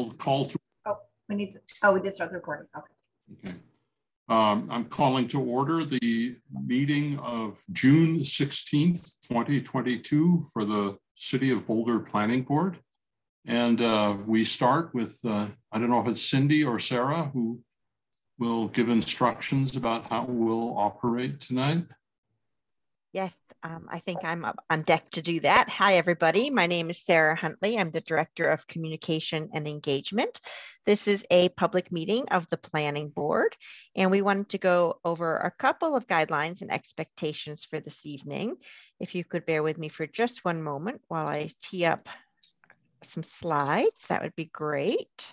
call to. Oh, we need to. Oh, we did start the recording. Okay. Okay. I'm calling to order the meeting of June 16th, 2022 for the City of Boulder Planning Board. And we start with, I don't know if it's Cindy or Sarah who will give instructions about how we'll operate tonight. Yes, I think I'm up on deck to do that. Hi, everybody. My name is Sarah Huntley. I'm the Director of Communication and Engagement. This is a public meeting of the Planning Board, and we wanted to go over a couple of guidelines and expectations for this evening. If you could bear with me for just one moment while I tee up some slides, that would be great.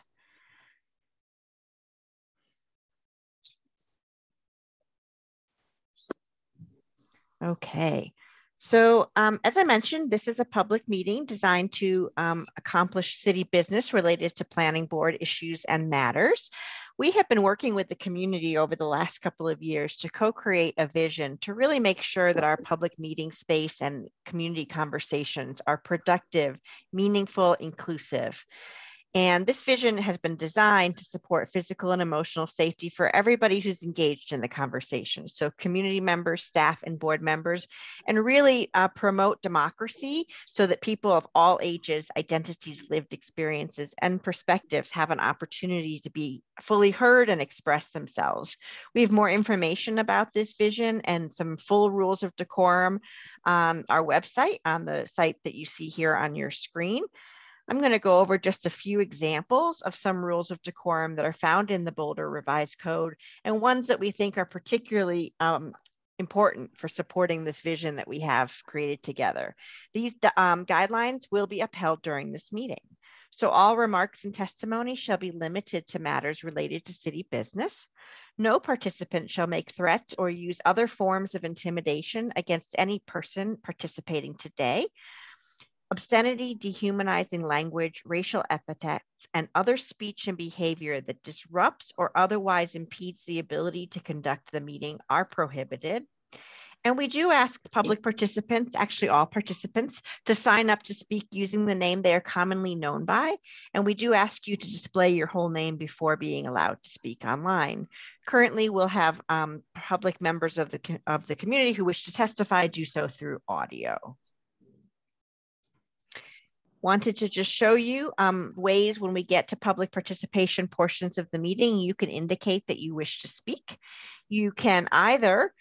Okay, so as I mentioned, this is a public meeting designed to accomplish city business related to planning board issues and matters. We have been working with the community over the last couple of years to co-create a vision to really make sure that our public meeting space and community conversations are productive, meaningful, inclusive. And this vision has been designed to support physical and emotional safety for everybody who's engaged in the conversation. So community members, staff, and board members, and really promote democracy so that people of all ages, identities, lived experiences, and perspectives have an opportunity to be fully heard and express themselves. We have more information about this vision and some full rules of decorum on our website, on the site that you see here on your screen. I'm going to go over just a few examples of some rules of decorum that are found in the Boulder Revised Code and ones that we think are particularly important for supporting this vision that we have created together. These guidelines will be upheld during this meeting. So all remarks and testimony shall be limited to matters related to city business. No participant shall make threats or use other forms of intimidation against any person participating today. Obscenity, dehumanizing language, racial epithets, and other speech and behavior that disrupts or otherwise impedes the ability to conduct the meeting are prohibited. And we do ask public participants, actually all participants, to sign up to speak using the name they are commonly known by. And we do ask you to display your whole name before being allowed to speak online. Currently, we'll have public members of the community who wish to testify do so through audio. Wanted to just show you ways when we get to public participation portions of the meeting, you can indicate that you wish to speak. You can either,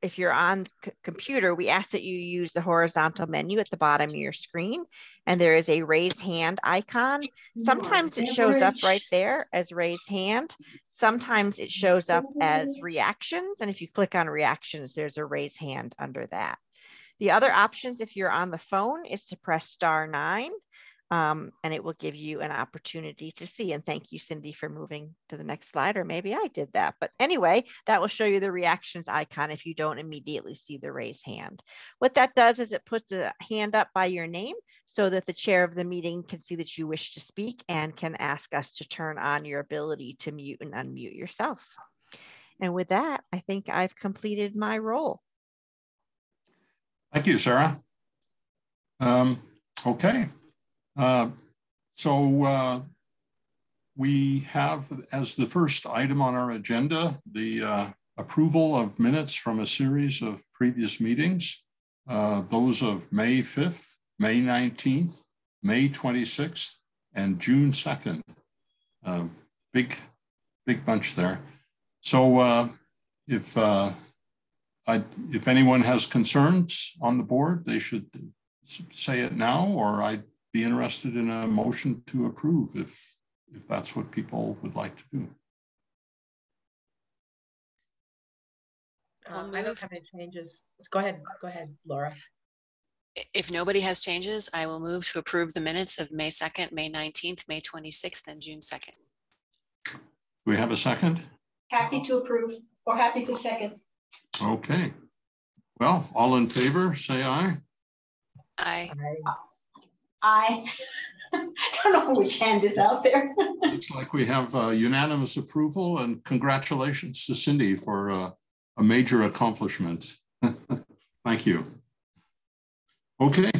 if you're on computer, we ask that you use the horizontal menu at the bottom of your screen, and there is a raise hand icon. Sometimes it shows up right there as raise hand. Sometimes it shows up as reactions, and if you click on reactions, there's a raise hand under that. The other options, if you're on the phone, is to press *9, and it will give you an opportunity to see. And thank you, Cindy, for moving to the next slide, or maybe I did that. But anyway, that will show you the reactions icon if you don't immediately see the raise hand. What that does is it puts a hand up by your name so that the chair of the meeting can see that you wish to speak and can ask us to turn on your ability to mute and unmute yourself. And with that, I think I've completed my role. Thank you, Sarah. Okay, so we have as the first item on our agenda the approval of minutes from a series of previous meetings, those of May 5th, May 19th, May 26th, and June 2nd. Big bunch there. So if anyone has concerns on the board, they should say it now, or I'd be interested in a motion to approve if that's what people would like to do. I don't have any changes. Go ahead, Laura. If nobody has changes, I will move to approve the minutes of May 2nd, May 19th, May 26th, and June 2nd. Do we have a second? Happy to approve, or happy to second. Okay. Well, all in favor, say aye. Aye. I don't know which hand is out there. Looks like we have unanimous approval, and congratulations to Cindy for a major accomplishment. Thank you. Okay,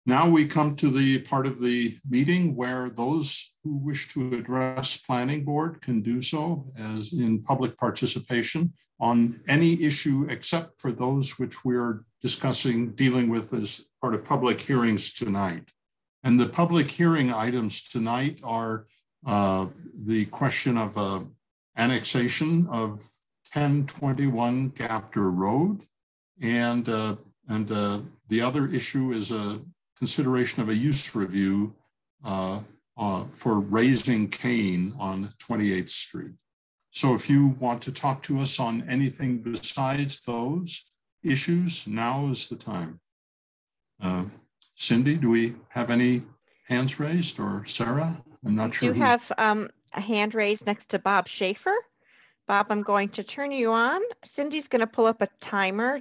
Now we come to the part of the meeting where those who wish to address planning board can do so as in public participation on any issue except for those which we're discussing, dealing with as part of public hearings tonight. And the public hearing items tonight are the question of annexation of 1021 Gapter Road, and the other issue is a consideration of a use review for raising cane on 28th Street. So if you want to talk to us on anything besides those issues, now is the time. Cindy, do we have any hands raised, or Sarah? I'm not sure. You have a hand raised next to Bob Schaefer. Bob, I'm going to turn you on. Cindy's going to pull up a timer.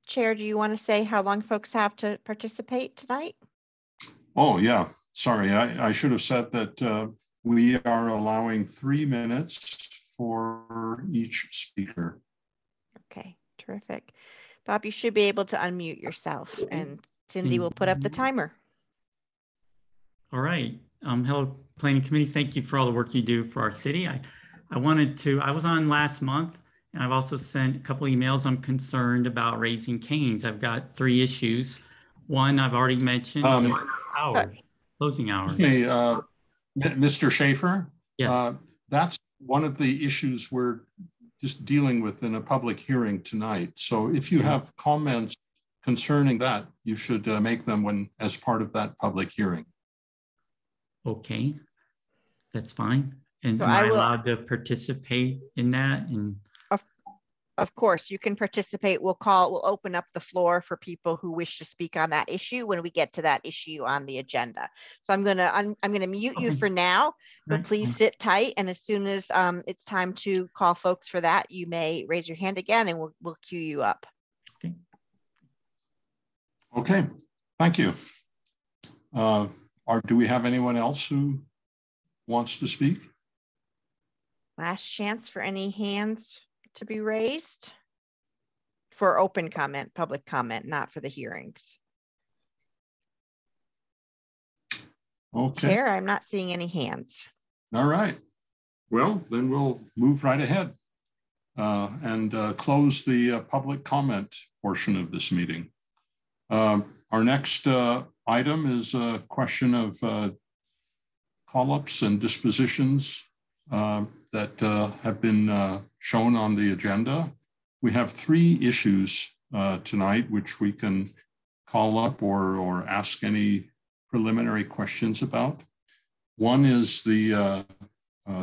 Chair, do you want to say how long folks have to participate tonight? Oh, yeah. Sorry, I should have said that we are allowing 3 minutes for each speaker. Okay, terrific. Bob, you should be able to unmute yourself, and Cindy will put up the timer. All right. Hello, Planning Committee. Thank you for all the work you do for our city. I was on last month, and I've also sent a couple emails. I'm concerned about raising canes. I've got 3 issues. One I've already mentioned, closing hours. Excuse me, Mr. Schaefer? Yes. That's one of the issues we're just dealing with in a public hearing tonight. So if you have comments concerning that, you should make them as part of that public hearing. Okay, that's fine. And So am I allowed to participate in that? And of course, you can participate. We'll open up the floor for people who wish to speak on that issue when we get to that issue on the agenda. So I'm gonna mute you for now, but please sit tight. And as soon as it's time to call folks for that, you may raise your hand again, and we'll queue you up. Okay. Okay. Thank you. Do we have anyone else who wants to speak? Last chance for any hands to be raised for open comment, public comment, not for the hearings. Okay. Chair, I'm not seeing any hands. All right. Well, then we'll move right ahead and close the public comment portion of this meeting. Our next item is a question of call-ups and dispositions that have been shown on the agenda. We have 3 issues tonight, which we can call up or ask any preliminary questions about. One is the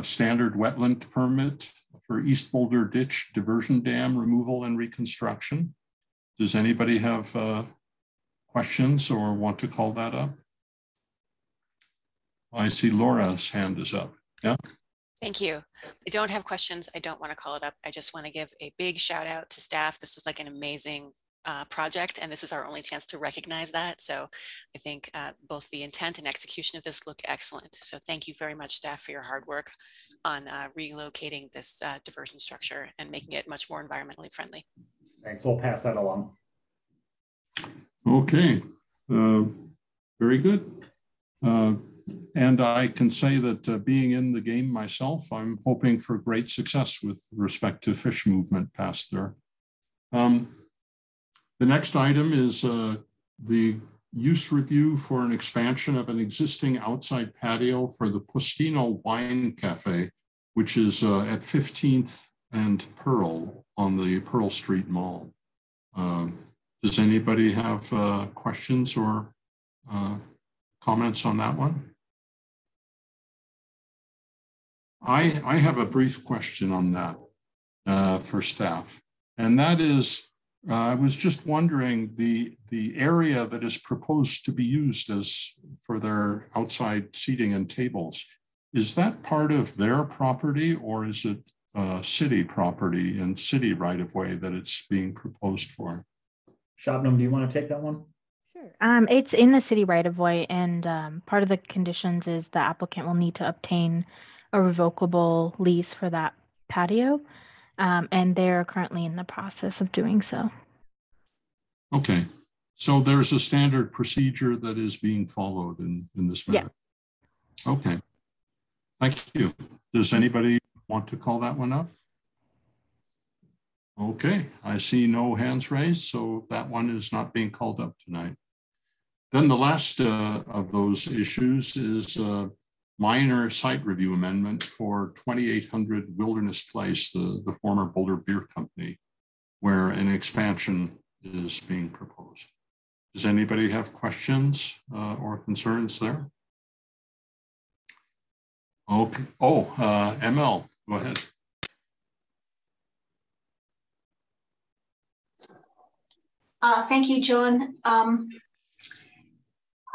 standard wetland permit for East Boulder Ditch Diversion Dam removal and reconstruction. Does anybody have questions or want to call that up? I see Laura's hand is up. Yeah. Thank you. I don't have questions. I don't want to call it up. I just want to give a big shout out to staff. This was like an amazing project, and this is our only chance to recognize that. So I think both the intent and execution of this look excellent. So thank you very much, staff, for your hard work on relocating this diversion structure and making it much more environmentally friendly. Thanks. We'll pass that along. Okay. Very good. And I can say that being in the game myself, I'm hoping for great success with respect to fish movement past there. The next item is the use review for an expansion of an existing outside patio for the Postino Wine Cafe, which is at 15th and Pearl on the Pearl Street Mall. Does anybody have questions or comments on that one? I have a brief question on that for staff, and that is, I was just wondering the area that is proposed to be used as for their outside seating and tables, is that part of their property or is it city property and city right of way that it's being proposed for? Shabnam, do you want to take that one? Sure. It's in the city right of way, and part of the conditions is the applicant will need to obtain a revocable lease for that patio, and they're currently in the process of doing so. Okay, So there's a standard procedure that is being followed in this matter. Yeah. Okay. Thank you. Does anybody want to call that one up? Okay, I see no hands raised, so that one is not being called up tonight. Then the last of those issues is a minor site review amendment for 2800 Wilderness Place, the former Boulder Beer Company, where an expansion is being proposed. Does anybody have questions or concerns there? Okay. Oh, ML, go ahead. Thank you, John.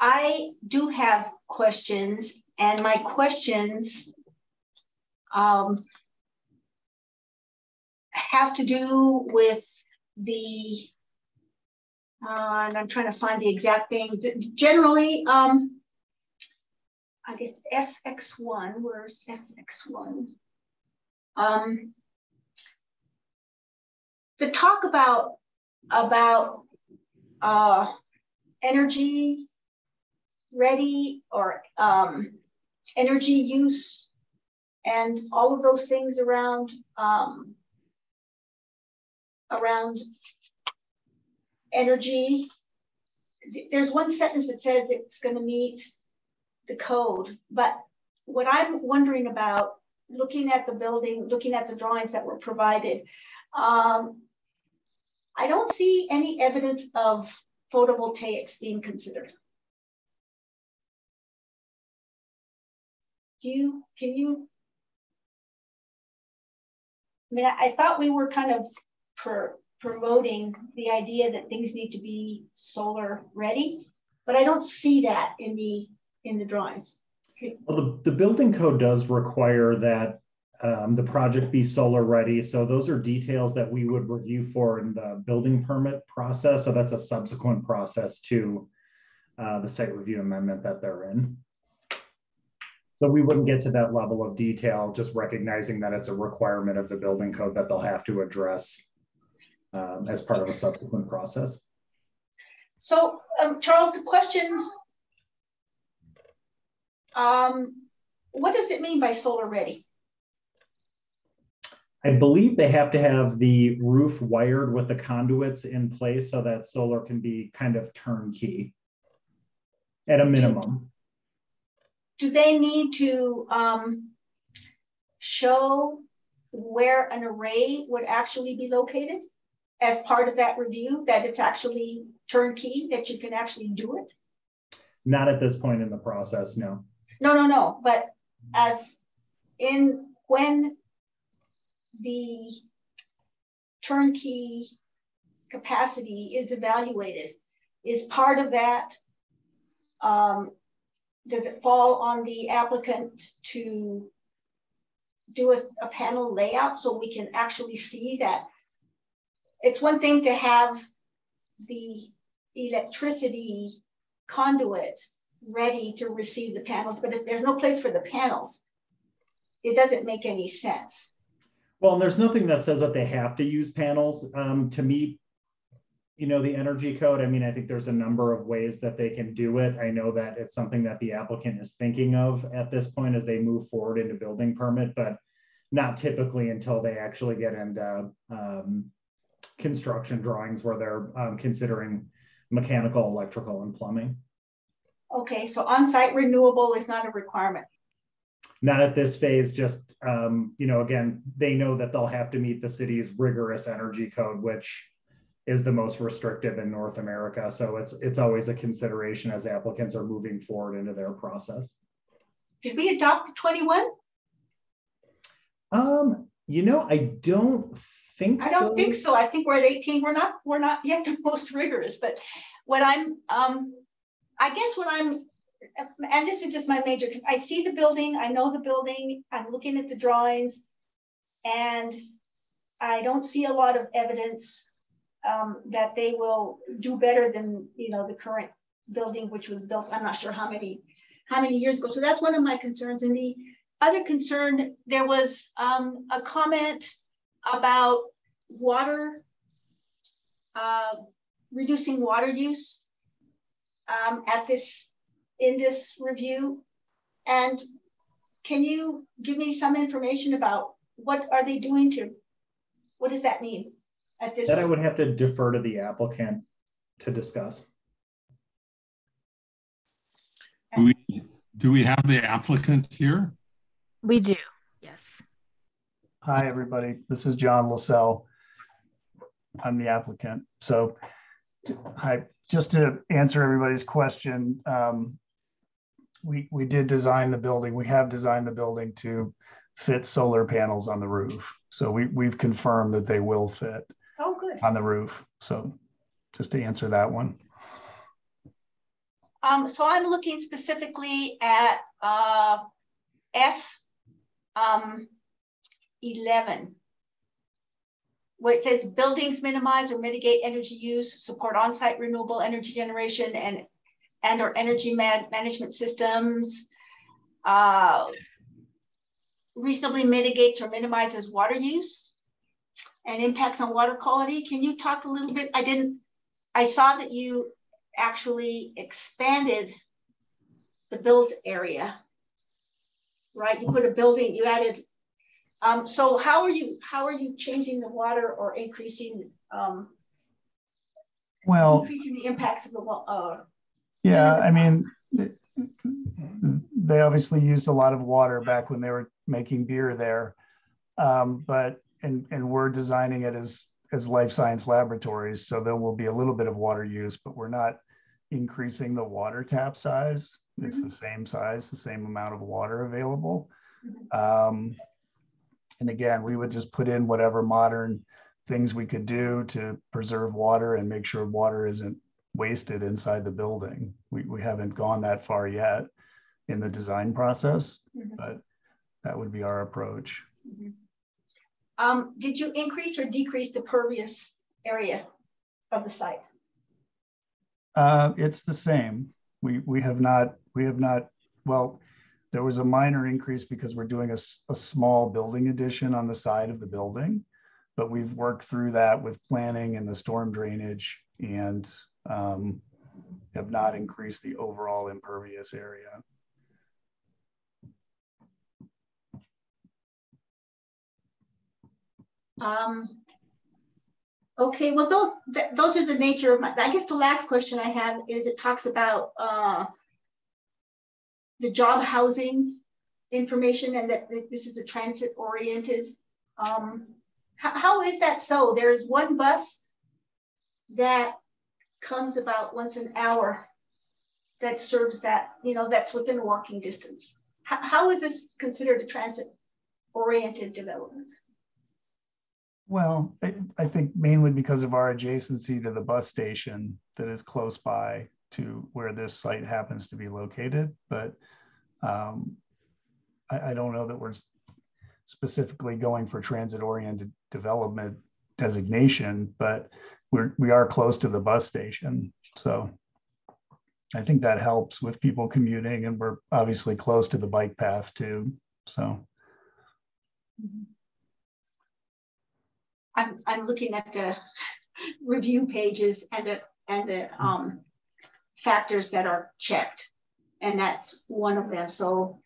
I do have questions, and my questions have to do with the, and I'm trying to find the exact thing. Generally, I guess FX1, where's FX1? The talk about energy ready or energy use and all of those things around energy. There's one sentence that says it's going to meet the code, but what I'm wondering about, looking at the building, looking at the drawings that were provided, I don't see any evidence of photovoltaics being considered. Can you? I mean, I thought we were kind of promoting the idea that things need to be solar ready, but I don't see that in the drawings. Okay. Well, the building code does require that the project be solar ready. So those are details that we would review for in the building permit process. So that's a subsequent process to the site review amendment that they're in. So we wouldn't get to that level of detail, just recognizing that it's a requirement of the building code that they'll have to address as part of a subsequent process. So Charles, the question, what does it mean by solar ready? I believe they have to have the roof wired with the conduits in place so that solar can be kind of turnkey at a minimum. Do they need to show where an array would actually be located as part of that review, that it's actually turnkey, that you can actually do it? Not at this point in the process, no. No, but as in when the turnkey capacity is evaluated, is part of that, does it fall on the applicant to do a panel layout so we can actually see that? It's one thing to have the electricity conduit ready to receive the panels, but if there's no place for the panels, it doesn't make any sense. Well, and there's nothing that says that they have to use panels to meet, you know, the energy code. I mean, I think there's a number of ways that they can do it. I know that it's something that the applicant is thinking of at this point as they move forward into building permit, but not typically until they actually get into construction drawings where they're considering mechanical, electrical, and plumbing. Okay, so on-site renewable is not a requirement. Not at this phase, just, you know, again, they know that they'll have to meet the city's rigorous energy code, which is the most restrictive in North America. So it's always a consideration as applicants are moving forward into their process. Did we adopt 21? You know, I don't think so. I don't think so. I think we're at 18. We're not yet the most rigorous, but what I'm, I guess what I'm, and this is just my major, I see the building, I know the building, I'm looking at the drawings, and I don't see a lot of evidence that they will do better than, you know, the current building, which was built, I'm not sure how many years ago. So that's one of my concerns. And the other concern, there was a comment about water reducing water use in this review? And can you give me some information about what are they doing what does that mean at this? That I would have to defer to the applicant to discuss. Do we have the applicant here? We do, yes. Hi, everybody. This is John Lassell. I'm the applicant. So just to answer everybody's question, we did design the building. We have designed the building to fit solar panels on the roof. So we've confirmed that they will fit on the roof. So just to answer that one. So I'm looking specifically at F11, where it says buildings minimize or mitigate energy use, support on-site renewable energy generation and or energy management systems, reasonably mitigates or minimizes water use and impacts on water quality. Can you talk a little bit? I saw that you actually expanded the build area, right? You put a building, you added, so how are you changing the water or increasing, decreasing the impacts of the water? Yeah, I mean, they obviously used a lot of water back when they were making beer there, but we're designing it as life science laboratories, so there will be a little bit of water use, but we're not increasing the water tap size. It's the same size, the same amount of water available. And again, we would just put in whatever modern things we could do to preserve water and make sure water isn't wasted inside the building. We haven't gone that far yet in the design process, but that would be our approach. Did you increase or decrease the pervious area of the site? It's the same. We have not, well, there was a minor increase because we're doing a small building addition on the side of the building, but we've worked through that with planning and the storm drainage and have not increased the overall impervious area. Okay, well, those are the nature of I guess the last question I have is it talks about the job housing information and that this is the transit oriented. How is that so? There's one bus that comes about once an hour that serves that, that's within walking distance. How is this considered a transit oriented development? Well, I think mainly because of our adjacency to the bus station that is close by to where this site happens to be located. But I don't know that we're specifically going for transit-oriented development designation, but we are close to the bus station. So I think that helps with people commuting, and we're obviously close to the bike path too. So. I'm looking at the review pages and the factors that are checked, and that's one of them. So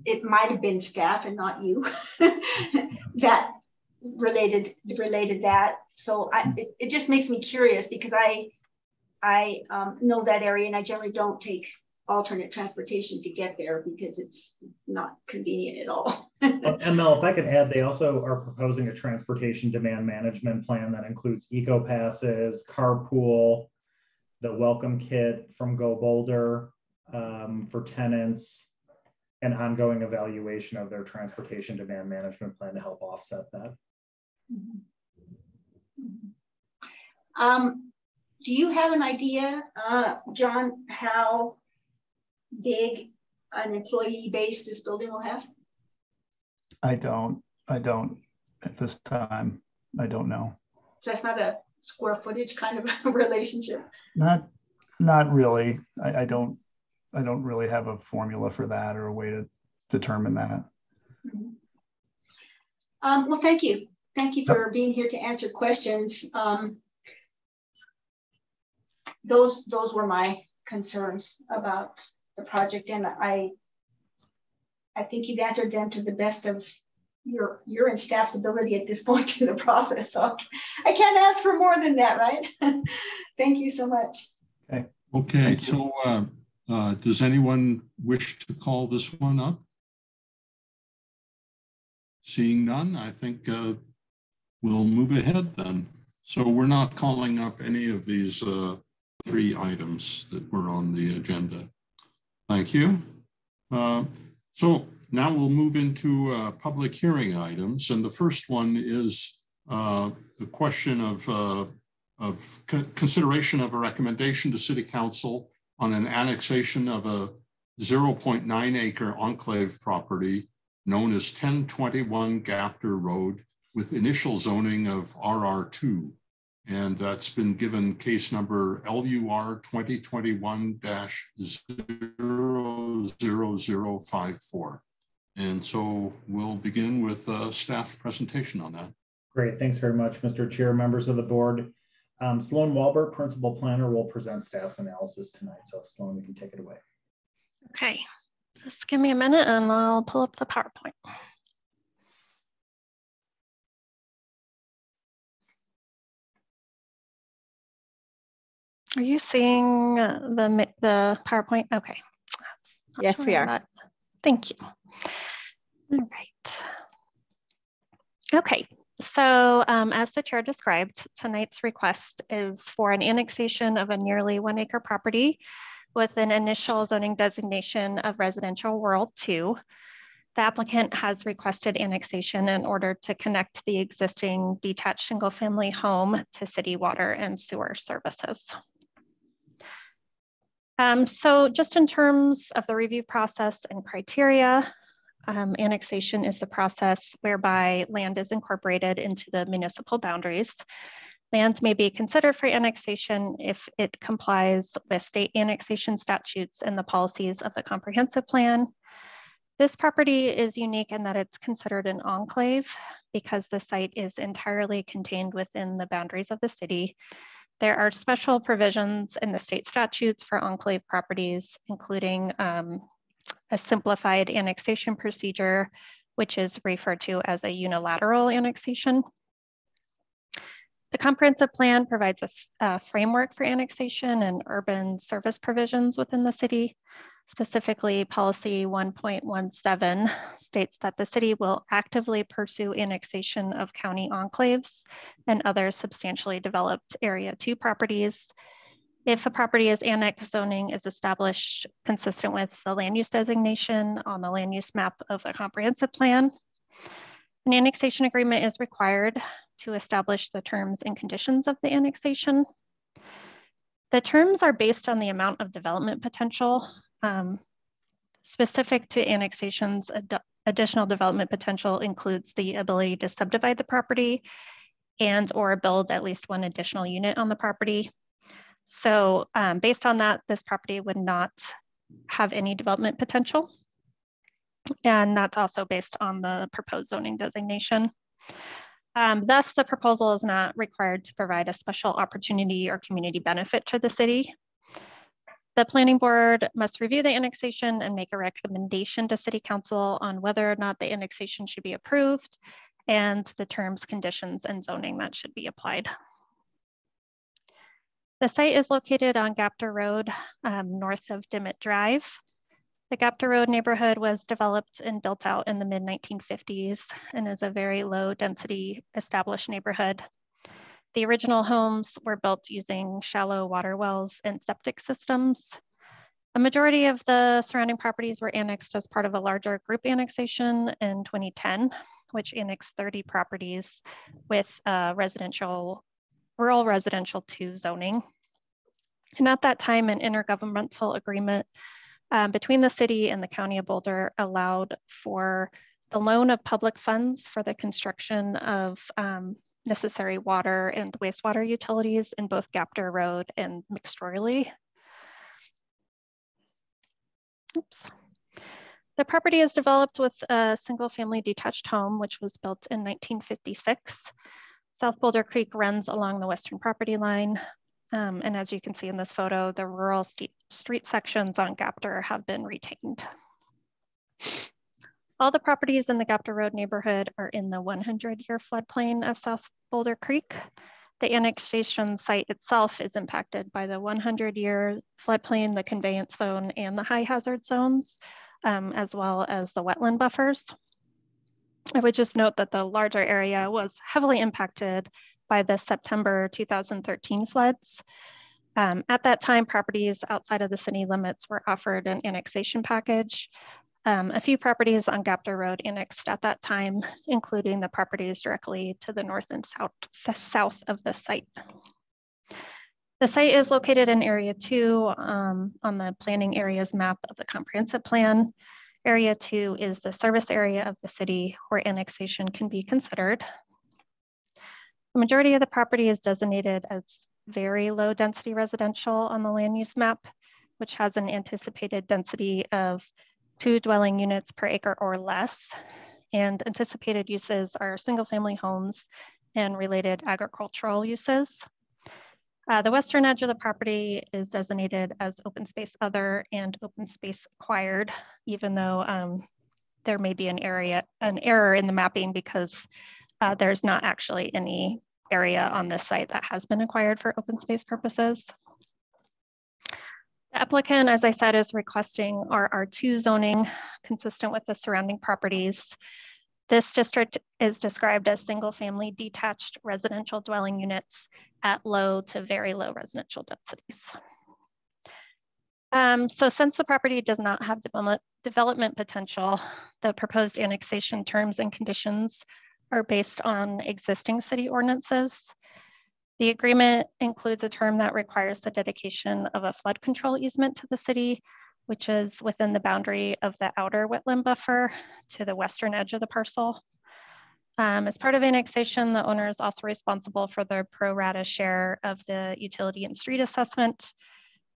it might have been staff and not you that related that. So it just makes me curious because I know that area, and I generally don't take alternate transportation to get there because it's not convenient at all. ML, if I could add, they also are proposing a transportation demand management plan that includes eco passes, carpool, the welcome kit from Go Boulder for tenants, and ongoing evaluation of their transportation demand management plan to help offset that. Do you have an idea, John, how big an employee base this building will have? I don't at this time. I don't know. So that's not a square footage kind of a relationship? Not really. I don't really have a formula for that or a way to determine that. Well, thank you. Thank you for being here to answer questions. those were my concerns about the project, and I think you've answered them to the best of your and staff's ability at this point in the process. So I can't ask for more than that, right? Thank you so much. Okay, so does anyone wish to call this one up? Seeing none, I think we'll move ahead then. So we're not calling up any of these 3 items that were on the agenda. Thank you. So now we'll move into public hearing items. And the first one is the question of consideration of a recommendation to City Council on an annexation of a 0.9 acre enclave property known as 1021 Gapter Road with initial zoning of RR2. And that's been given case number LUR 2021-00054. And so we'll begin with a staff presentation on that. Great, thanks very much, Mr. Chair, members of the board. Sloan Walbert, Principal Planner, will present staff's analysis tonight. So Sloan, you can take it away. Okay, just give me a minute and I'll pull up the PowerPoint. Are you seeing the PowerPoint? Okay. Yes, we are. That. Thank you. All right. Okay. So as the chair described, tonight's request is for an annexation of a nearly 1 acre property with an initial zoning designation of residential rural 2. The applicant has requested annexation in order to connect the existing detached single family home to city water and sewer services. So just in terms of the review process and criteria, annexation is the process whereby land is incorporated into the municipal boundaries. Land may be considered for annexation if it complies with state annexation statutes and the policies of the comprehensive plan. This property is unique in that it's considered an enclave because the site is entirely contained within the boundaries of the city. There are special provisions in the state statutes for enclave properties, including a simplified annexation procedure, which is referred to as a unilateral annexation. The comprehensive plan provides a framework for annexation and urban service provisions within the city. Specifically, policy 1.17 states that the city will actively pursue annexation of county enclaves and other substantially developed Area 2 properties. If a property is annexed, zoning is established consistent with the land use designation on the land use map of the comprehensive plan. An annexation agreement is required to establish the terms and conditions of the annexation. The terms are based on the amount of development potential. Specific to annexations, additional development potential includes the ability to subdivide the property and or build at least 1 additional unit on the property. So based on that, this property would not have any development potential. And that's also based on the proposed zoning designation. Thus, the proposal is not required to provide a special opportunity or community benefit to the city. The planning board must review the annexation and make a recommendation to City Council on whether or not the annexation should be approved and the terms, conditions, and zoning that should be applied. The site is located on Gapter Road, north of Dimmitt Drive. The Gapter Road neighborhood was developed and built out in the mid-1950s and is a very low density established neighborhood. The original homes were built using shallow water wells and septic systems. A majority of the surrounding properties were annexed as part of a larger group annexation in 2010, which annexed 30 properties with rural residential 2 zoning. And at that time, an intergovernmental agreement between the city and the county of Boulder allowed for the loan of public funds for the construction of necessary water and wastewater utilities in both Gapter Road and McStorley. Oops. The property is developed with a single family detached home, which was built in 1956. South Boulder Creek runs along the western property line. And as you can see in this photo, the rural street sections on Gapter have been retained. All the properties in the Gapter Road neighborhood are in the 100-year floodplain of South Boulder Creek. The annexation site itself is impacted by the 100-year floodplain, the conveyance zone, and the high hazard zones, as well as the wetland buffers. I would just note that the larger area was heavily impacted by the September 2013 floods. At that time, properties outside of the city limits were offered an annexation package. A few properties on Gapter Road annexed at that time, including the properties directly to the north and south of the site. The site is located in Area 2 on the planning areas map of the comprehensive plan. Area 2 is the service area of the city where annexation can be considered. The majority of the property is designated as very low density residential on the land use map, which has an anticipated density of 2 dwelling units per acre or less. And anticipated uses are single family homes and related agricultural uses. The western edge of the property is designated as open space other and open space acquired, even though there may be an error in the mapping because there's not actually any area on this site that has been acquired for open space purposes. The applicant, as I said, is requesting RR2 zoning consistent with the surrounding properties. This district is described as single family detached residential dwelling units at low to very low residential densities. So since the property does not have development potential, the proposed annexation terms and conditions are based on existing city ordinances. The agreement includes a term that requires the dedication of a flood control easement to the city, which is within the boundary of the outer wetland buffer to the western edge of the parcel. As part of annexation, the owner is also responsible for the pro rata share of the utility and street assessment.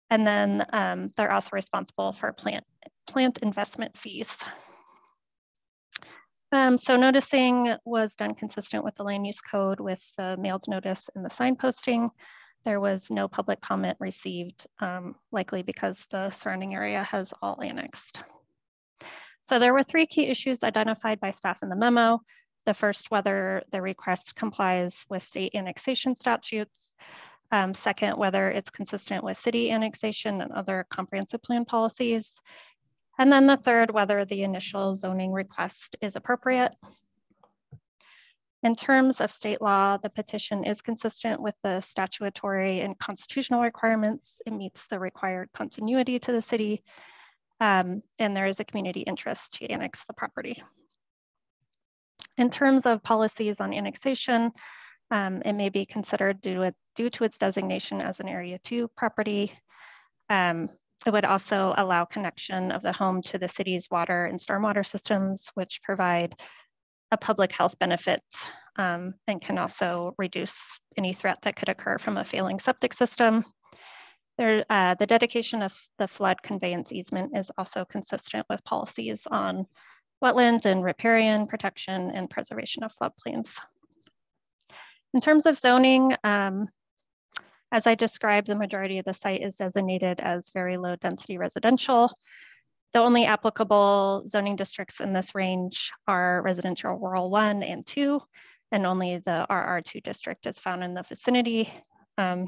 And then they're also responsible for plant investment fees. So noticing was done consistent with the land use code with the mailed notice and the sign posting. There was no public comment received, likely because the surrounding area has all annexed. So there were 3 key issues identified by staff in the memo. The first, whether the request complies with state annexation statutes. Second, whether it's consistent with city annexation and other comprehensive plan policies. And then the third, whether the initial zoning request is appropriate. In terms of state law, the petition is consistent with the statutory and constitutional requirements. It meets the required continuity to the city, and there is a community interest to annex the property. In terms of policies on annexation, it may be considered due to its designation as an Area 2 property. It would also allow connection of the home to the city's water and stormwater systems, which provide a public health benefit and can also reduce any threat that could occur from a failing septic system. The dedication of the flood conveyance easement is also consistent with policies on wetland and riparian protection and preservation of floodplains. In terms of zoning, as I described, the majority of the site is designated as very low density residential. The only applicable zoning districts in this range are residential rural 1 and 2, and only the RR2 district is found in the vicinity. I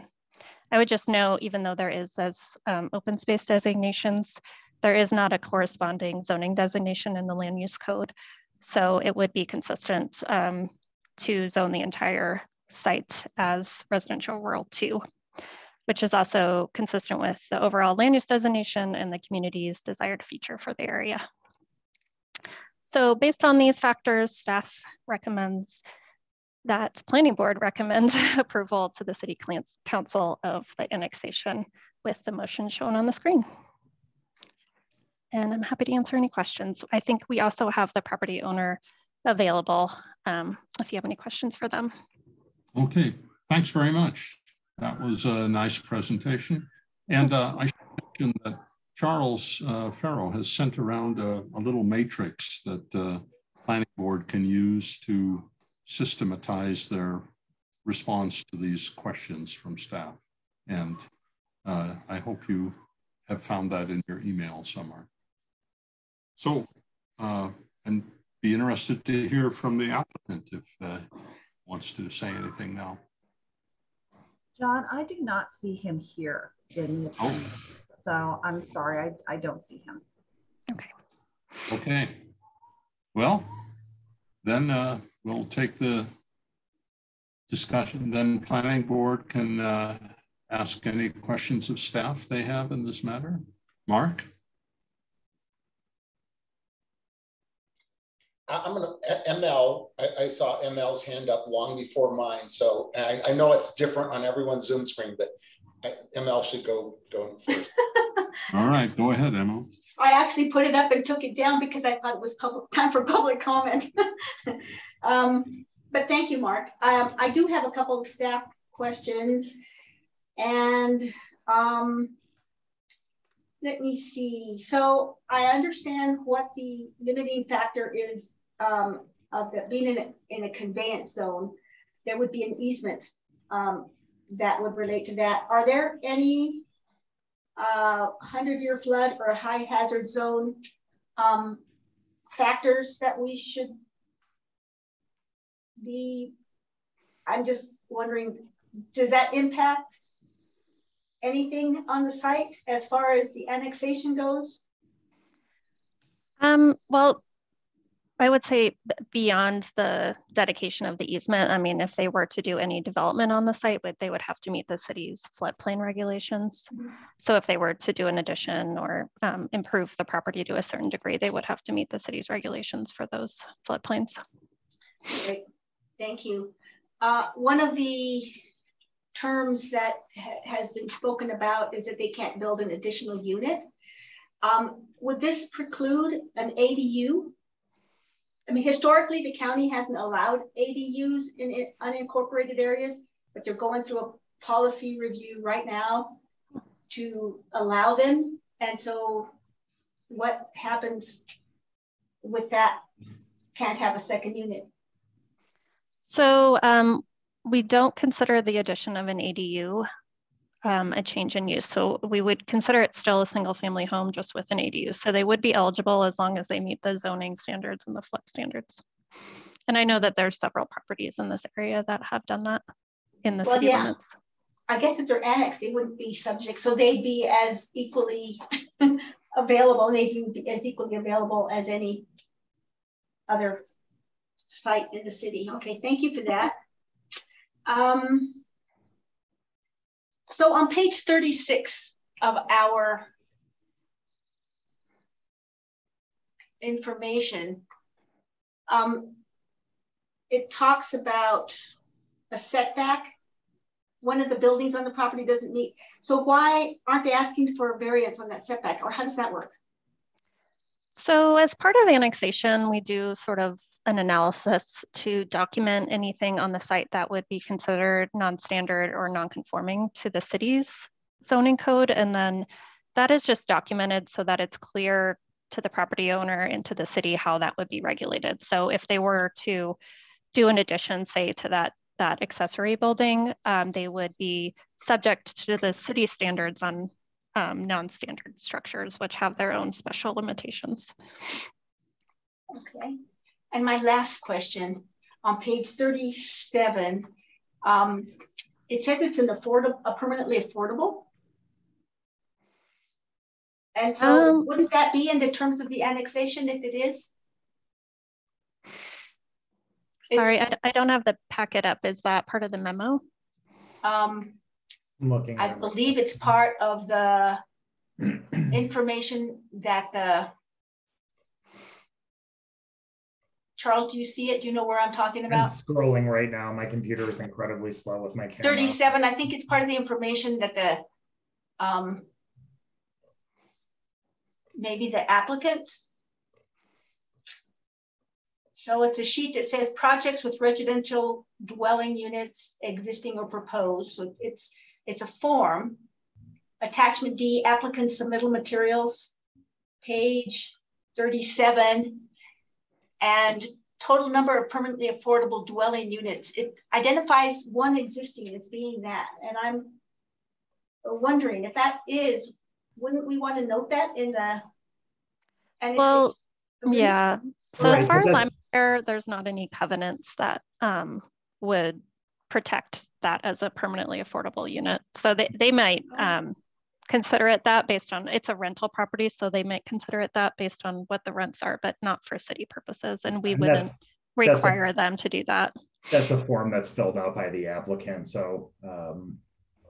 would just note, even though there is those open space designations, there is not a corresponding zoning designation in the land use code. So it would be consistent to zone the entire site as residential rural 2, which is also consistent with the overall land use designation and the community's desired feature for the area. So based on these factors, staff recommends that planning board recommends approval to the city council of the annexation with the motion shown on the screen. And I'm happy to answer any questions. I think we also have the property owner available if you have any questions for them. Okay, thanks very much. That was a nice presentation. And I should mention that Charles Farrow has sent around a little matrix that the planning board can use to systematize their response to these questions from staff. And I hope you have found that in your email somewhere. So, and be interested to hear from the applicant if wants to say anything now. John, I do not see him here in the team. So I'm sorry, I don't see him. Okay. Okay. Well, then we'll take the discussion. Then planning board can ask any questions of staff they have in this matter. Mark? I'm going to, ML, I saw ML's hand up long before mine. So I know it's different on everyone's Zoom screen, but ML should go first. All right, go ahead, ML. I actually put it up and took it down because I thought it was time for public comment. But thank you, Mark. I do have a couple of staff questions. And let me see. So I understand what the limiting factor is of that being in a conveyance zone. There would be an easement that would relate to that. Are there any 100-year flood or high hazard zone factors that we should be? I'm just wondering, does that impact anything on the site as far as the annexation goes? Well, I would say beyond the dedication of the easement, I mean, if they were to do any development on the site, they would have to meet the city's floodplain regulations. Mm-hmm. So if they were to do an addition or improve the property to a certain degree, they would have to meet the city's regulations for those floodplains. Great, thank you. One of the terms that has been spoken about is that they can't build an additional unit. Would this preclude an ADU? I mean, historically, the county hasn't allowed ADUs in unincorporated areas, but they're going through a policy review right now to allow them. And so what happens with that? Can't have a second unit. So we don't consider the addition of an ADU a change in use. So we would consider it still a single family home just with an ADU. So they would be eligible as long as they meet the zoning standards and the flood standards. And I know that there's several properties in this area that have done that in the city limits. I guess if they're annexed, they wouldn't be subject. So they'd be as equally available, they'd be as equally available as any other site in the city. Okay, thank you for that. So on page 36 of our information, it talks about a setback. One of the buildings on the property doesn't meet. So why aren't they asking for a variance on that setback, or how does that work? So as part of annexation, we do sort of an analysis to document anything on the site that would be considered non-standard or non-conforming to the city's zoning code. And then that is just documented so that it's clear to the property owner and to the city how that would be regulated. So if they were to do an addition, say to that accessory building, they would be subject to the city standards on non-standard structures, which have their own special limitations. Okay. And my last question, on page 37, it says it's a permanently affordable. And so wouldn't that be in the terms of the annexation if it is? Sorry, I don't have the packet up. Is that part of the memo? Looking. I believe it's part of the information that Charles, do you see it? Do you know where I'm talking about? I'm scrolling right now. My computer is incredibly slow with my camera. 37, I think it's part of the information that the, maybe the applicant. So it's a sheet that says projects with residential dwelling units existing or proposed. So it's a form. Attachment D, applicant submittal materials, page 37. And total number of permanently affordable dwelling units. It identifies one existing as being that. And wondering if that is, wouldn't we want to note that in the annexation? Well, yeah. So Right, as far but as I'm aware, there's not any covenants that would protect that as a permanently affordable unit. So they might consider it that based on, it's a rental property, so they might consider it that based on what the rents are, but not for city purposes. And we wouldn't require them to do that. That's a form that's filled out by the applicant. So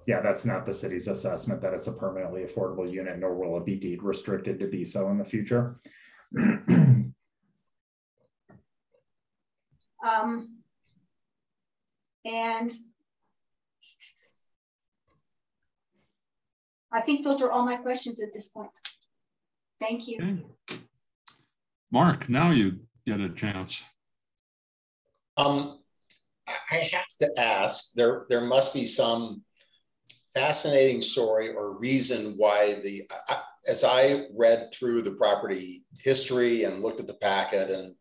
yeah, that's not the city's assessment that it's a permanently affordable unit, nor will it be deed restricted to be so in the future. And I think those are all my questions at this point. Thank you. Okay. Mark, now you get a chance. I have to ask, there must be some fascinating story or reason why as I read through the property history and looked at the packet and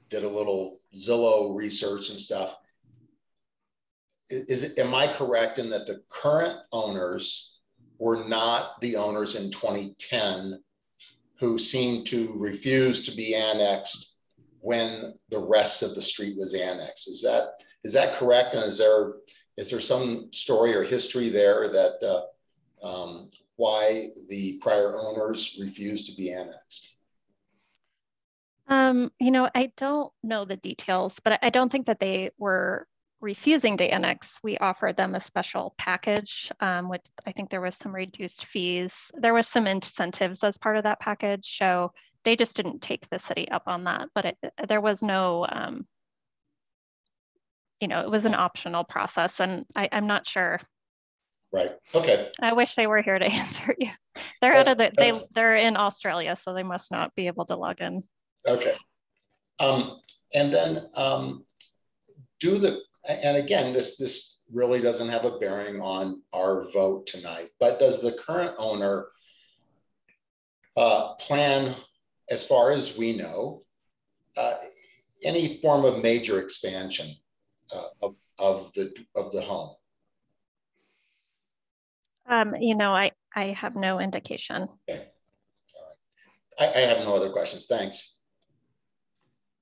did a little Zillow research and stuff, am I correct in that the current owners were not the owners in 2010 who seemed to refuse to be annexed when the rest of the street was annexed? Is that correct? And is there some story or history there that why the prior owners refused to be annexed? You know, I don't know the details, but I don't think that they were refusing to annex. We offered them a special package with, I think there was some reduced fees. There was some incentives as part of that package. So they just didn't take the city up on that, but there was no, you know, it was an optional process, and I'm not sure. Right. Okay. I wish they were here to answer you. They're out of the, they're in Australia, so they must not be able to log in. Okay. And then and again, this really doesn't have a bearing on our vote tonight, but does the current owner plan, as far as we know, any form of major expansion of the home? You know, I have no indication. Okay. All right. I have no other questions. Thanks.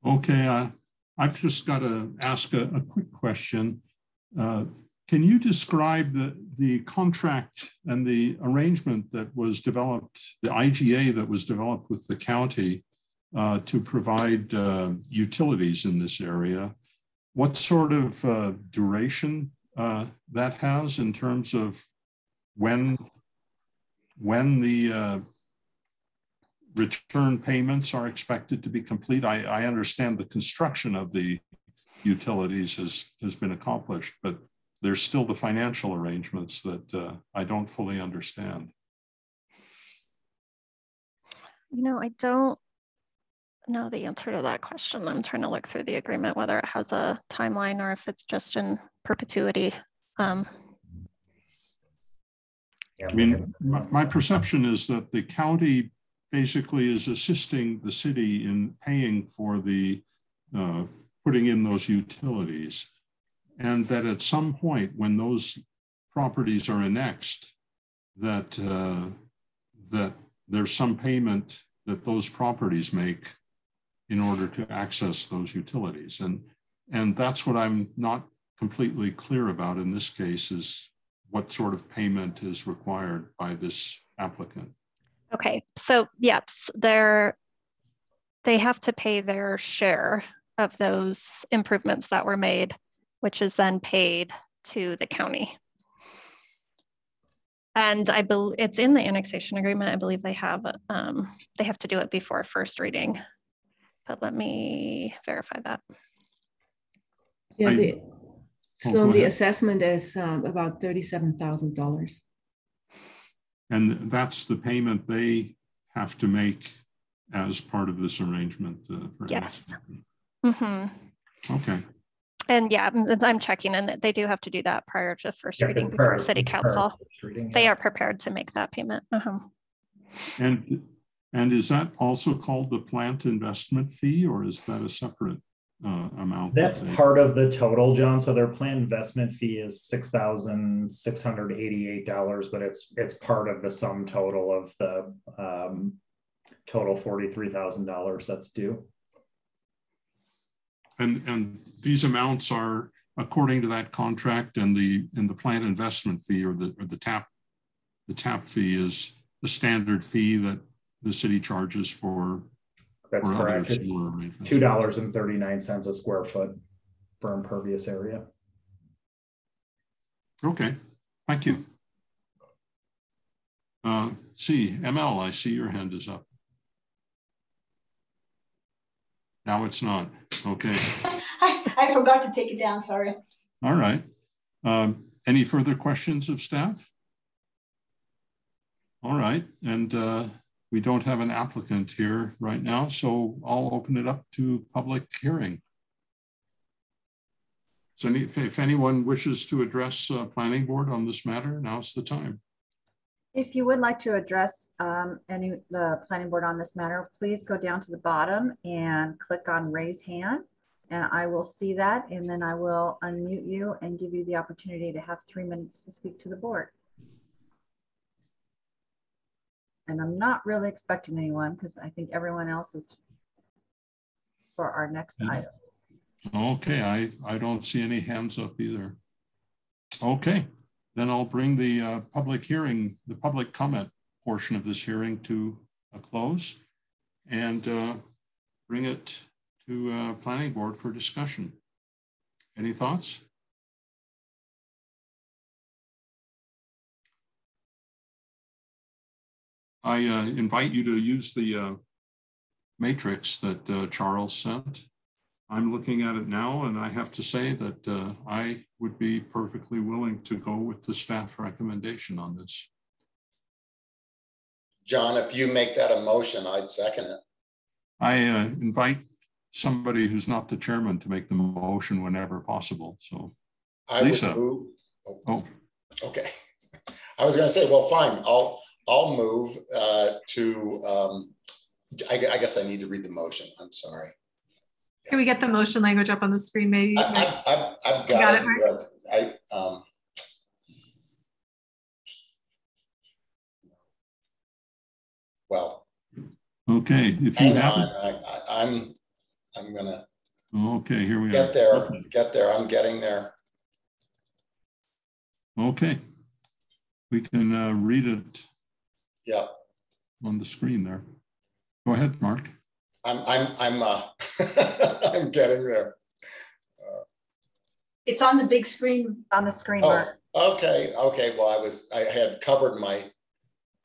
Okay, I've just got to ask a quick question. Can you describe the contract and the arrangement that was developed, the IGA that was developed with the county to provide utilities in this area? What sort of duration that has in terms of when the return payments are expected to be complete? I understand the construction of the utilities has been accomplished, but there's still the financial arrangements that I don't fully understand. You know, I don't know the answer to that question. I'm trying to look through the agreement, whether it has a timeline or if it's just in perpetuity. I mean, my perception is that the county basically is assisting the city in paying for the putting in those utilities, and that at some point when those properties are annexed, that that there's some payment that those properties make in order to access those utilities, and that's what I'm not completely clear about in this case, is what sort of payment is required by this applicant. Okay, so yes, they have to pay their share of those improvements that were made, which is then paid to the county. And I believe it's in the annexation agreement. I believe they have to do it before first reading, but let me verify that. Yeah, so the assessment is about $37,000. And that's the payment they have to make as part of this arrangement. Yes. Mm-hmm. Okay. And yeah, I'm checking, and they do have to do that prior to first reading before City Council. They are prepared to make that payment. And is that also called the plant investment fee, or is that a separate? amount. That's part of the total, John. So their planned investment fee is $6,688, but it's part of the sum total of the total $43,000 that's due. And these amounts are according to that contract, and the planned investment fee or the tap fee is the standard fee that the city charges for. That's correct. It's $2.39 a square foot for impervious area. Okay, thank you. ML, I see your hand is up. Now it's not. Okay. I forgot to take it down, sorry. All right. Any further questions of staff? All right, and we don't have an applicant here right now, so I'll open it up to public hearing. So if anyone wishes to address planning board on this matter, now's the time. If you would like to address the planning board on this matter, please go down to the bottom and click on raise hand, and I will see that, and then I will unmute you and give you the opportunity to have 3 minutes to speak to the board. And I'm not really expecting anyone because I think everyone else is for our next item. Okay, I don't see any hands up either. Okay, then I'll bring the public hearing, the public comment portion of this hearing to a close and bring it to planning board for discussion. Any thoughts? I invite you to use the matrix that Charles sent. I'm looking at it now, and I have to say that I would be perfectly willing to go with the staff recommendation on this. John, if you make that a motion, I'd second it. I invite somebody who's not the chairman to make the motion whenever possible. So, Lisa. Oh, okay. I was going to say, well, fine. I'll move to. I guess I need to read the motion. I'm sorry. Can we get the motion language up on the screen, maybe? I've got it. Well. Okay. If you have it. I'm gonna. Okay, here we are. Get there. Okay. Get there. I'm getting there. Okay. We can read it. Yeah. On the screen there. Go ahead, Mark. I'm I'm getting there. It's on the big screen. On the screen, oh, Mark. Okay. Okay. Well, I had covered my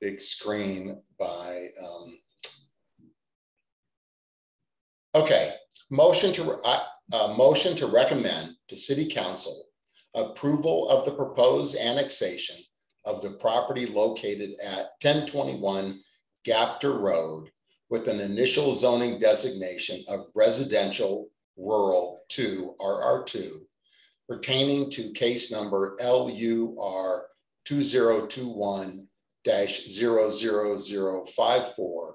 big screen by. Okay. Motion to recommend to City Council approval of the proposed annexation of the property located at 1021 Gapter Road with an initial zoning designation of residential rural 2 RR2 pertaining to case number LUR 2021-00054,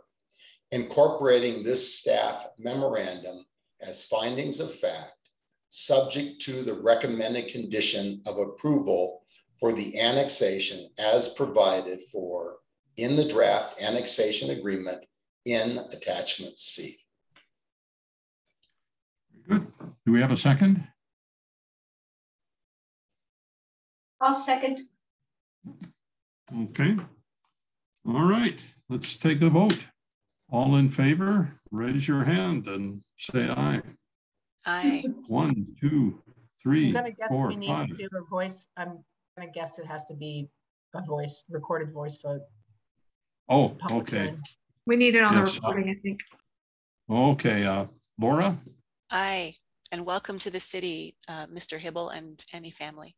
incorporating this staff memorandum as findings of fact, subject to the recommended condition of approval for the annexation as provided for in the draft annexation agreement in attachment C. Good. Do we have a second? I'll second. Okay. All right. Let's take a vote. All in favor, raise your hand and say aye. Aye. 1, 2, 3, I'm gonna guess 4, we need 5. to do a voice. I'm gonna guess it has to be a voice, recorded voice vote. Oh, okay. We need it on Yes, the recording, I think. Okay, Laura? Aye. And welcome to the city, Mr. Hibble and any family.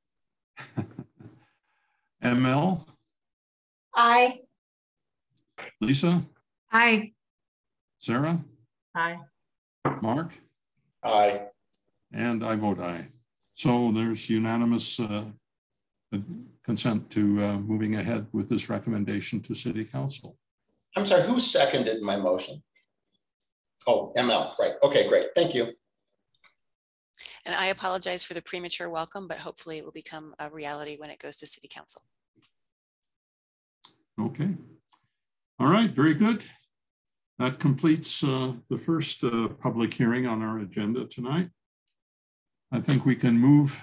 ML? Aye. Lisa? Aye. Sarah? Aye. Mark? Aye. And I vote aye. So there's unanimous consent to moving ahead with this recommendation to City Council. I'm sorry, who seconded my motion? Oh, ML, right. Okay, great. Thank you. And I apologize for the premature welcome, but hopefully it will become a reality when it goes to City Council. Okay. All right, very good. That completes the first public hearing on our agenda tonight. I think we can move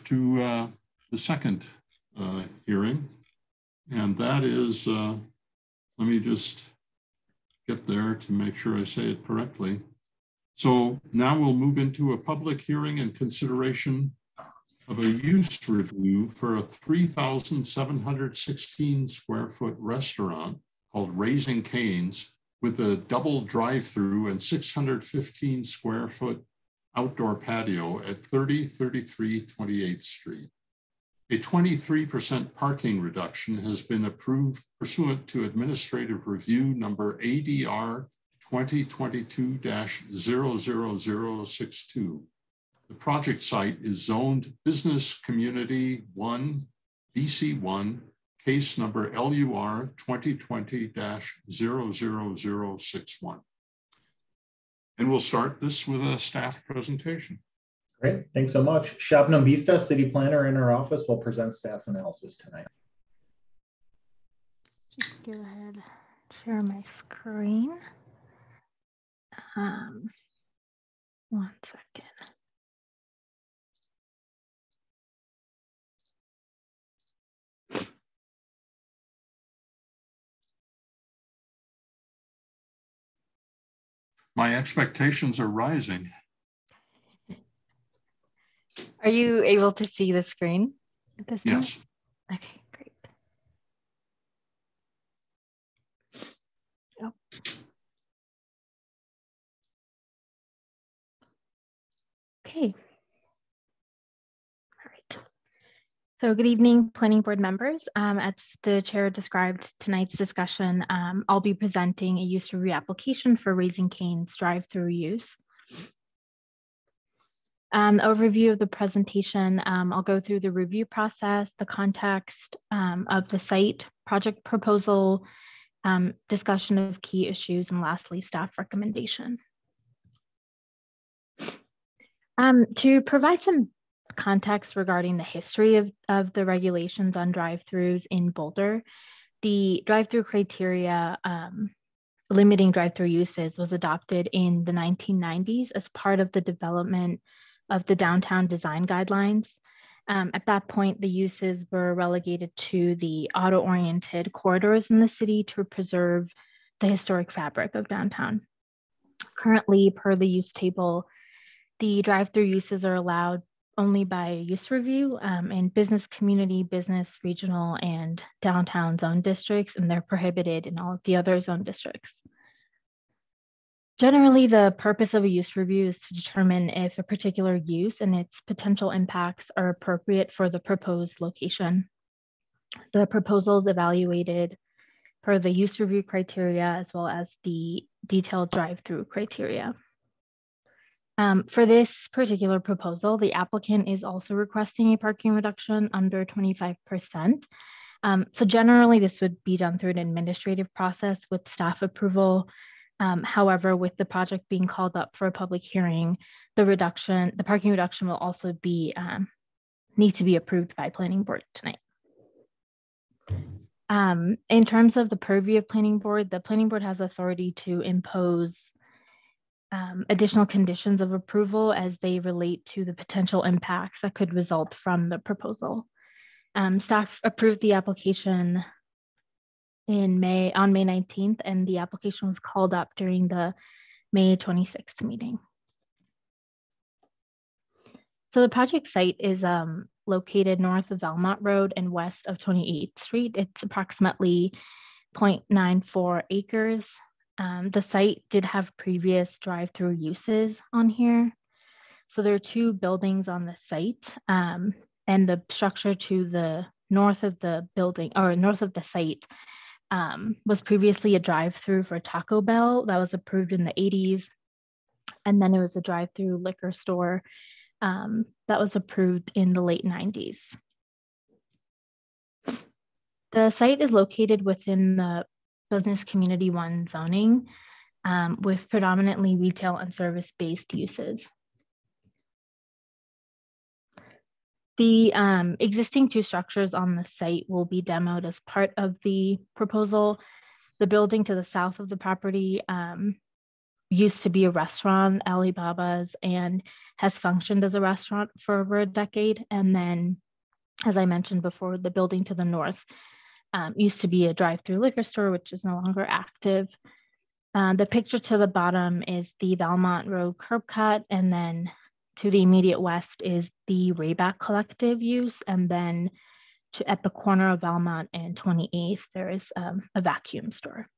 to the second hearing, and that is, let me just get there to make sure I say it correctly. So now we'll move into a public hearing and consideration of a use review for a 3,716 square foot restaurant called Raising Cane's with a double drive-through and 615 square foot outdoor patio at 3033 28th Street. A 23% parking reduction has been approved pursuant to Administrative Review number ADR 2022-00062. The project site is zoned Business Community 1, BC1, case number LUR 2020-00061. And we'll start this with a staff presentation. Great, thanks so much. Shabnam Vista, city planner in our office, will present staff's analysis tonight. Just go ahead, share my screen. One second. My expectations are rising. Are you able to see the screen at this point? Yes. Okay, great. Oh. Okay. All right. So good evening, planning board members. As the chair described tonight's discussion, I'll be presenting a use review application for Raising Cane's drive-through use. Overview of the presentation, I'll go through the review process, the context of the site, project proposal, discussion of key issues, and lastly, staff recommendation. To provide some context regarding the history of the regulations on drive-throughs in Boulder, the drive-through criteria limiting drive-through uses was adopted in the 1990s as part of the development of the downtown design guidelines. At that point, the uses were relegated to the auto-oriented corridors in the city to preserve the historic fabric of downtown. Currently, per the use table, the drive-through uses are allowed only by use review in business community, business, regional, and downtown zone districts, and they're prohibited in all of the other zone districts. Generally, the purpose of a use review is to determine if a particular use and its potential impacts are appropriate for the proposed location. The proposal is evaluated per the use review criteria as well as the detailed drive-through criteria. For this particular proposal, the applicant is also requesting a parking reduction under 25%. So generally, this would be done through an administrative process with staff approval. However, with the project being called up for a public hearing, the parking reduction will also be need to be approved by planning board tonight. In terms of the purview of planning board, the planning board has authority to impose additional conditions of approval as they relate to the potential impacts that could result from the proposal. Staff approved the application on May 19th, and the application was called up during the May 26th meeting. So the project site is located north of Valmont Road and west of 28th Street. It's approximately 0.94 acres. The site did have previous drive-through uses on here. So there are two buildings on the site, and the structure to the north of the building or north of the site was previously a drive-through for Taco Bell that was approved in the 80s. And then it was a drive-through liquor store that was approved in the late 90s. The site is located within the Business Community 1 zoning with predominantly retail and service-based uses. The existing two structures on the site will be demoed as part of the proposal. The building to the south of the property used to be a restaurant, Alibaba's, and has functioned as a restaurant for over a decade. And then, as I mentioned before, the building to the north used to be a drive-through liquor store, which is no longer active. The picture to the bottom is the Valmont Road curb cut, and then to the immediate west is the Rayback Collective use, and then at the corner of Valmont and 28th, there is a vacuum store.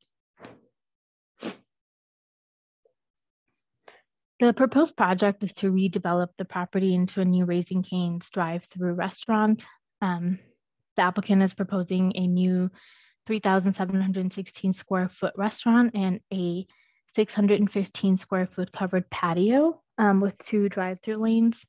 The proposed project is to redevelop the property into a new Raising Cane's drive-through restaurant. The applicant is proposing a new 3,716 square foot restaurant and a 615 square foot covered patio with 2 drive-through lanes.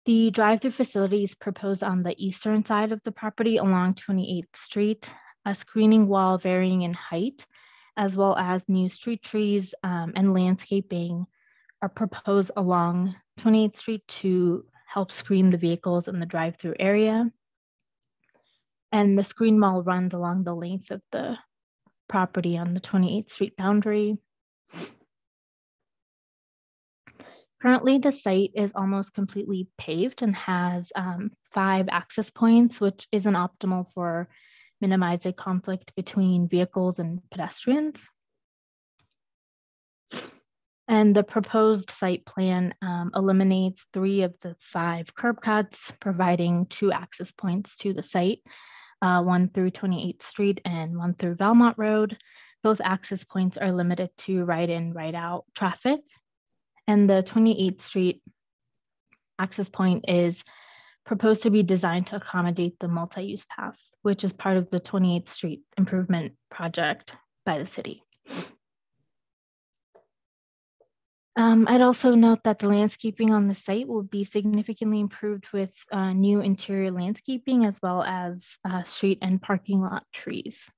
The drive-through facility is proposed on the eastern side of the property along 28th Street, a screening wall varying in height, as well as new street trees and landscaping are proposed along 28th Street to help screen the vehicles in the drive-through area. And the screen wall runs along the length of the property on the 28th Street boundary. Currently, the site is almost completely paved and has 5 access points, which isn't optimal for minimizing conflict between vehicles and pedestrians. And the proposed site plan eliminates 3 of the 5 curb cuts, providing 2 access points to the site, one through 28th Street and one through Valmont Road. Both access points are limited to right-in, right-out traffic. And the 28th Street access point is proposed to be designed to accommodate the multi-use path, which is part of the 28th Street improvement project by the city. I'd also note that the landscaping on the site will be significantly improved with new interior landscaping as well as street and parking lot trees.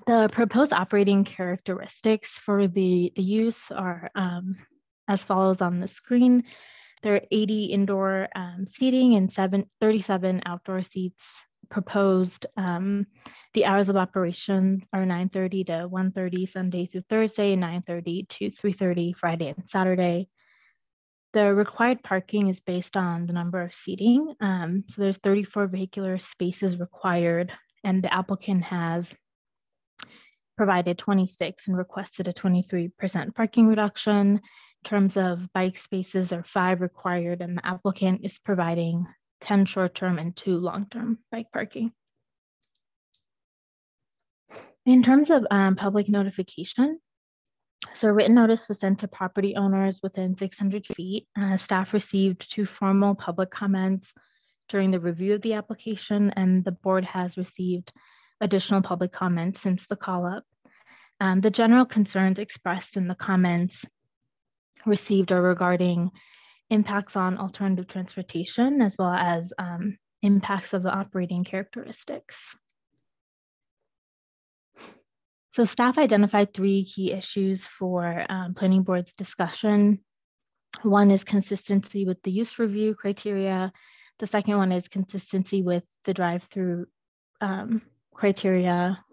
The proposed operating characteristics for the use are as follows on the screen. There are 80 indoor seating and 37 outdoor seats proposed. The hours of operation are 9:30 to 1:30 Sunday through Thursday, 9:30 to 3:30 Friday and Saturday. The required parking is based on the number of seating. So there's 34 vehicular spaces required, and the applicant has provided 26 and requested a 23% parking reduction. In terms of bike spaces, there are 5 required, and the applicant is providing 10 short-term and 2 long-term bike parking. In terms of public notification, so a written notice was sent to property owners within 600 feet. Staff received 2 formal public comments during the review of the application, and the board has received additional public comments since the call-up. The general concerns expressed in the comments received are regarding impacts on alternative transportation, as well as impacts of the operating characteristics. So staff identified 3 key issues for planning board's discussion. One is consistency with the use review criteria. The second one is consistency with the drive-through criteria,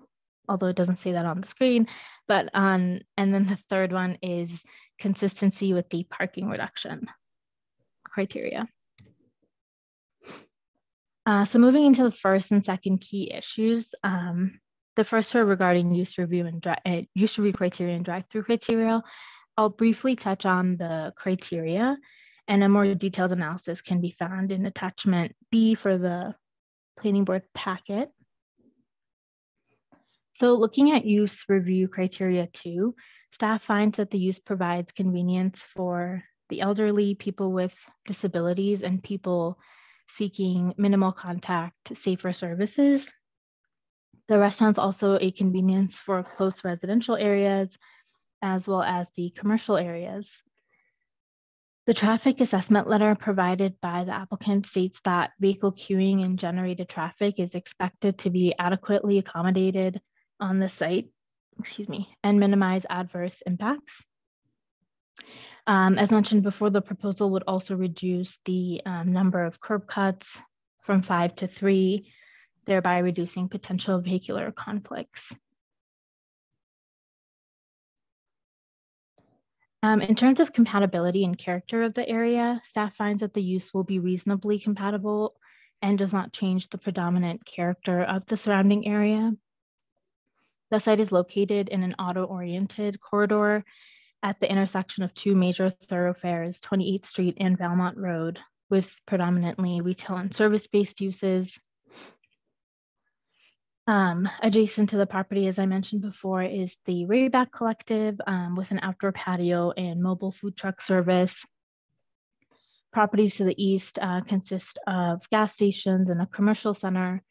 although it doesn't say that on the screen, but and then the third one is consistency with the parking reduction criteria. So moving into the first and second key issues, the first are regarding use review criteria and drive-through criteria. I'll briefly touch on the criteria, and a more detailed analysis can be found in attachment B for the planning board packet. So looking at use review criteria 2, staff finds that the use provides convenience for the elderly, people with disabilities, and people seeking minimal contact, safer services. The restaurant's also a convenience for close residential areas, as well as the commercial areas. The traffic assessment letter provided by the applicant states that vehicle queuing and generated traffic is expected to be adequately accommodated on the site, and minimize adverse impacts. As mentioned before, the proposal would also reduce the number of curb cuts from 5 to 3, thereby reducing potential vehicular conflicts. In terms of compatibility and character of the area, staff finds that the use will be reasonably compatible and does not change the predominant character of the surrounding area. The site is located in an auto-oriented corridor at the intersection of 2 major thoroughfares, 28th Street and Valmont Road, with predominantly retail and service-based uses. Adjacent to the property, as I mentioned before, is the Rayback Collective with an outdoor patio and mobile food truck service. Properties to the east consist of gas stations and a commercial center.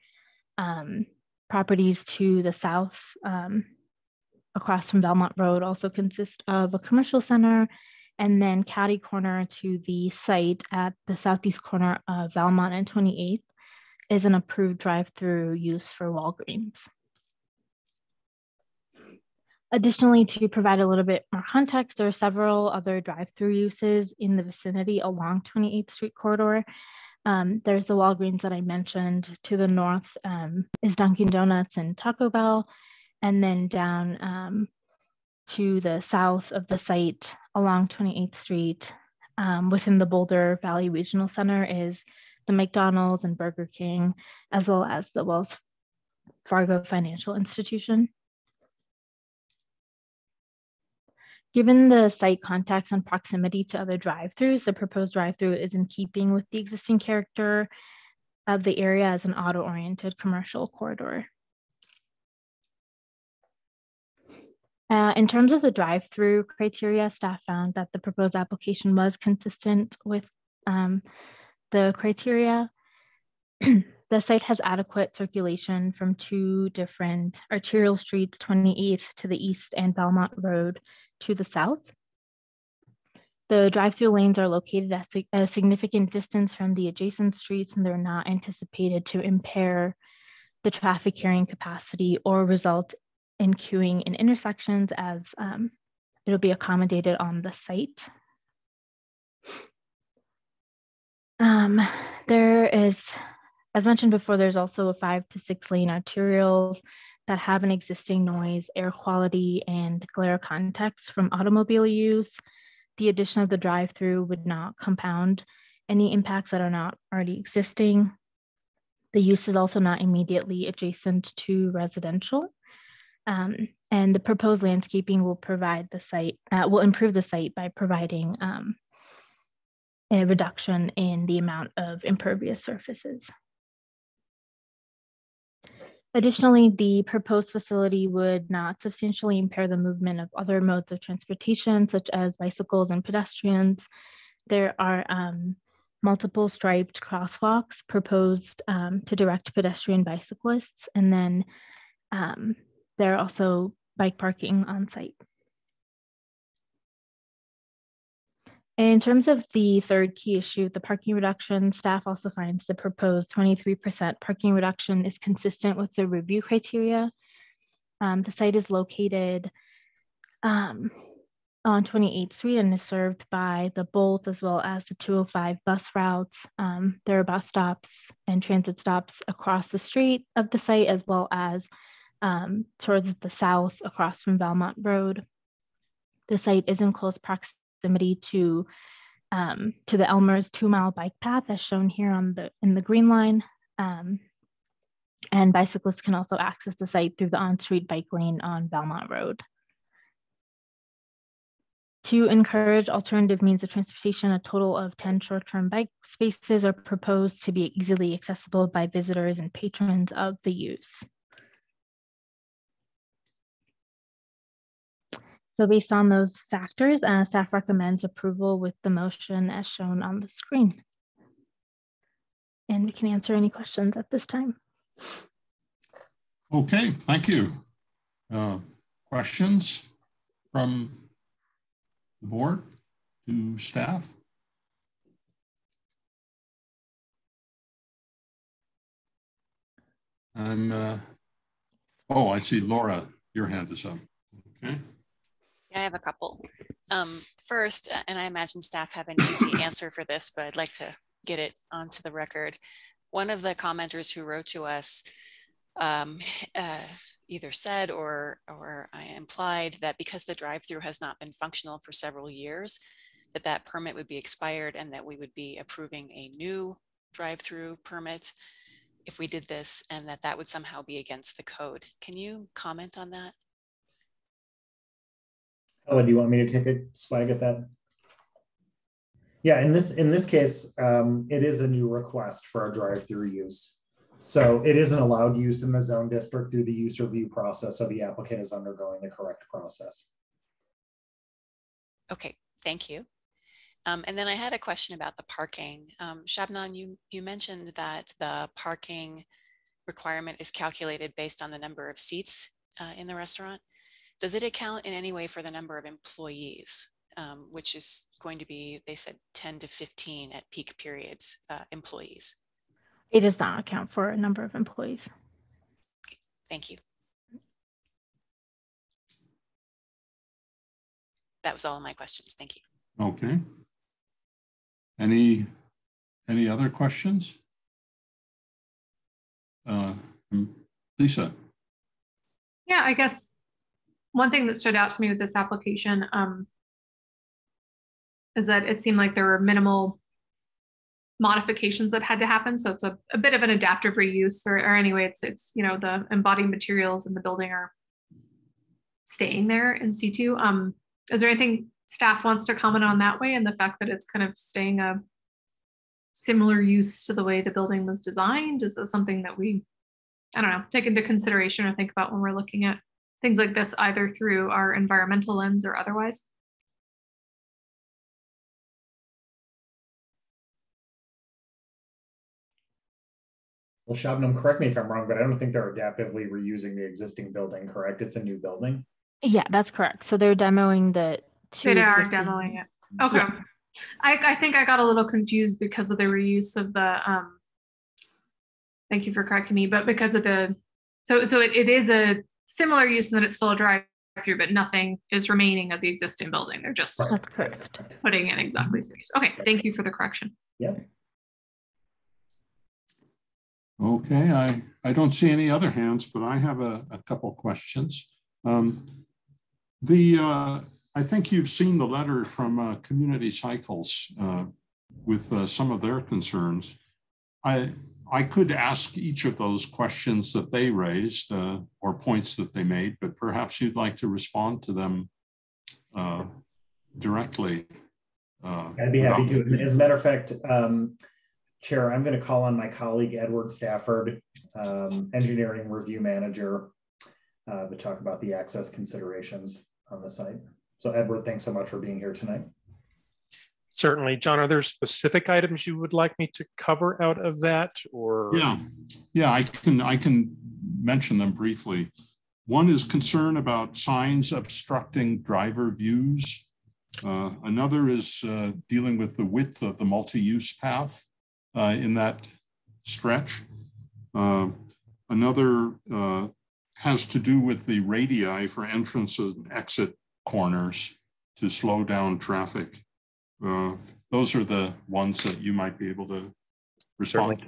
Properties to the south across from Valmont Road also consist of a commercial center, and then catty corner to the site at the southeast corner of Valmont and 28th is an approved drive-through use for Walgreens. Additionally, to provide a little bit more context, there are several other drive-through uses in the vicinity along 28th Street corridor. There's the Walgreens that I mentioned. To the north is Dunkin' Donuts and Taco Bell. And then down to the south of the site along 28th Street within the Boulder Valley Regional Center is the McDonald's and Burger King, as well as the Wells Fargo Financial Institution. Given the site context and proximity to other drive-throughs, the proposed drive-through is in keeping with the existing character of the area as an auto-oriented commercial corridor. In terms of the drive-through criteria, staff found that the proposed application was consistent with the criteria. The site has adequate circulation from 2 different arterial streets, 28th to the east and Valmont Road to the south. The drive-through lanes are located at a significant distance from the adjacent streets, and they're not anticipated to impair the traffic carrying capacity or result in queuing in intersections, as it'll be accommodated on the site. There is, as mentioned before, there's also a 5 to 6 lane arterials that have an existing noise, air quality, and glare context from automobile use. The addition of the drive-through would not compound any impacts that are not already existing. The use is also not immediately adjacent to residential. And the proposed landscaping will provide the site, will improve the site by providing a reduction in the amount of impervious surfaces. Additionally, the proposed facility would not substantially impair the movement of other modes of transportation, such as bicycles and pedestrians. There are multiple striped crosswalks proposed to direct pedestrian bicyclists, and then there are also bike parking on site. In terms of the third key issue, the parking reduction, staff also finds the proposed 23% parking reduction is consistent with the review criteria. The site is located on 28th Street and is served by the Bolt as well as the 205 bus routes. There are bus stops and transit stops across the street of the site, as well as towards the south across from Valmont Road. The site is in close proximity to the Elmer's 2-mile bike path, as shown here in the green line. And bicyclists can also access the site through the on-street bike lane on Valmont Road. To encourage alternative means of transportation, a total of 10 short-term bike spaces are proposed to be easily accessible by visitors and patrons of the use. So based on those factors, staff recommends approval with the motion as shown on the screen. And we can answer any questions at this time. Okay, thank you. Questions from the board to staff? And, oh, I see Laura, your hand is up. Okay. I have a couple. First, and I imagine staff have an easy answer for this, but I'd like to get it onto the record. One of the commenters who wrote to us either said or I implied that because the drive-through has not been functional for several years, that permit would be expired and that we would be approving a new drive-through permit if we did this, and that would somehow be against the code. Can you comment on that? Ellen, do you want me to take a swag at that? Yeah, in this case, it is a new request for a drive-through use. So it isn't allowed use in the zone district through the use review process, so the applicant is undergoing the correct process. Okay, thank you. And then I had a question about the parking. Shabnan, you mentioned that the parking requirement is calculated based on the number of seats in the restaurant. Does it account in any way for the number of employees, which is going to be, they said 10 to 15 at peak periods, employees? It does not account for a number of employees. Okay, thank you. That was all of my questions. Thank you. Okay. Any other questions? Lisa. Yeah, I guess one thing that stood out to me with this application is that it seemed like there were minimal modifications that had to happen. So it's a bit of an adaptive reuse, or anyway, it's you know, the embodied materials in the building are staying there in situ. Is there anything staff wants to comment on that way, and the fact that it's kind of staying a similar use to the way the building was designed? Is that something that we, I don't know, take into consideration or think about when we're looking at things like this, either through our environmental lens or otherwise? Well, Shabnam, correct me if I'm wrong, but I don't think they're adaptively reusing the existing building, correct? It's a new building. Yeah, that's correct. So they're demoing the two. They are existing... demoing it. Okay. Yeah. I think I got a little confused because of the reuse of the, thank you for correcting me, but because of the, so it is a similar use and that it's still a drive-through, but nothing is remaining of the existing building. They're just That's correct. putting in exactly space. Okay, thank you for the correction. Yeah. Okay, I don't see any other hands, but I have a couple questions. I think you've seen the letter from Community Cycles with some of their concerns. I could ask each of those questions that they raised or points that they made, but perhaps you'd like to respond to them directly. I'd be happy to. As a matter of fact, Chair, I'm going to call on my colleague, Edward Stafford, Engineering Review Manager, to talk about the access considerations on the site. So Edward, thanks so much for being here tonight. Certainly. John, are there specific items you would like me to cover out of that, or? Yeah, I can mention them briefly. One is concern about signs obstructing driver views. Another is dealing with the width of the multi-use path in that stretch. Another has to do with the radii for entrance and exit corners to slow down traffic. Those are the ones that you might be able to respond to.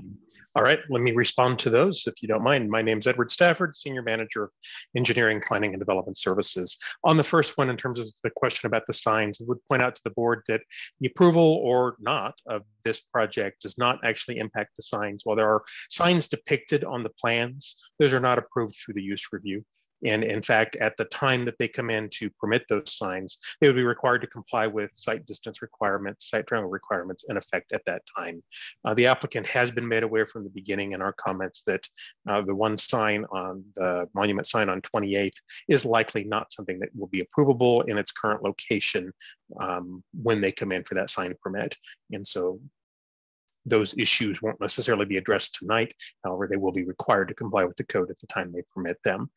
All right, let me respond to those if you don't mind. My name's Edward Stafford, Senior Manager of Engineering, Planning, and Development Services. On the first one, in terms of the question about the signs, I would point out to the board that the approval or not of this project does not actually impact the signs. While there are signs depicted on the plans, those are not approved through the use review. And in fact, at the time that they come in to permit those signs, they would be required to comply with site distance requirements, site triangle requirements in effect at that time. The applicant has been made aware from the beginning in our comments that the one sign on the monument sign on 28th is likely not something that will be approvable in its current location when they come in for that sign permit. And so those issues won't necessarily be addressed tonight. However, they will be required to comply with the code at the time they permit them,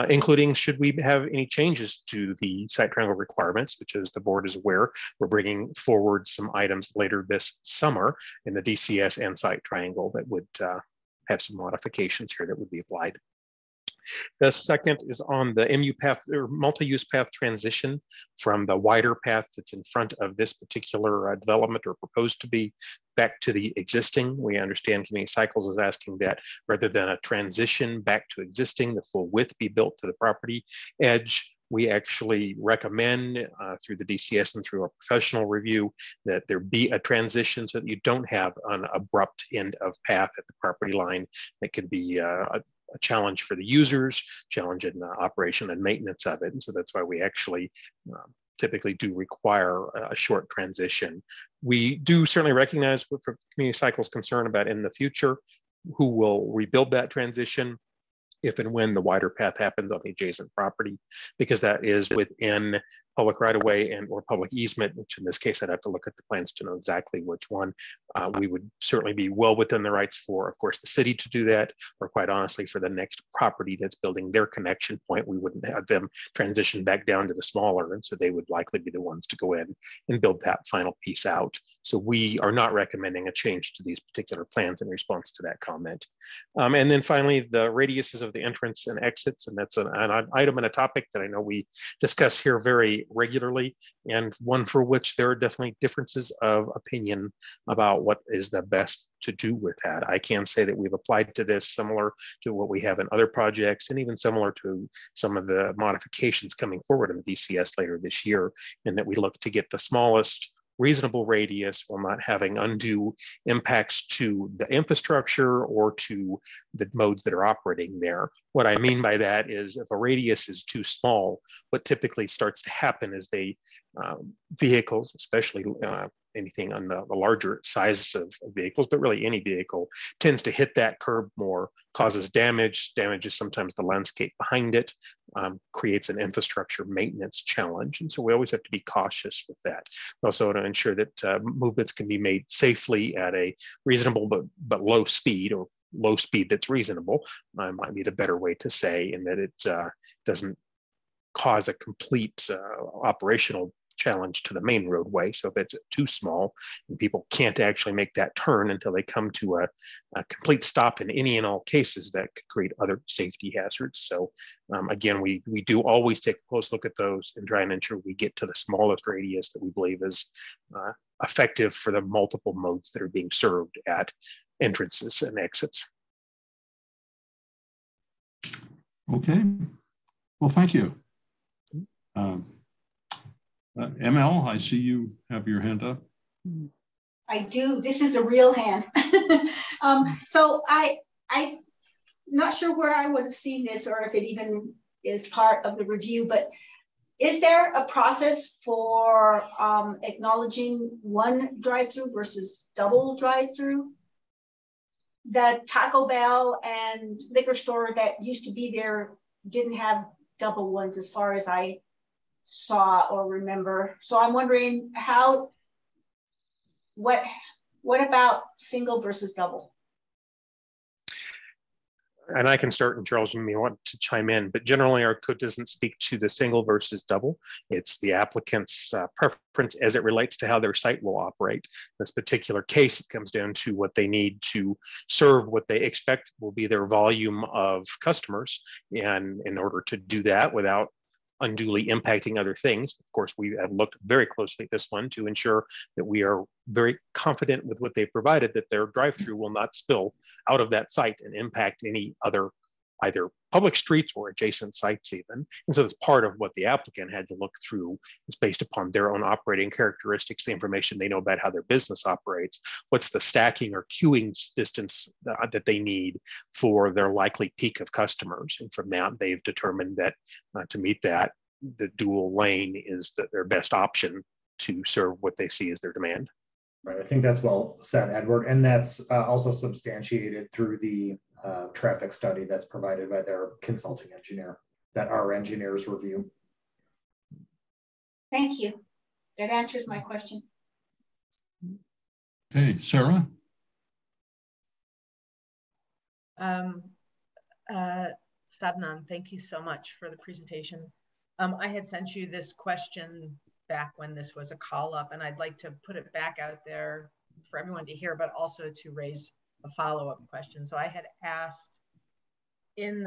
including should we have any changes to the site triangle requirements, which, as the board is aware, we're bringing forward some items later this summer in the DCS and site triangle that would have some modifications here that would be applied. The second is on the MU path or multi-use path transition from the wider path that's in front of this particular development or proposed to be back to the existing. We understand Community Cycles is asking that rather than a transition back to existing, the full width be built to the property edge. We actually recommend through the DCS and through our professional review that there be a transition so that you don't have an abrupt end of path at the property line that could be a challenge for the users, challenge in operation and maintenance of it. And so that's why we actually typically do require a short transition. We do certainly recognize what for Community Cycles concern about in the future, who will rebuild that transition if and when the wider path happens on the adjacent property, because that is within public right-of-way and or public easement, which in this case, I'd have to look at the plans to know exactly which one. We would certainly be well within the rights for, of course, the city to do that, or quite honestly, for the next property that's building their connection point, we wouldn't have them transition back down to the smaller, and so they would likely be the ones to go in and build that final piece out. So we are not recommending a change to these particular plans in response to that comment. And then finally, the radiuses of the entrance and exits, and that's an item and a topic that I know we discuss here very regularly, and one for which there are definitely differences of opinion about what is the best to do with that. I can say that we've applied to this similar to what we have in other projects, and even similar to some of the modifications coming forward in the DCS later this year, and that we look to get the smallest reasonable radius while not having undue impacts to the infrastructure or to the modes that are operating there. What I mean by that is if a radius is too small, what typically starts to happen is vehicles, especially anything on the larger sizes of vehicles, but really any vehicle, tends to hit that curb more, causes damage, damages sometimes the landscape behind it, creates an infrastructure maintenance challenge. And so we always have to be cautious with that. Also to ensure that movements can be made safely at a reasonable but low speed, or low speed that's reasonable, might be the better way to say, and that it doesn't cause a complete operational challenge to the main roadway. So if it's too small and people can't actually make that turn until they come to a complete stop in any and all cases, that could create other safety hazards. So again, we do always take a close look at those and try and ensure we get to the smallest radius that we believe is effective for the multiple modes that are being served at entrances and exits. Okay, well, thank you. ML, I see you have your hand up. I do. This is a real hand. So I'm not sure where I would have seen this or if it even is part of the review, but is there a process for acknowledging one drive-through versus double drive-through? The Taco Bell and liquor store that used to be there didn't have double ones as far as I saw or remember. So I'm wondering what about single versus double? And I can start, and Charles, you may want to chime in, but generally our code doesn't speak to the single versus double. It's the applicant's preference as it relates to how their site will operate. In this particular case, it comes down to what they need to serve what they expect will be their volume of customers. And in order to do that without unduly impacting other things. Of course, we have looked very closely at this one to ensure that we are very confident with what they've provided, that their drive-through will not spill out of that site and impact any other either public streets or adjacent sites even. And so that's part of what the applicant had to look through, is based upon their own operating characteristics, the information they know about how their business operates, what's the stacking or queuing distance that they need for their likely peak of customers. And from that, they've determined that to meet that, the dual lane is their best option to serve what they see as their demand. Right, I think that's well said, Edward. And that's also substantiated through the traffic study that's provided by their consulting engineer that our engineers review. Thank you. That answers my question. Okay, Sarah? Sabnan, thank you so much for the presentation. I had sent you this question back when this was a call up, and I'd like to put it back out there for everyone to hear, but also to raise a follow-up question. So I had asked in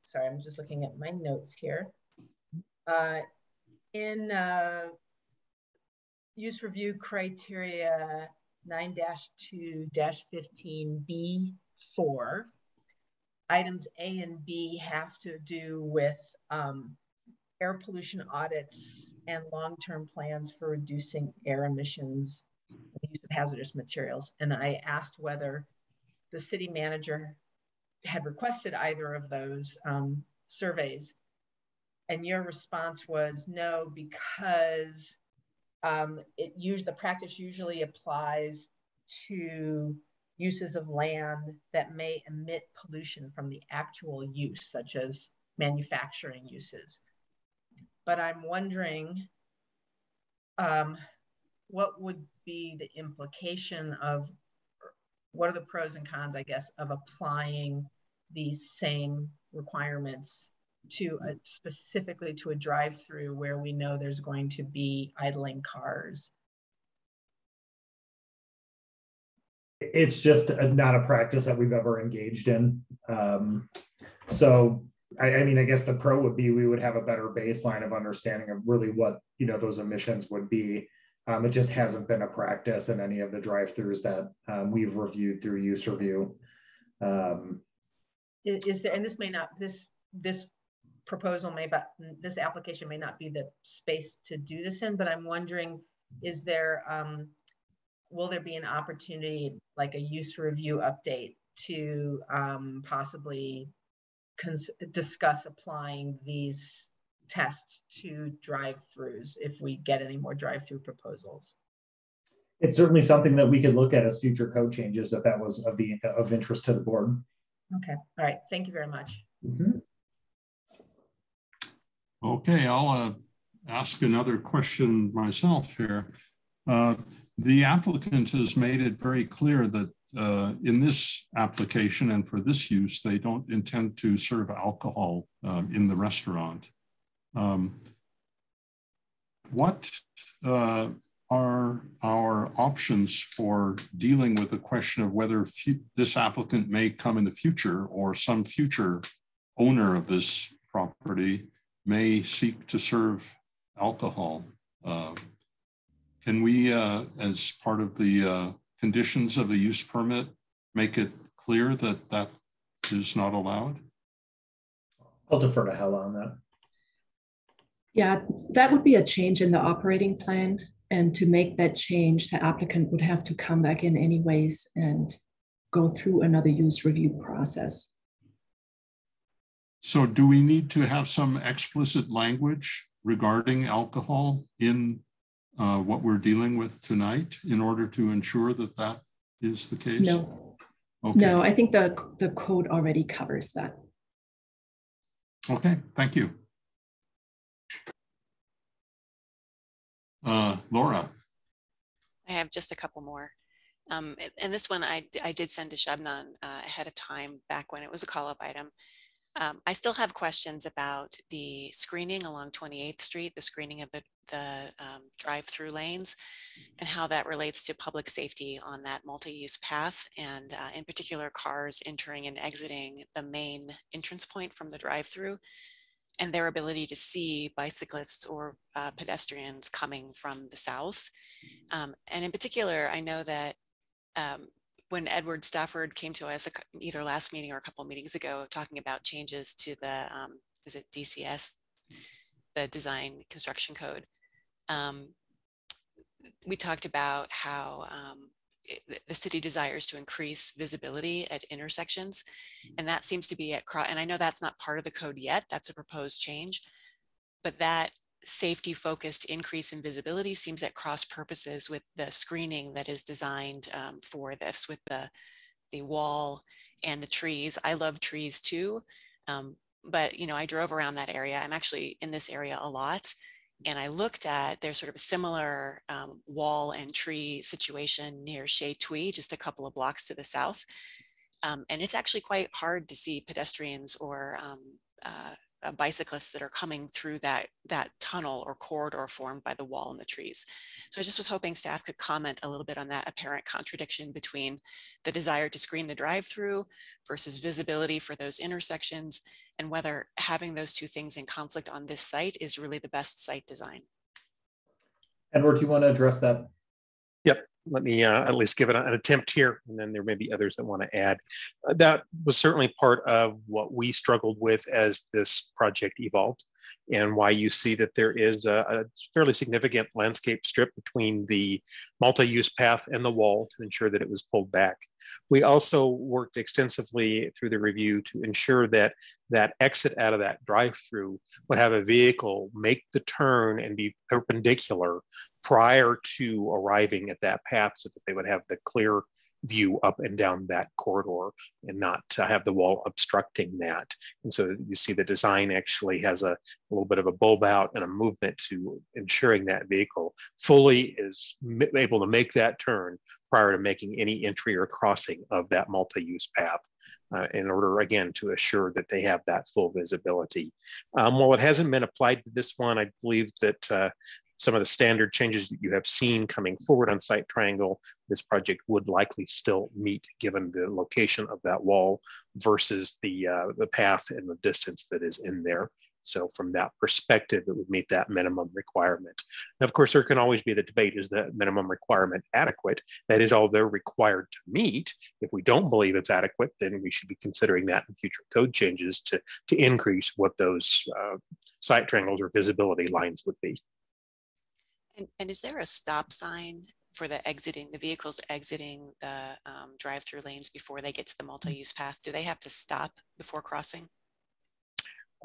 sorry, I'm just looking at my notes here. In use review criteria 9-2-15B4, items A and B have to do with air pollution audits and long-term plans for reducing air emissions and the use of hazardous materials. And I asked whether the city manager had requested either of those surveys. And your response was no, because the practice usually applies to uses of land that may emit pollution from the actual use, such as manufacturing uses. But I'm wondering what would be the implication of, what are the pros and cons, I guess, of applying these same requirements to specifically to a drive-through where we know there's going to be idling cars? It's just not a practice that we've ever engaged in. So I mean, I guess the pro would be we would have a better baseline of understanding of really what, you know, those emissions would be. It just hasn't been a practice in any of the drive-throughs that we've reviewed through use review. Is there, and this may not, this proposal may, but this application may not be the space to do this in, but I'm wondering, is there, will there be an opportunity, like a use review update, to possibly discuss applying these tests to drive-throughs if we get any more drive-through proposals? It's certainly something that we could look at as future code changes if that was of interest to the board. Okay, all right, thank you very much. Mm-hmm. Okay, I'll ask another question myself here. The applicant has made it very clear that in this application and for this use, they don't intend to serve alcohol in the restaurant. What are our options for dealing with the question of whether this applicant may come in the future, or some future owner of this property may seek to serve alcohol? Can we, as part of the conditions of the use permit, make it clear that that is not allowed? I'll defer to Hella on that. Yeah, that would be a change in the operating plan. And to make that change, the applicant would have to come back in anyways and go through another use review process. So do we need to have some explicit language regarding alcohol in what we're dealing with tonight in order to ensure that that is the case? No. Okay. No, I think the code already covers that. Okay, thank you. Laura. I have just a couple more. And this one I did send to Shabnan ahead of time back when it was a call-up item. I still have questions about the screening along 28th Street, the screening of the drive-through lanes, and how that relates to public safety on that multi-use path, and in particular cars entering and exiting the main entrance point from the drive-through, and their ability to see bicyclists or pedestrians coming from the south. And in particular, I know that when Edward Stafford came to us either last meeting or a couple of meetings ago, talking about changes to the, is it DCS, the Design Construction Code, we talked about how the city desires to increase visibility at intersections. And that seems to be and I know that's not part of the code yet, that's a proposed change, but that safety focused increase in visibility seems at cross purposes with the screening that is designed for this, with the wall and the trees. I love trees too, but you know, I drove around that area. I'm actually in this area a lot, and I looked at, there's sort of a similar wall and tree situation near Chez Thuy, just a couple of blocks to the south, and it's actually quite hard to see pedestrians or bicyclists that are coming through that tunnel or corridor formed by the wall and the trees. So I just was hoping staff could comment a little bit on that apparent contradiction between the desire to screen the drive-through versus visibility for those intersections, and whether having those two things in conflict on this site is really the best site design. Edward, do you want to address that? Yep. Let me at least give it an attempt here, and then there may be others that want to add. That was certainly part of what we struggled with as this project evolved, and why you see that there is a fairly significant landscape strip between the multi-use path and the wall to ensure that it was pulled back. We also worked extensively through the review to ensure that that exit out of that drive-through would have a vehicle make the turn and be perpendicular prior to arriving at that path, so that they would have the clear view up and down that corridor and not to have the wall obstructing that. And so you see the design actually has a little bit of a bulb out and a movement to ensuring that vehicle fully is able to make that turn prior to making any entry or crossing of that multi-use path, in order, again, to assure that they have that full visibility. While it hasn't been applied to this one, I believe that some of the standard changes that you have seen coming forward on Site Triangle, this project would likely still meet, given the location of that wall versus the path and the distance that is in there. So from that perspective, it would meet that minimum requirement. And of course, there can always be the debate, is that minimum requirement adequate? That is all they're required to meet. If we don't believe it's adequate, then we should be considering that in future code changes to increase what those site triangles or visibility lines would be. And is there a stop sign for the vehicles exiting the drive-through lanes before they get to the multi-use path? Do they have to stop before crossing?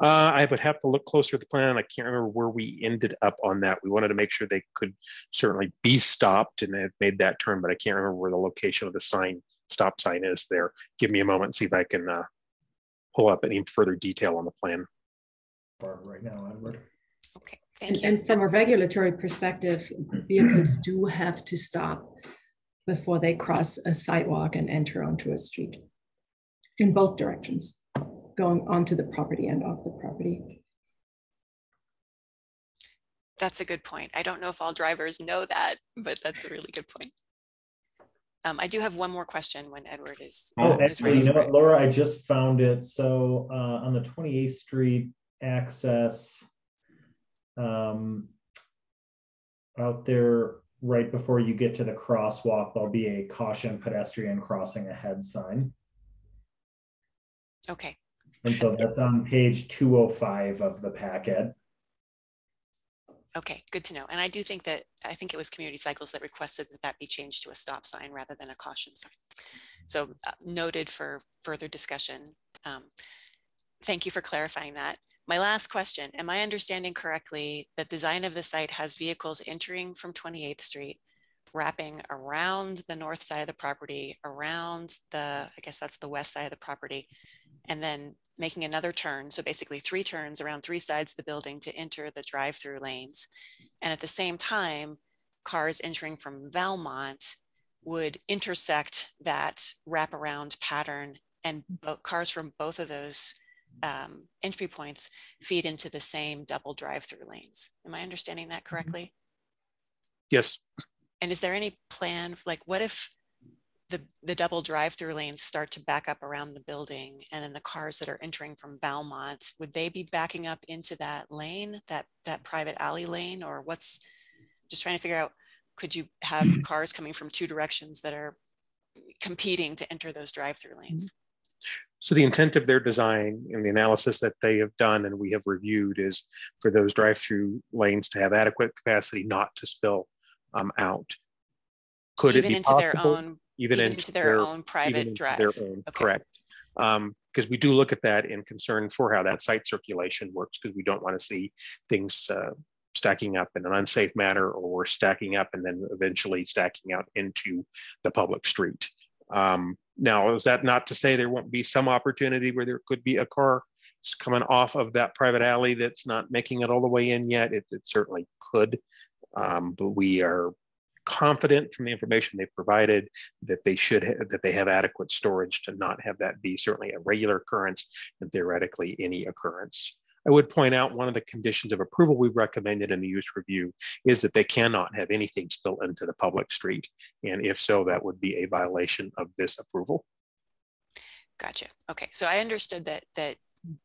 I would have to look closer at the plan. I can't remember where we ended up on that. We wanted to make sure they could certainly be stopped and have made that turn, but I can't remember where the location of the stop sign is there. Give me a moment and see if I can pull up any further detail on the plan. Right now, Edward. Okay, thank you. And from a regulatory perspective, vehicles do have to stop before they cross a sidewalk and enter onto a street in both directions, going onto the property and off the property. That's a good point. I don't know if all drivers know that, but that's a really good point. I do have one more question when Edward is, is ready. You know what, Laura, I just found it. So on the 28th Street access, out there right before you get to the crosswalk, there'll be a caution pedestrian crossing ahead sign. Okay. And so that's on page 205 of the packet. Okay, good to know. And I do think that, I think it was Community Cycles that requested that that be changed to a stop sign rather than a caution sign. So noted for further discussion. Thank you for clarifying that. My last question, am I understanding correctly that design of the site has vehicles entering from 28th Street, wrapping around the north side of the property, around the, I guess that's the west side of the property, and then making another turn, so basically 3 turns around 3 sides of the building to enter the drive-through lanes. And at the same time, cars entering from Valmont would intersect that wraparound pattern, and cars from both of those entry points feed into the same double drive-through lanes. Am I understanding that correctly? Yes. And is there any plan, like what if the double drive-through lanes start to back up around the building, and then the cars that are entering from Valmont, would they be backing up into that lane, that private alley lane? Or what's, just trying to figure out, could you have cars coming from 2 directions that are competing to enter those drive-through lanes? So the intent of their design and the analysis that they have done and we have reviewed is for those drive-through lanes to have adequate capacity not to spill out. Could even it be into possible? Their own, even into their own private drive? Okay. Correct. Because we do look at that in concern for how that site circulation works, because we don't want to see things stacking up in an unsafe manner, or stacking up and then eventually stacking out into the public street. Now, is that not to say there won't be some opportunity where there could be a car coming off of that private alley that's not making it all the way in yet? It certainly could, but we are confident from the information they've provided that they have adequate storage to not have that be certainly a regular occurrence, and theoretically any occurrence. I would point out one of the conditions of approval we've recommended in the use review is that they cannot have anything spill into the public street. And if so, that would be a violation of this approval. Gotcha. Okay, so I understood that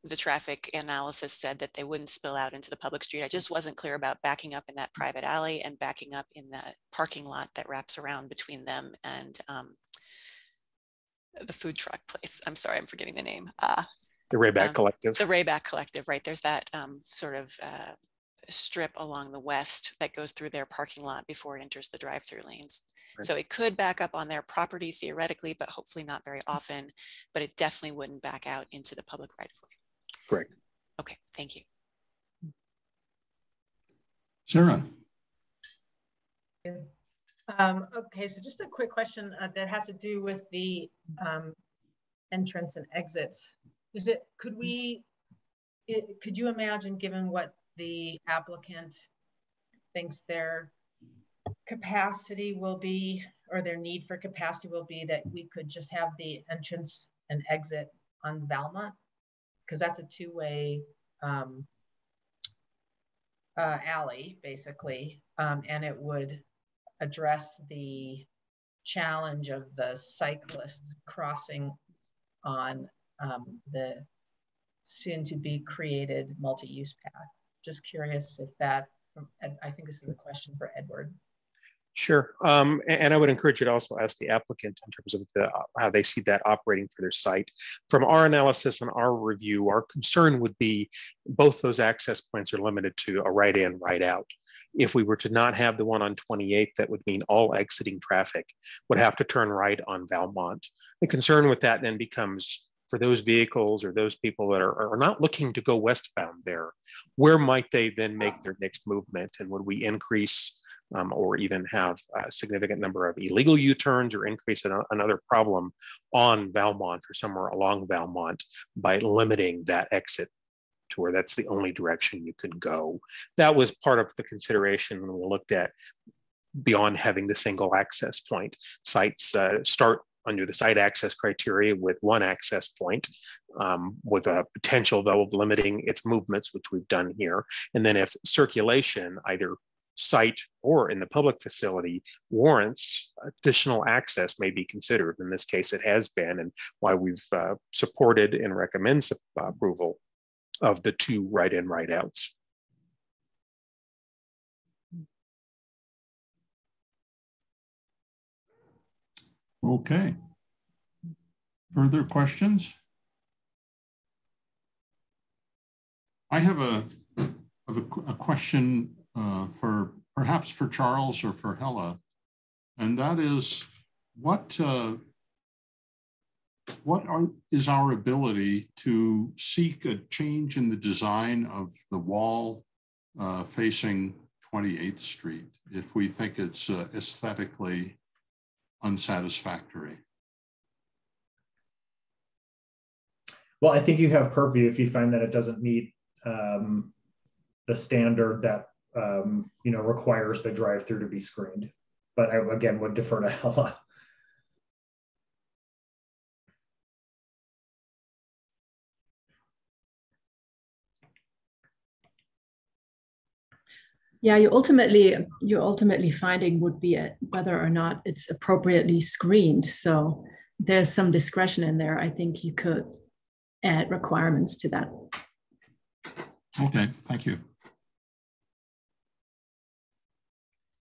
the traffic analysis said that they wouldn't spill out into the public street. I just wasn't clear about backing up in that private alley and backing up in the parking lot that wraps around between them and the food truck place. I'm sorry, I'm forgetting the name. The Rayback Collective. The Rayback Collective, right. There's that sort of strip along the west that goes through their parking lot before it enters the drive-through lanes. Right. So it could back up on their property theoretically, but hopefully not very often, but it definitely wouldn't back out into the public right-of-way. Correct. Okay, thank you. Sarah. Okay, so just a quick question that has to do with the entrance and exits. Could you imagine, given what the applicant thinks their capacity will be, or their need for capacity will be, that we could just have the entrance and exit on Valmont? Because that's a two-way alley, basically, and it would address the challenge of the cyclists crossing on the soon-to-be created multi-use path. Just curious if that, I think this is a question for Edward. Sure, and I would encourage you to also ask the applicant in terms of how they see that operating for their site. From our analysis and our review, our concern would be both those access points are limited to a right in, right out. If we were to not have the one on 28th, that would mean all exiting traffic would have to turn right on Valmont. The concern with that then becomes, for those vehicles or those people that are not looking to go westbound there, where might they then make their next movement? And would we increase or even have a significant number of illegal U-turns or increase another problem on Valmont or somewhere along Valmont by limiting that exit to where that's the only direction you could go? That was part of the consideration when we looked at beyond having the single access point. Sites start under the site access criteria with one access point, with a potential though of limiting its movements, which we've done here. And then if circulation, either site or in the public facility, warrants, additional access may be considered. In this case, it has been, and why we've supported and recommend approval of the two right in, right outs. Okay. Further questions? I have a question perhaps for Charles or for Hella, and that is is our ability to seek a change in the design of the wall facing 28th Street if we think it's aesthetically unsatisfactory? Well, I think you have purview if you find that it doesn't meet the standard that requires the drive-through to be screened. But I again would defer to Hella. Yeah, your ultimately finding would be whether or not it's appropriately screened. So there's some discretion in there. I think you could add requirements to that. Okay, thank you.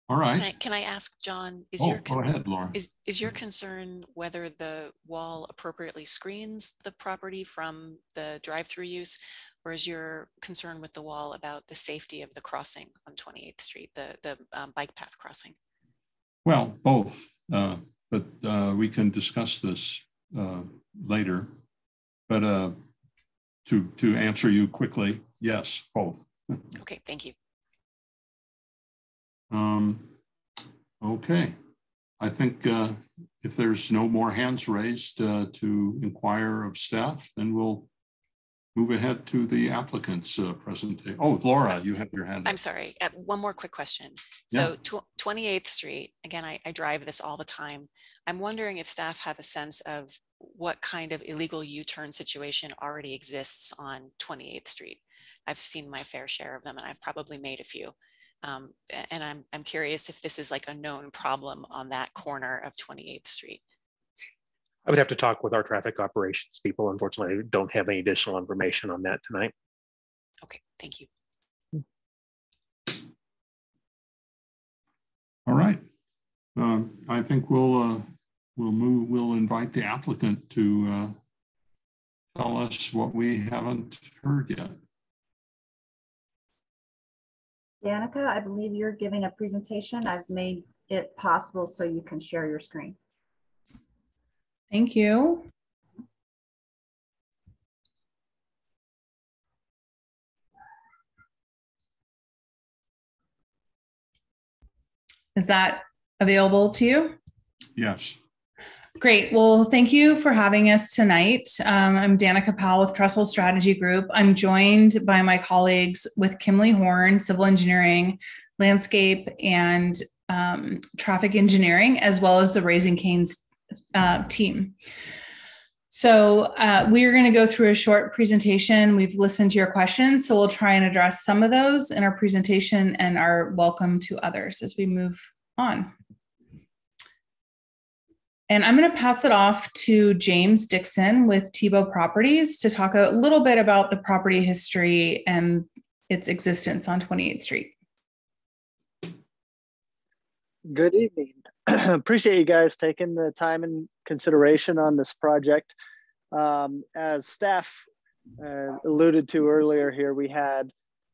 All right. Can I ask John, go ahead, Laura. Is your concern whether the wall appropriately screens the property from the drive-through use, or is your concern with the wall about the safety of the crossing on 28th Street, the bike path crossing? Well, both, but we can discuss this later. But to answer you quickly, yes, both. Okay, thank you. Okay, I think if there's no more hands raised to inquire of staff, then we'll move ahead to the applicant's presentation. Oh, Laura, you have your hand up. I'm sorry, one more quick question. So 28th Street, again, I drive this all the time. I'm wondering if staff have a sense of what kind of illegal U-turn situation already exists on 28th Street. I've seen my fair share of them, and I've probably made a few. And I'm curious if this is like a known problem on that corner of 28th Street. I would have to talk with our traffic operations people. Unfortunately, I don't have any additional information on that tonight. Okay, thank you. All right. I think we'll invite the applicant to tell us what we haven't heard yet. Danica, I believe you're giving a presentation. I've made it possible so you can share your screen. Thank you. Is that available to you? Yes. Great. Well, thank you for having us tonight. I'm Danica Powell with Trestle Strategy Group. I'm joined by my colleagues with Kimley Horn, Civil Engineering, Landscape, and Traffic Engineering, as well as the Raising Cane's team. So we're going to go through a short presentation. We've listened to your questions, so we'll try and address some of those in our presentation and are welcome to others as we move on. And I'm going to pass it off to James Dixon with Tebow Properties to talk a little bit about the property history and its existence on 28th Street. Good evening. Appreciate you guys taking the time and consideration on this project. As staff alluded to earlier here, we had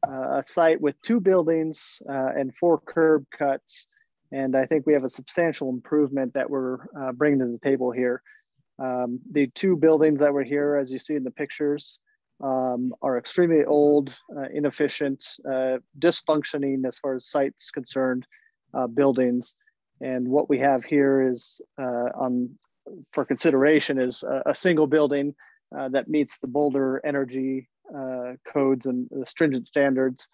a site with 2 buildings and 4 curb cuts. And I think we have a substantial improvement that we're bringing to the table here. The 2 buildings that were here, as you see in the pictures, are extremely old, inefficient, dysfunctioning as far as site's concerned buildings. And what we have here is for consideration is a single building that meets the Boulder energy codes and the stringent standards.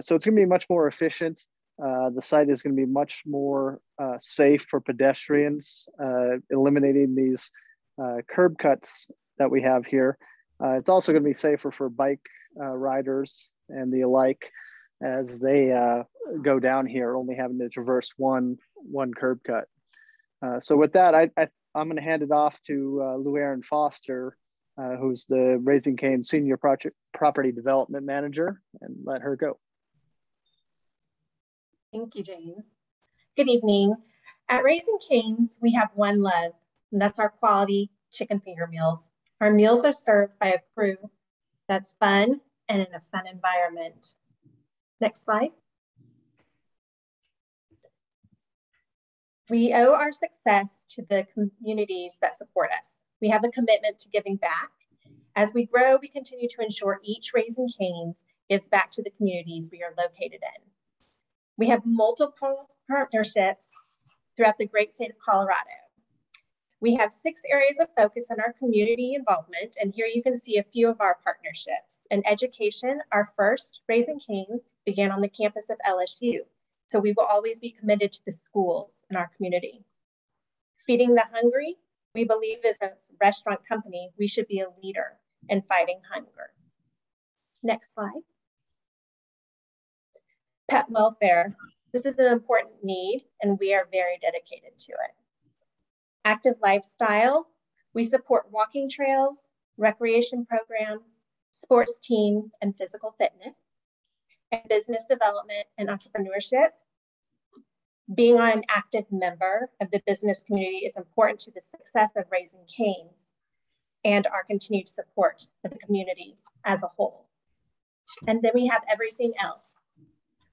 So it's going to be much more efficient. The site is going to be much more safe for pedestrians, eliminating these curb cuts that we have here. It's also going to be safer for bike riders and the alike as they go down here, only having to traverse one curb cut. So with that, I'm going to hand it off to Lou Aaron Foster, who's the Raising Cane Senior Property Development Manager, and let her go. Thank you, James. Good evening. At Raising Cane's, we have one love, and that's our quality chicken finger meals. Our meals are served by a crew that's fun and in a fun environment. Next slide. We owe our success to the communities that support us. We have a commitment to giving back. As we grow, we continue to ensure each Raising Cane's gives back to the communities we are located in. We have multiple partnerships throughout the great state of Colorado. We have 6 areas of focus on our community involvement, and here you can see a few of our partnerships. In education, our first Raising Cane's began on the campus of LSU, so we will always be committed to the schools in our community. Feeding the hungry, we believe as a restaurant company, we should be a leader in fighting hunger. Next slide. Pet welfare. This is an important need, and we are very dedicated to it. Active lifestyle. We support walking trails, recreation programs, sports teams, and physical fitness. And business development and entrepreneurship. Being an active member of the business community is important to the success of Raising Cane's and our continued support of the community as a whole. And then we have everything else.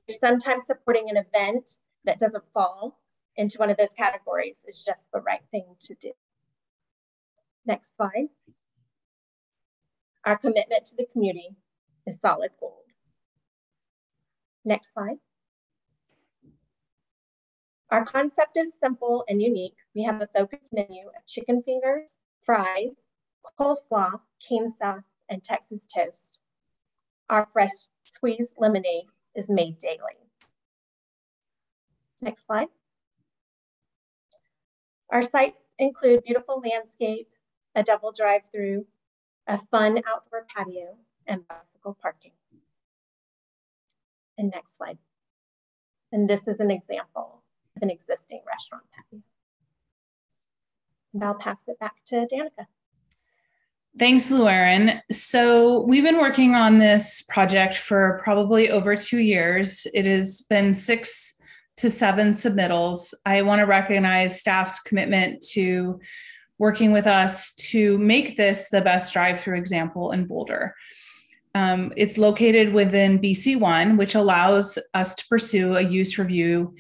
Sometimes supporting an event that doesn't fall into one of those categories is just the right thing to do. Next slide. Our commitment to the community is solid gold. Next slide. Our concept is simple and unique. We have a focused menu of chicken fingers, fries, coleslaw, cane sauce, and Texas toast. Our fresh squeezed lemonade is made daily. Next slide. Our sites include beautiful landscape, a double drive-through, a fun outdoor patio, and bicycle parking. And next slide. And this is an example of an existing restaurant patio. And I'll pass it back to Danica. Thanks, Luerin. So we've been working on this project for probably over 2 years. It has been 6 to 7 submittals. I want to recognize staff's commitment to working with us to make this the best drive-through example in Boulder. It's located within BC1, which allows us to pursue a use review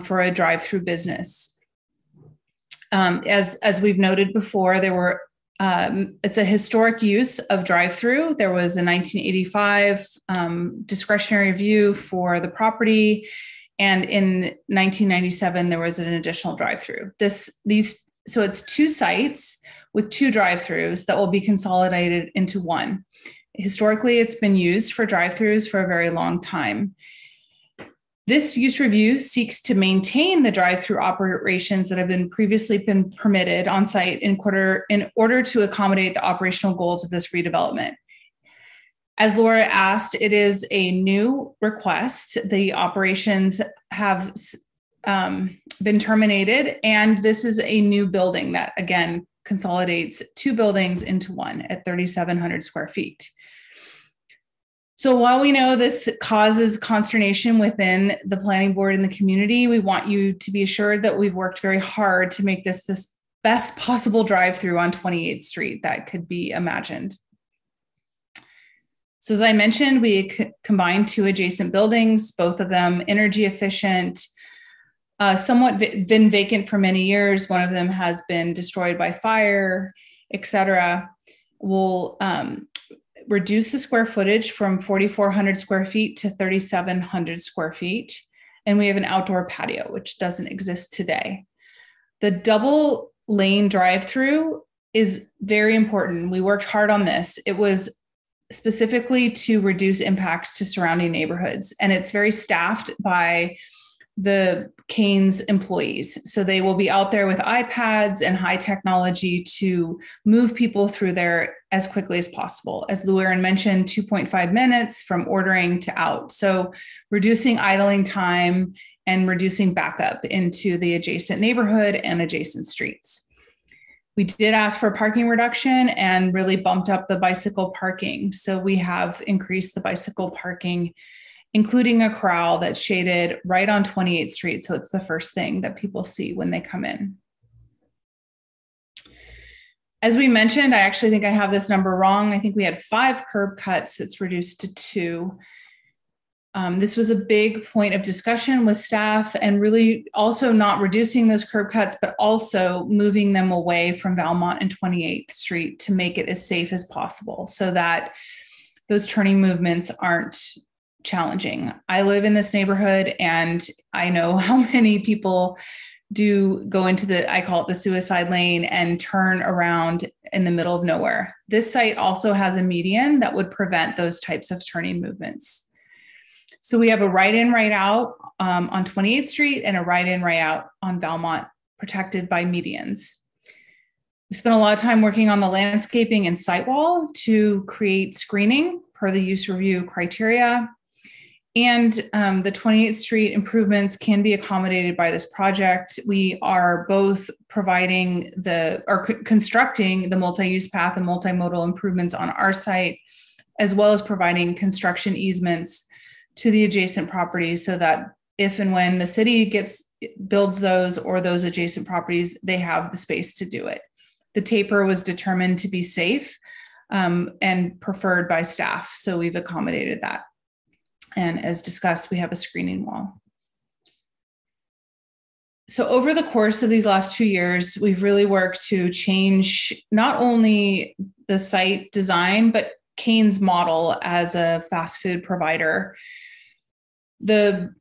for a drive-through business. As we've noted before, it's a historic use of drive-through. There was a 1985 discretionary review for the property, and in 1997 there was an additional drive-through. So it's 2 sites with 2 drive-throughs that will be consolidated into one. Historically, it's been used for drive-throughs for a very long time. This use review seeks to maintain the drive-through operations that have been previously been permitted on site in order to accommodate the operational goals of this redevelopment. As Laura asked, it is a new request. The operations have been terminated, and this is a new building that, again, consolidates 2 buildings into one at 3,700 square feet. So while we know this causes consternation within the planning board and the community, we want you to be assured that we've worked very hard to make this best possible drive-through on 28th Street that could be imagined. So as I mentioned, we combined 2 adjacent buildings, both of them energy efficient, somewhat been vacant for many years. One of them has been destroyed by fire, etc. We'll reduce the square footage from 4,400 square feet to 3,700 square feet. And we have an outdoor patio, which doesn't exist today. The double lane drive-through is very important. We worked hard on this. It was specifically to reduce impacts to surrounding neighborhoods. And it's very staffed by the Canes employees. So they will be out there with iPads and high technology to move people through there as quickly as possible. As Luerin mentioned, 2.5 minutes from ordering to out. So reducing idling time and reducing backup into the adjacent neighborhood and adjacent streets. We did ask for parking reduction and really bumped up the bicycle parking. So we have increased the bicycle parking, including a corral that's shaded right on 28th Street. So it's the first thing that people see when they come in. As we mentioned, I actually think I have this number wrong. I think we had 5 curb cuts. It's reduced to 2. This was a big point of discussion with staff, and really also not reducing those curb cuts, but also moving them away from Valmont and 28th Street to make it as safe as possible so that those turning movements aren't challenging. I live in this neighborhood and I know how many people do go into I call it the suicide lane and turn around in the middle of nowhere. This site also has a median that would prevent those types of turning movements. So we have a right in, right out on 28th Street and a right in, right out on Valmont, protected by medians. We spent a lot of time working on the landscaping and site wall to create screening per the use review criteria. And the 28th Street improvements can be accommodated by this project. We are both constructing the multi-use path and multimodal improvements on our site, as well as providing construction easements to the adjacent properties so that if and when the city builds those or those adjacent properties, they have the space to do it. The taper was determined to be safe and preferred by staff, so we've accommodated that. And as discussed, we have a screening wall. So over the course of these last 2 years, we've really worked to change not only the site design, but Cane's model as a fast food provider. The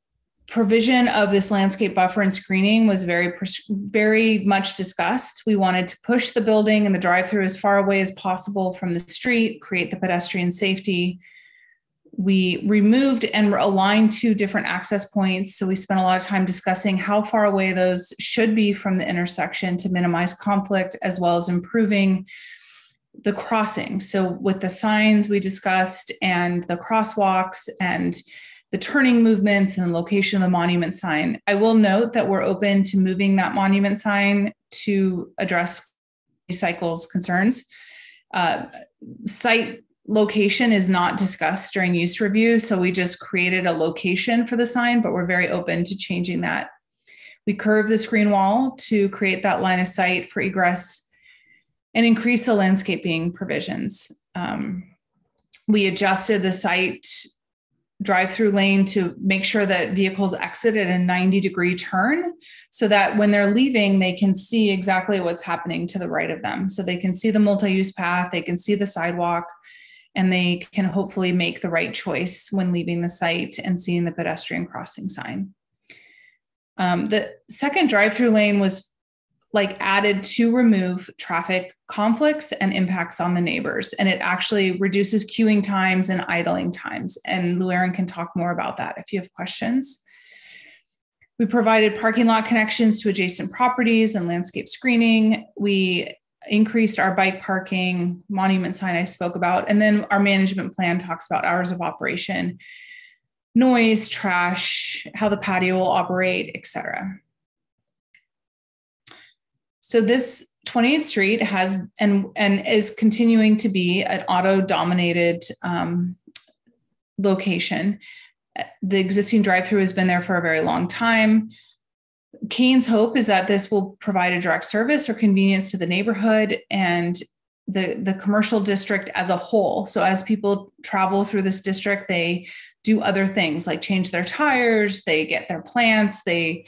provision of this landscape buffer and screening was very much discussed. We wanted to push the building and the drive-through as far away as possible from the street, create the pedestrian safety. We removed and aligned 2 different access points. So we spent a lot of time discussing how far away those should be from the intersection to minimize conflict, as well as improving the crossing. So with the signs we discussed and the crosswalks and the turning movements and the location of the monument sign, I will note that we're open to moving that monument sign to address cycles concerns. Site location is not discussed during use review, so we just created a location for the sign, but we're very open to changing that. We curve the screen wall to create that line of sight for egress and increase the landscaping provisions. We adjusted the site drive-through lane to make sure that vehicles exit at a 90-degree turn so that when they're leaving, they can see exactly what's happening to the right of them. So they can see the multi-use path, they can see the sidewalk, and they can hopefully make the right choice when leaving the site and seeing the pedestrian crossing sign. The second drive-through lane was added to remove traffic conflicts and impacts on the neighbors. And it actually reduces queuing times and idling times. And Lou-Aaron can talk more about that if you have questions. We provided parking lot connections to adjacent properties and landscape screening. We increased our bike parking, monument sign I spoke about. And then our management plan talks about hours of operation, noise, trash, how the patio will operate, etc. So this 28th Street has and is continuing to be an auto-dominated location. The existing drive-through has been there for a very long time. Kane's hope is that this will provide a direct service or convenience to the neighborhood and the commercial district as a whole. So as people travel through this district, they do other things like change their tires, they get their plants, they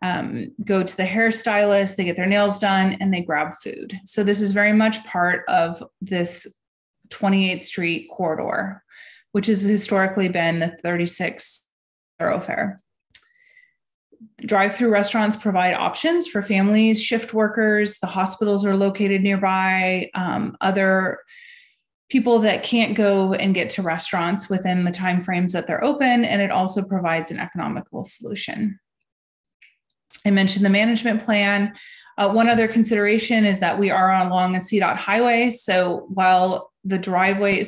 go to the hairstylist, they get their nails done, and they grab food. So this is very much part of this 28th Street corridor, which has historically been the 36th thoroughfare. Drive-through restaurants provide options for families, shift workers, the hospitals are located nearby, other people that can't go and get to restaurants within the timeframes that they're open, and it also provides an economical solution. I mentioned the management plan. One other consideration is that we are along a CDOT highway. So while the driveway,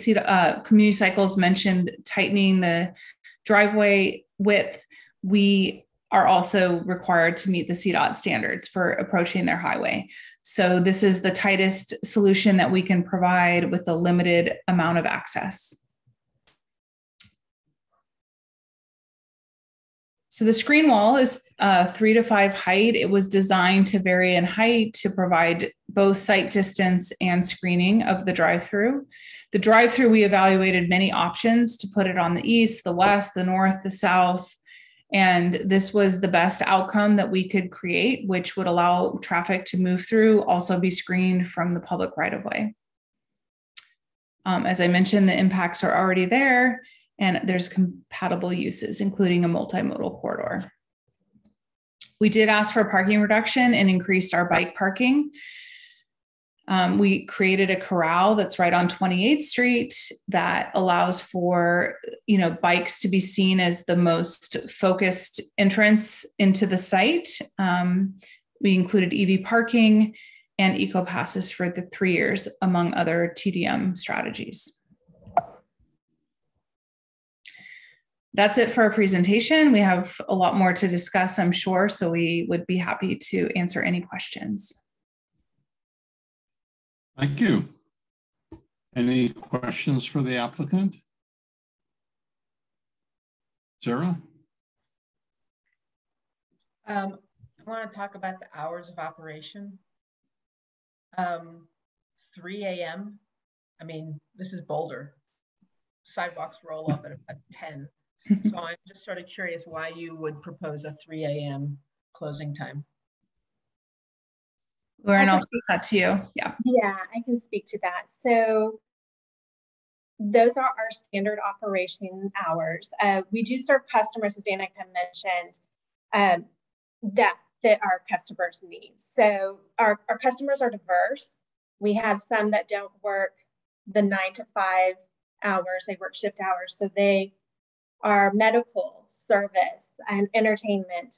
Community Cycles mentioned tightening the driveway width, we are also required to meet the CDOT standards for approaching their highway. So this is the tightest solution that we can provide with a limited amount of access. So the screen wall is 3 to 5 height. It was designed to vary in height to provide both sight distance and screening of the drive-through. The drive-through, we evaluated many options to put it on the east, the west, the north, the south, and this was the best outcome that we could create, which would allow traffic to move through, also be screened from the public right-of-way. As I mentioned, the impacts are already there, and there's compatible uses, including a multimodal corridor. We did ask for a parking reduction and increased our bike parking. We created a corral that's right on 28th Street that allows for, bikes to be seen as the most focused entrance into the site. We included EV parking and eco passes for the 3 years, among other TDM strategies. That's it for our presentation. We have a lot more to discuss, I'm sure, so we would be happy to answer any questions. Thank you. Any questions for the applicant? Sarah? I want to talk about the hours of operation. 3 a.m. I mean, this is Boulder. Sidewalks roll up at 10. So I'm just sort of curious why you would propose a 3 a.m. closing time. Lauren, I'll speak that to you. Yeah. Yeah, I can speak to that. So those are our standard operation hours. We do serve customers, as Danica mentioned, that fit our customers' needs. So our customers are diverse. We have some that don't work the 9 to 5 hours, they work shift hours. So they are medical, service, and entertainment,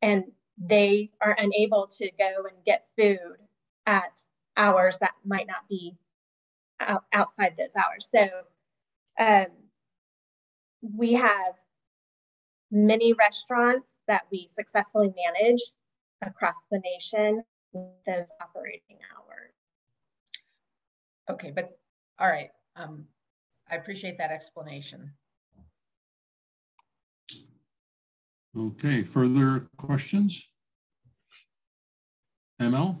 and they are unable to go and get food at hours that might not be outside those hours. So we have many restaurants that we successfully manage across the nation with those operating hours. Okay, but all right. I appreciate that explanation. Okay, further questions? ML?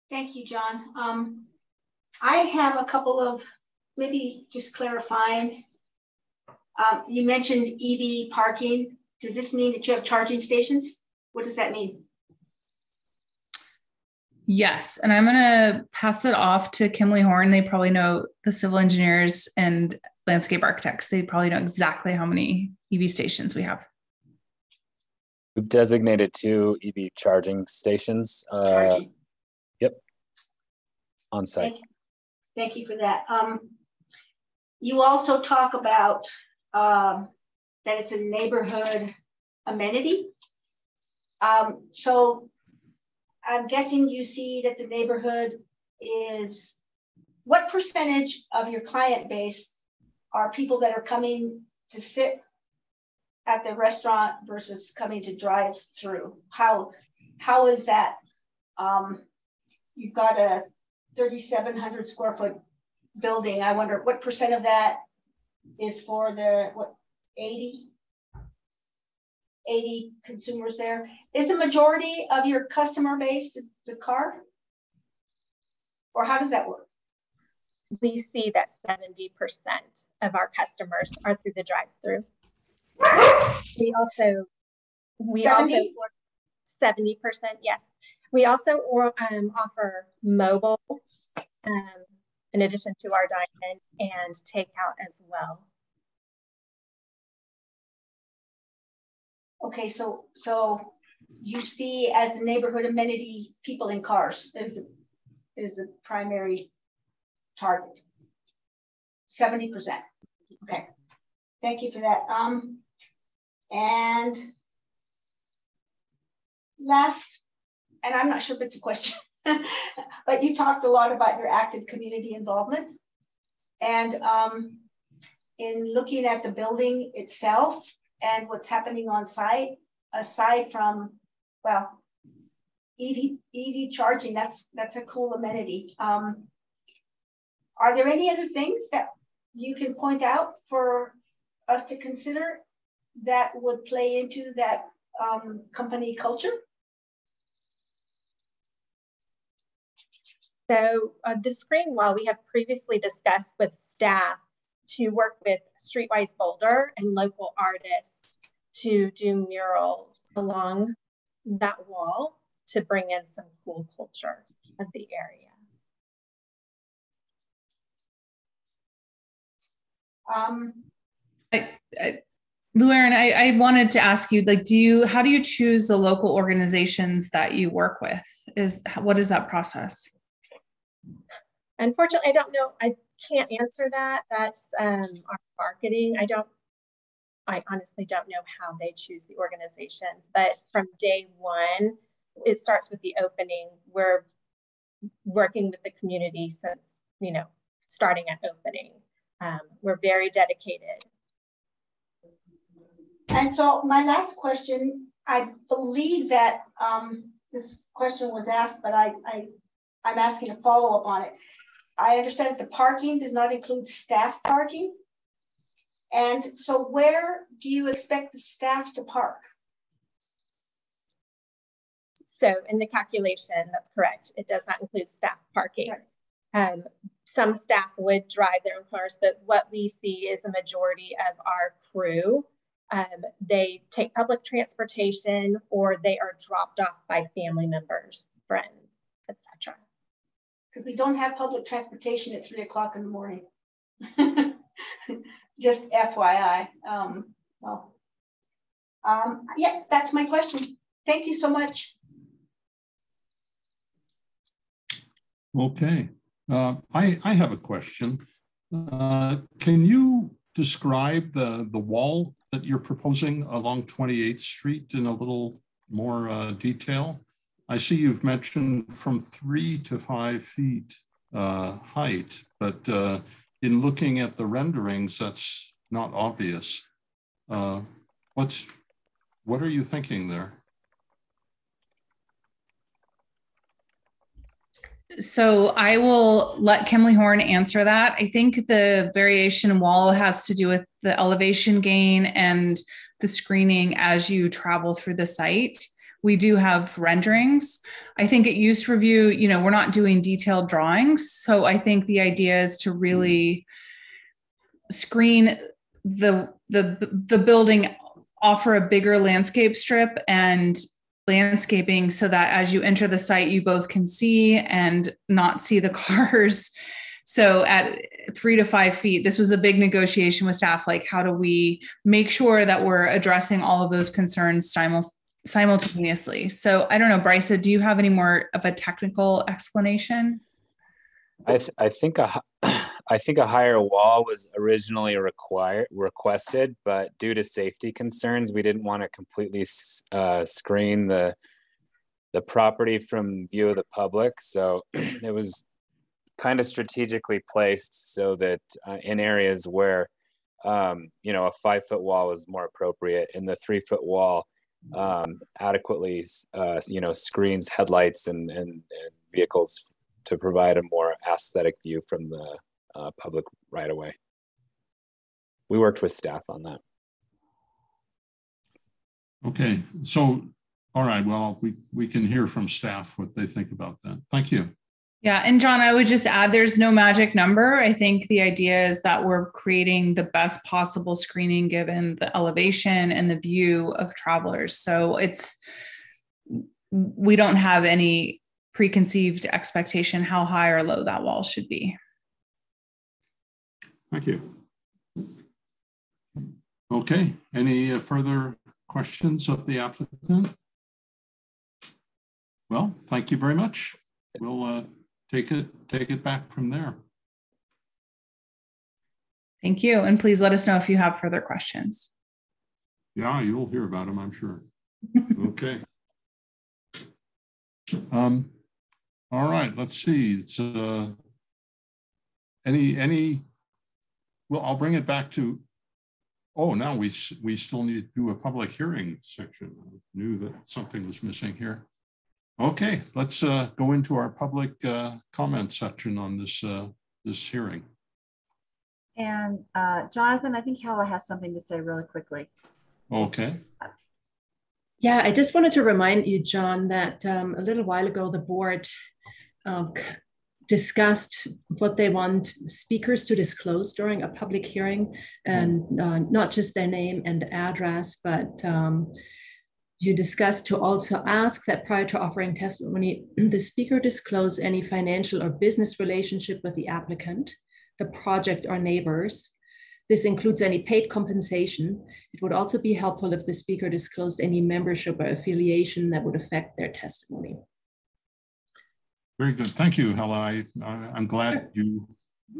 Thank you, John. I have a couple of maybe just clarifying. You mentioned EV parking. Does this mean that you have charging stations? What does that mean? Yes, and I'm going to pass it off to Kimley Horn. They probably know, the civil engineers and landscape architects. They probably know exactly how many EV stations we have. We've designated 2 EV charging stations. Yep, on site. Thank you for that. You also talk about that it's a neighborhood amenity. So I'm guessing you see that the neighborhood is, what percentage of your client base are people that are coming to sit at the restaurant versus coming to drive through? How is that? You've got a 3,700 square foot building. I wonder what percent of that is for the, what, 80 consumers there? Is the majority of your customer base the car? Or how does that work? We see that 70% of our customers are through the drive-through. We also 70%, yes. We also offer mobile in addition to our dine-in and takeout as well. Okay, so you see as the neighborhood amenity people in cars is the primary target. 70%. Okay, thank you for that. And last, and I'm not sure if it's a question, but you talked a lot about your active community involvement. And in looking at the building itself and what's happening on site, aside from, well, EV charging, that's a cool amenity. Are there any other things that you can point out for us to consider that would play into that company culture? So the screen wall we have previously discussed with staff to work with Streetwise Boulder and local artists to do murals along that wall to bring in some cool culture of the area. Lou Aaron, I wanted to ask you, like, how do you choose the local organizations that you work with? What is that process? Unfortunately, I don't know. I can't answer that. That's our marketing. I honestly don't know how they choose the organizations, but from day one, it starts with the opening. We're working with the community since, starting at opening. We're very dedicated. And so my last question, I believe that this question was asked, but I'm asking a follow-up on it. I understand that the parking does not include staff parking. And so where do you expect the staff to park? So in the calculation, that's correct. It does not include staff parking. Right. Some staff would drive their own cars, but what we see is a majority of our crew, they take public transportation or they are dropped off by family members, friends, etc. Because we don't have public transportation at 3 o'clock in the morning. Just FYI. Yeah, that's my question. Thank you so much. Okay, I have a question. Can you describe the wall that you're proposing along 28th Street in a little more detail? I see you've mentioned from 3 to 5 feet height, but in looking at the renderings, that's not obvious. What are you thinking there? So I will let Kimley Horn answer that. I think the variation wall has to do with the elevation gain and the screening as you travel through the site. We do have renderings. I think at use review, you know, we're not doing detailed drawings. So I think the idea is to really screen the building, offer a bigger landscape strip and landscaping so that as you enter the site, you both can see and not see the cars. So at 3 to 5 feet, this was a big negotiation with staff. Like, how do we make sure that we're addressing all of those concerns simultaneously? So I don't know, Brysa, do you have any more of a technical explanation? I think a higher wall was originally requested, but due to safety concerns, we didn't want to completely screen the property from view of the public. So it was kind of strategically placed so that in areas where you know, a 5-foot wall was more appropriate, and the 3-foot wall adequately you know, screens headlights and vehicles to provide a more aesthetic view from the public right away. We worked with staff on that. Okay, so, all right, well, we can hear from staff what they think about that. Thank you. Yeah, and John, I would just add, there's no magic number. I think the idea is that we're creating the best possible screening given the elevation and the view of travelers. So we don't have any preconceived expectation how high or low that wall should be. Thank you. Okay, any further questions of the applicant? Well, thank you very much. We'll take it back from there. Thank you. And please let us know if you have further questions. Yeah, you'll hear about them, I'm sure. Okay. All right, let's see. It's well, I'll bring it back to, oh, now we still need to do a public hearing section. I knew that something was missing here. Okay, let's go into our public comment section on this hearing. And Jonathan, I think Hala has something to say really quickly. Okay. Yeah, I just wanted to remind you, John, that a little while ago, the board discussed what they want speakers to disclose during a public hearing, and not just their name and address, but you discussed to also ask that prior to offering testimony, the speaker disclose any financial or business relationship with the applicant, the project, or neighbors. This includes any paid compensation. It would also be helpful if the speaker disclosed any membership or affiliation that would affect their testimony. Very good. Thank you, Hella. I'm glad you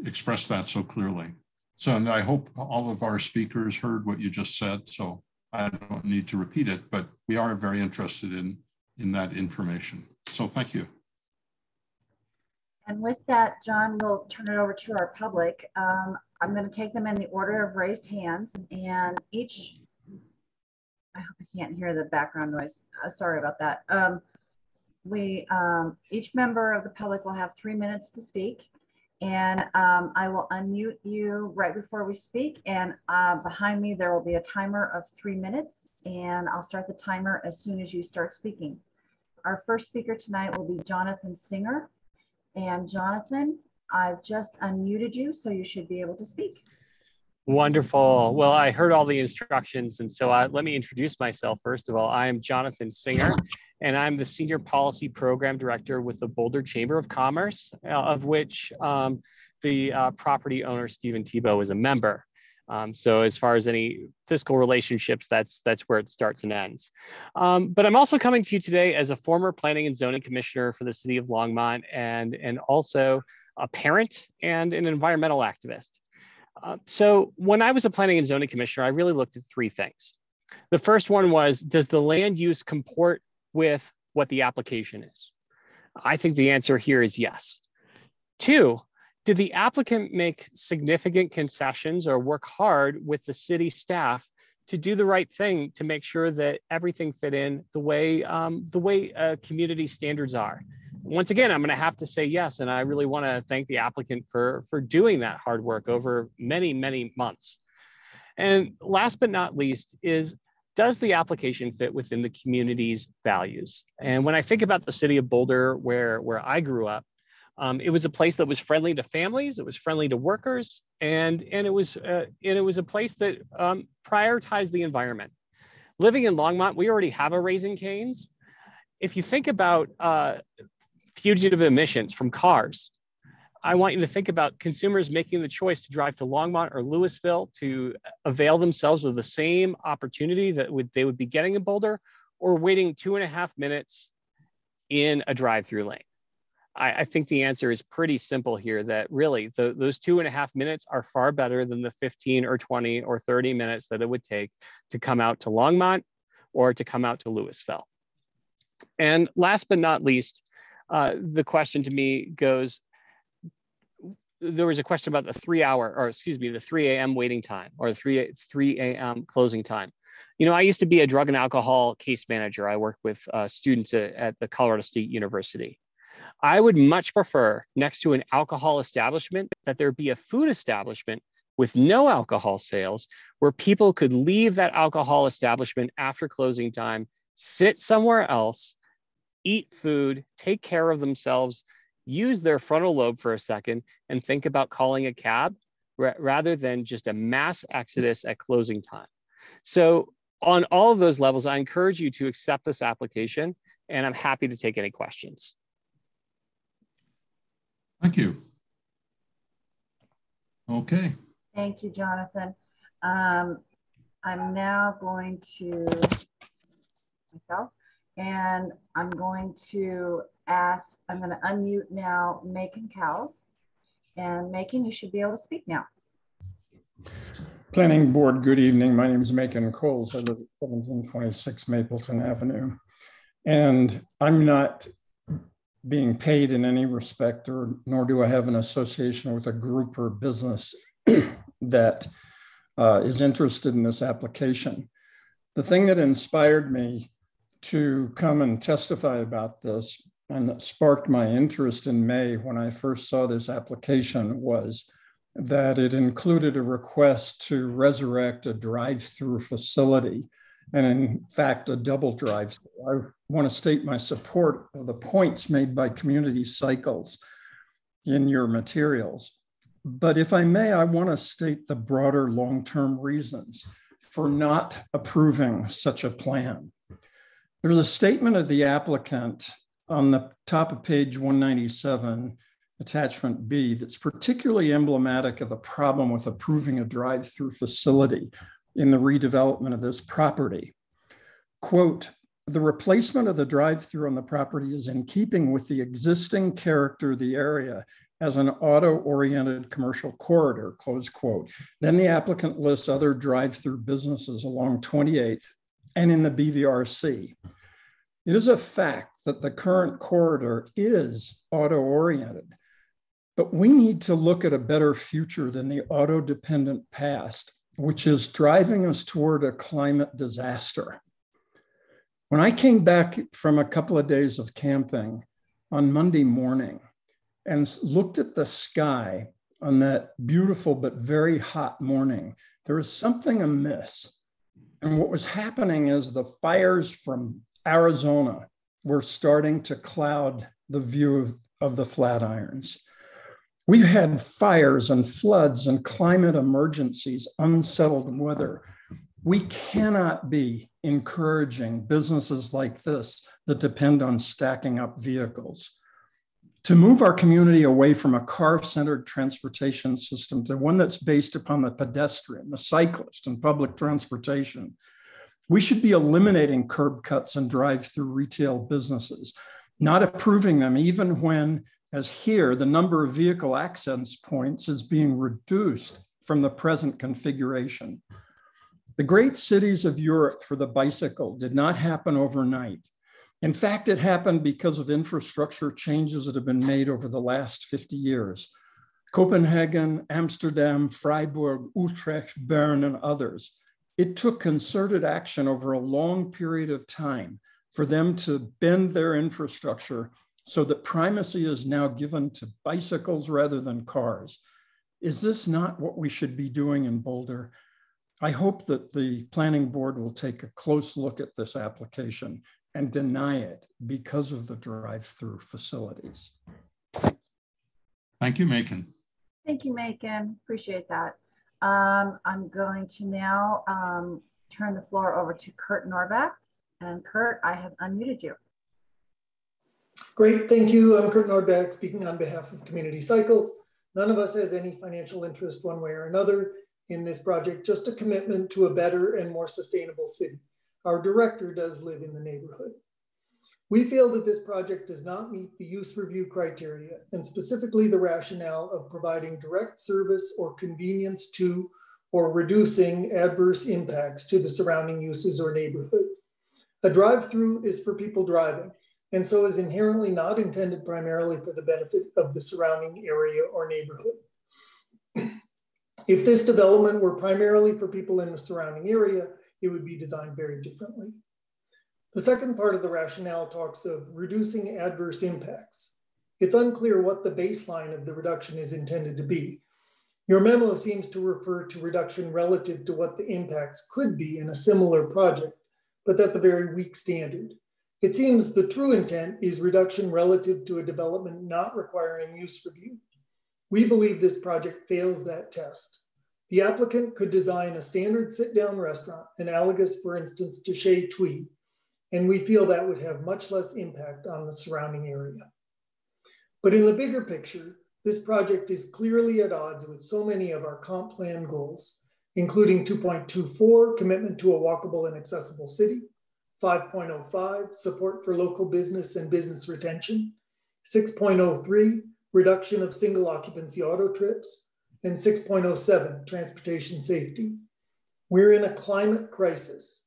expressed that so clearly. So, and I hope all of our speakers heard what you just said, so I don't need to repeat it, but we are very interested in that information. So thank you. And with that, John, we'll turn it over to our public. I'm going to take them in the order of raised hands, and each, I hope you can't hear the background noise. Sorry about that. Each member of the public will have 3 minutes to speak, and I will unmute you right before we speak, and behind me there will be a timer of 3 minutes, and I'll start the timer as soon as you start speaking. Our first speaker tonight will be Jonathan Singer. And Jonathan, I've just unmuted you, so you should be able to speak. Wonderful. Well, I heard all the instructions, and so let me introduce myself. First of all, I'm Jonathan Singer, and I'm the Senior Policy Program Director with the Boulder Chamber of Commerce, of which the property owner, Stephen Tebow, is a member. So as far as any fiscal relationships, that's where it starts and ends. But I'm also coming to you today as a former Planning and Zoning Commissioner for the City of Longmont, and also a parent and an environmental activist. So when I was a Planning and Zoning Commissioner, I really looked at 3 things. The first one was, does the land use comport with what the application is? I think the answer here is yes. 2, did the applicant make significant concessions or work hard with the city staff to do the right thing to make sure that everything fit in the way community standards are. Once again, I'm going to have to say yes, and I really want to thank the applicant for doing that hard work over many, many months. And last but not least is, does the application fit within the community's values? And when I think about the city of Boulder, where I grew up, it was a place that was friendly to families, it was friendly to workers, and it was a place that prioritized the environment. Living in Longmont, we already have a Raising Cane's. If you think about fugitive emissions from cars, I want you to think about consumers making the choice to drive to Longmont or Louisville to avail themselves of the same opportunity that they would be getting in Boulder, or waiting 2.5 minutes in a drive-through lane. I think the answer is pretty simple here, that really those 2.5 minutes are far better than the 15 or 20 or 30 minutes that it would take to come out to Longmont or to come out to Louisville. And last but not least, the question to me goes, there was a question about the 3 a.m. waiting time, or 3 a.m. closing time. You know, I used to be a drug and alcohol case manager. I worked with students at the Colorado State University. I would much prefer, next to an alcohol establishment, that there be a food establishment with no alcohol sales, where people could leave that alcohol establishment after closing time, sit somewhere else, eat food, take care of themselves, use their frontal lobe for a second, and think about calling a cab rather than just a mass exodus at closing time. So on all of those levels, I encourage you to accept this application, and I'm happy to take any questions. Thank you. Okay. Thank you, Jonathan. I'm now going to myself, and I'm going to unmute now Macon Cowles. And Macon, you should be able to speak now. Planning Board, good evening. My name is Macon Coles. I live at 1726 Mapleton Avenue. And I'm not being paid in any respect, nor do I have an association with a group or business that is interested in this application. The thing that inspired me to come and testify about this, and that sparked my interest in May when I first saw this application, was that it included a request to resurrect a drive-through facility, and in fact, a double drive-through. I want to state my support of the points made by Community Cycles in your materials. But if I may, I want to state the broader long-term reasons for not approving such a plan. There's a statement of the applicant on the top of page 197, attachment B, that's particularly emblematic of the problem with approving a drive-through facility in the redevelopment of this property. Quote, "The replacement of the drive-through on the property is in keeping with the existing character of the area as an auto-oriented commercial corridor," close quote. Then the applicant lists other drive-through businesses along 28th and in the BVRC. It is a fact that the current corridor is auto-oriented, but we need to look at a better future than the auto-dependent past, which is driving us toward a climate disaster. When I came back from a couple of days of camping on Monday morning and looked at the sky on that beautiful but very hot morning, there was something amiss. And what was happening is the fires from Arizona were starting to cloud the view of the Flatirons. We've had fires and floods and climate emergencies, unsettled weather. We cannot be encouraging businesses like this that depend on stacking up vehicles. To move our community away from a car-centered transportation system to one that's based upon the pedestrian, the cyclist, and public transportation, we should be eliminating curb cuts and drive-through retail businesses, not approving them even when, as here, the number of vehicle access points is being reduced from the present configuration. The great cities of Europe for the bicycle did not happen overnight. In fact, it happened because of infrastructure changes that have been made over the last 50 years. Copenhagen, Amsterdam, Freiburg, Utrecht, Bern, and others. It took concerted action over a long period of time for them to bend their infrastructure so that primacy is now given to bicycles rather than cars. Is this not what we should be doing in Boulder? I hope that the planning board will take a close look at this application and deny it because of the drive-through facilities. Thank you, Macon. Thank you, Macon. Appreciate that. I'm going to now turn the floor over to Kurt Norbeck. And Kurt, I have unmuted you. Great, thank you. I'm Kurt Nordbeck, speaking on behalf of Community Cycles. None of us has any financial interest one way or another in this project, just a commitment to a better and more sustainable city. Our director does live in the neighborhood. We feel that this project does not meet the use review criteria, and specifically the rationale of providing direct service or convenience to or reducing adverse impacts to the surrounding uses or neighborhood. A drive-through is for people driving, and so is inherently not intended primarily for the benefit of the surrounding area or neighborhood. If this development were primarily for people in the surrounding area, it would be designed very differently. The second part of the rationale talks of reducing adverse impacts. It's unclear what the baseline of the reduction is intended to be. Your memo seems to refer to reduction relative to what the impacts could be in a similar project, but that's a very weak standard. It seems the true intent is reduction relative to a development not requiring use review. We believe this project fails that test. The applicant could design a standard sit-down restaurant, analogous, for instance, to Chez Tweed, and we feel that would have much less impact on the surrounding area. But in the bigger picture, this project is clearly at odds with so many of our comp plan goals, including 2.24, commitment to a walkable and accessible city, 5.05, support for local business and business retention, 6.03, reduction of single occupancy auto trips, and 6.07, transportation safety. We're in a climate crisis.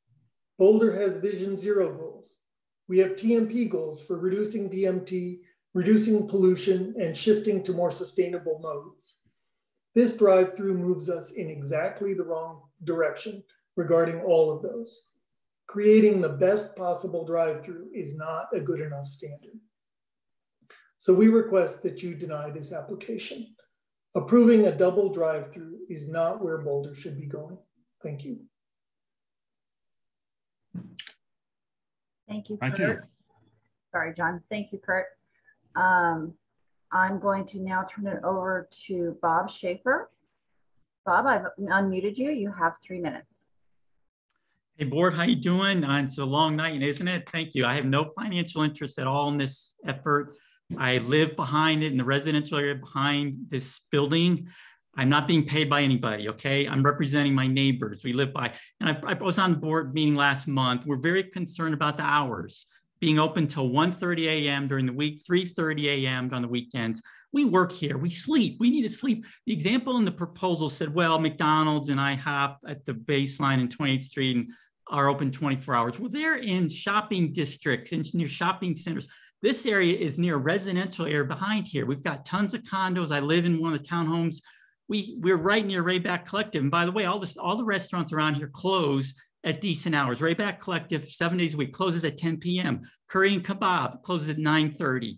Boulder has Vision Zero goals. We have TMP goals for reducing VMT, reducing pollution, and shifting to more sustainable modes. This drive-through moves us in exactly the wrong direction regarding all of those. Creating the best possible drive-through is not a good enough standard. So we request that you deny this application. Approving a double drive-through is not where Boulder should be going. Thank you. Thank you, Thank Kurt. you. Sorry, John. Thank you, Kurt. I'm going to now turn it over to Bob Schaefer. Bob, I've unmuted you. You have 3 minutes. Hey, board, how you doing? It's a long night, isn't it? Thank you. I have no financial interest at all in this effort. I live behind it in the residential area behind this building. I'm not being paid by anybody, okay? I'm representing my neighbors. We live by, and I was on the board meeting last month. We're very concerned about the hours being open till 1:30 a.m. during the week, 3:30 a.m. on the weekends. We work here, we sleep, we need to sleep. The example in the proposal said, well, McDonald's and IHOP at the baseline in 28th Street and are open 24 hours. Well, they're in shopping districts and near shopping centers. This area is near a residential area behind here. We've got tons of condos. I live in one of the townhomes. We're right near Rayback Collective. And by the way, all the restaurants around here close at decent hours. Rayback Collective, 7 days a week, closes at 10 p.m. Curry and Kebab closes at 9:30.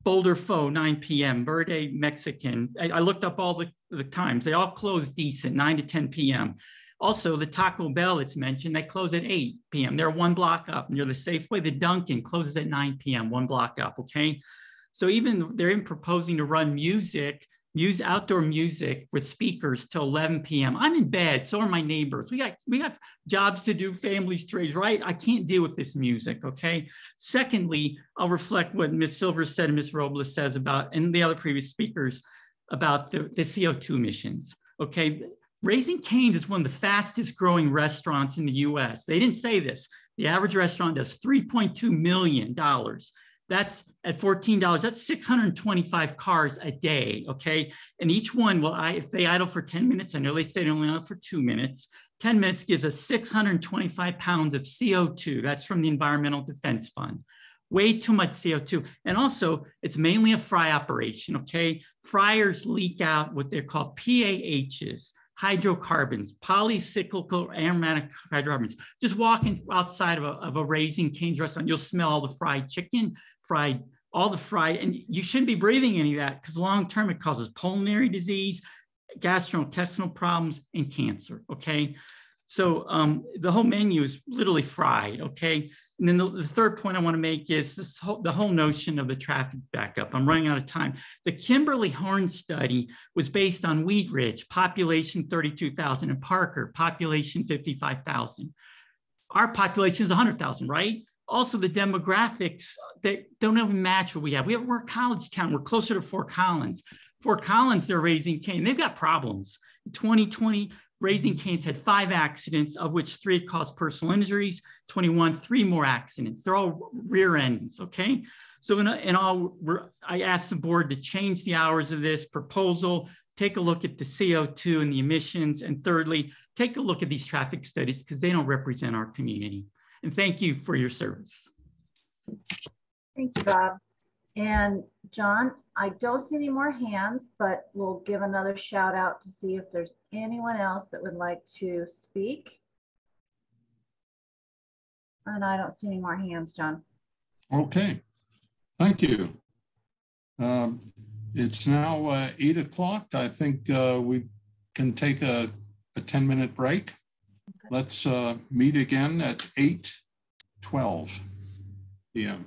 Boulder Pho, 9 p.m. Verde Mexican. I looked up all the times. They all close decent, 9 to 10 p.m. Also, the Taco Bell it's mentioned, they close at 8 p.m. They're 1 block up. Near the Safeway, the Dunkin' closes at 9 p.m., 1 block up, okay? So even they're even proposing to run outdoor music with speakers till 11 p.m. I'm in bed, so are my neighbors. We got jobs to do, families to raise, right? I can't deal with this music, okay? Secondly, I'll reflect what Ms. Silver said and Ms. Robles says about, and the other previous speakers, about the CO2 emissions, okay? Raising Cane's is one of the fastest growing restaurants in the US. They didn't say this. The average restaurant does $3.2 million. That's at $14, that's 625 cars a day, okay? And each one, well, if they idle for 10 minutes, I know they say they only idle for 2 minutes, 10 minutes gives us 625 pounds of CO2. That's from the Environmental Defense Fund. Way too much CO2. And also, it's mainly a fry operation, okay? Fryers leak out what they're called PAHs, hydrocarbons, polycyclical aromatic hydrocarbons. Just walking outside of a Raising Cane's restaurant, you'll smell all the fried chicken, all the fried, and you shouldn't be breathing any of that because long-term it causes pulmonary disease, gastrointestinal problems, and cancer, okay? So the whole menu is literally fried, okay? And then the third point I want to make is the whole notion of the traffic backup. I'm running out of time. The Kimberly Horn study was based on Wheat Ridge, population 32,000, and Parker, population 55,000. Our population is 100,000, right? Also, the demographics that don't even match what we have. We're a college town. We're closer to Fort Collins. Fort Collins, they're Raising Cane. They've got problems. In 2020, Raising Cane's had 5 accidents, of which 3 caused personal injuries, 21, 3 more accidents. They're all rear ends, okay? So in all, I asked the board to change the hours of this proposal, take a look at the CO2 and the emissions, and thirdly, take a look at these traffic studies because they don't represent our community. And thank you for your service. Thank you, Bob. And John, I don't see any more hands, but we'll give another shout out to see if there's anyone else that would like to speak. And I don't see any more hands, John. Okay, thank you. It's now 8 o'clock. I think we can take a 10-minute break. Okay. Let's meet again at 8:12 p.m.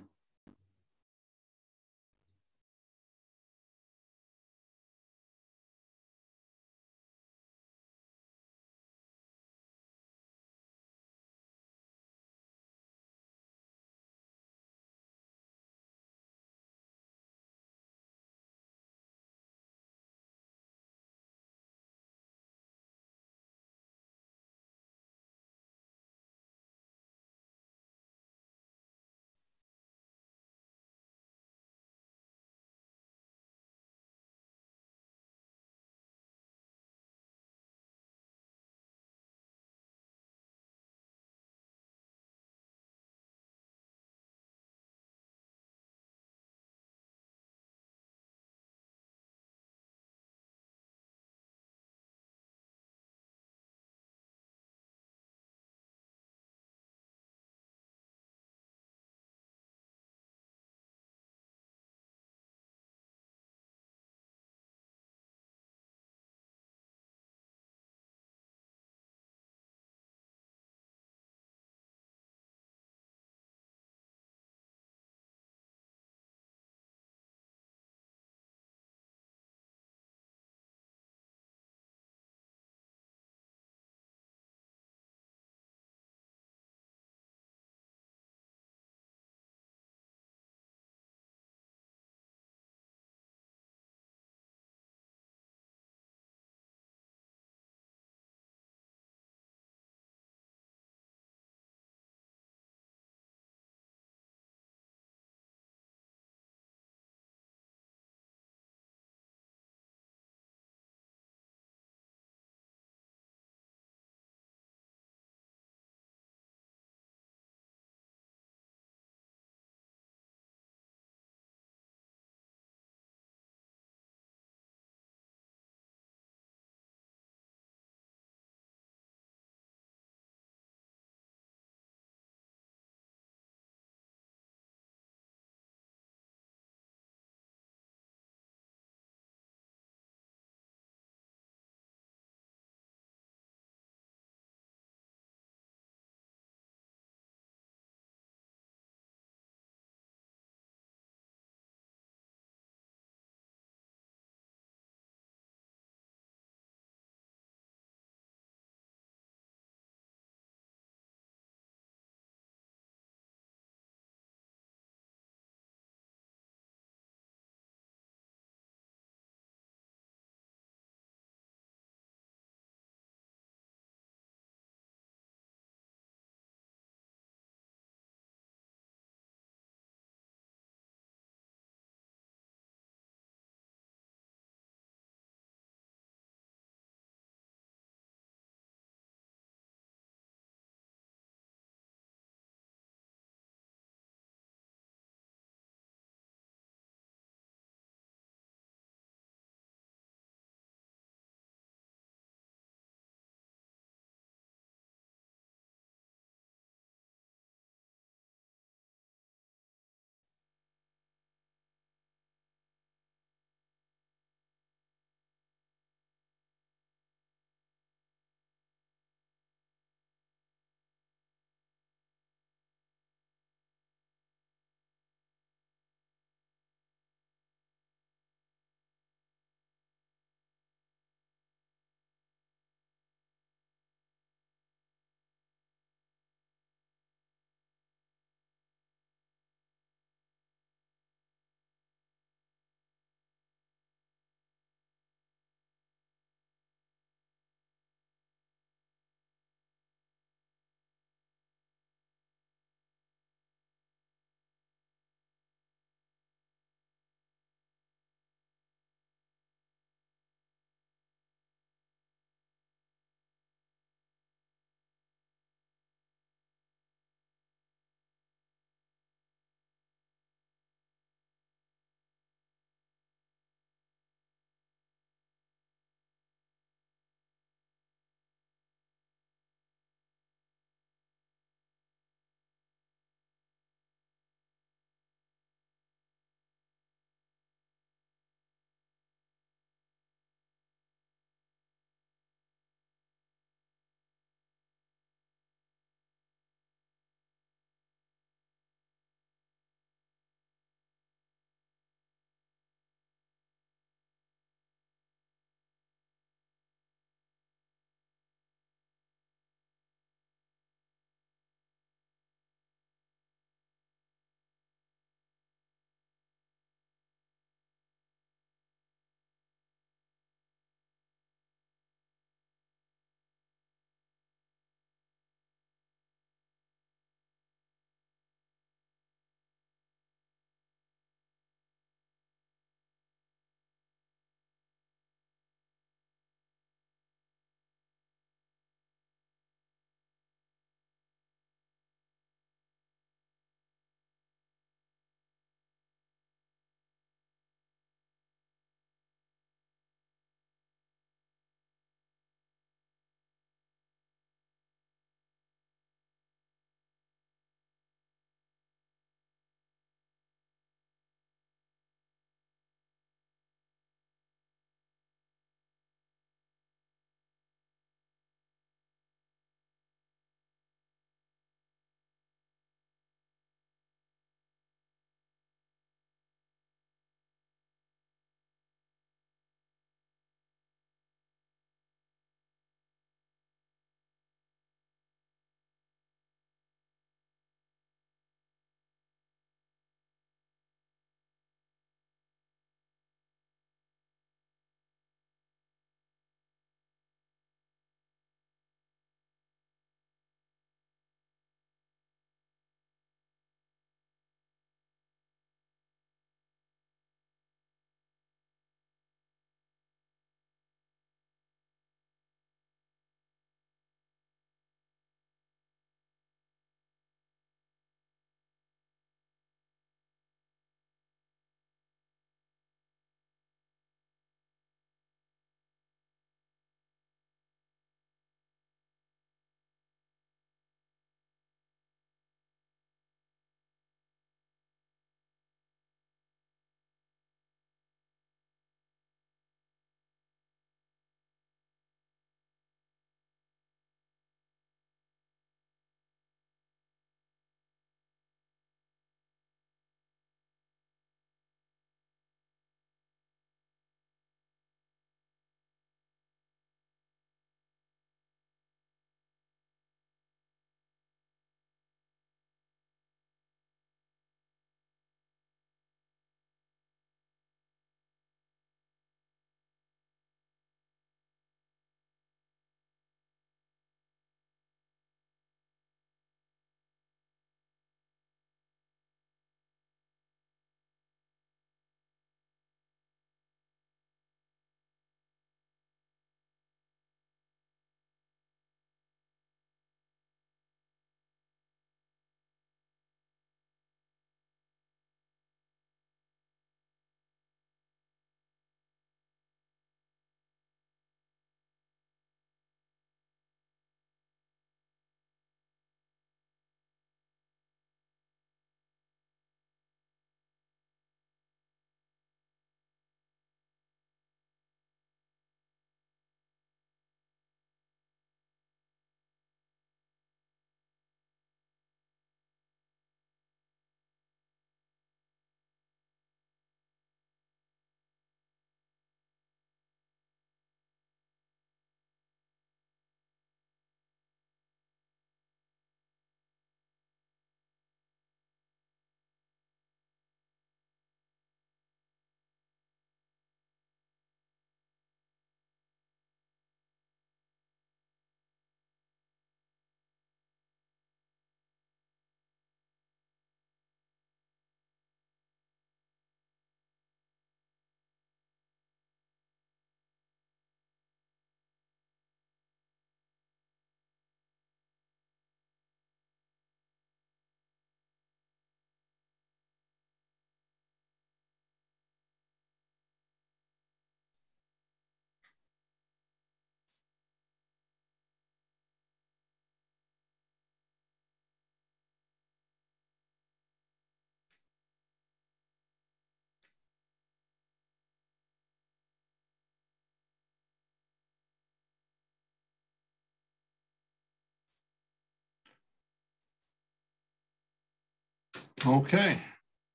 Okay.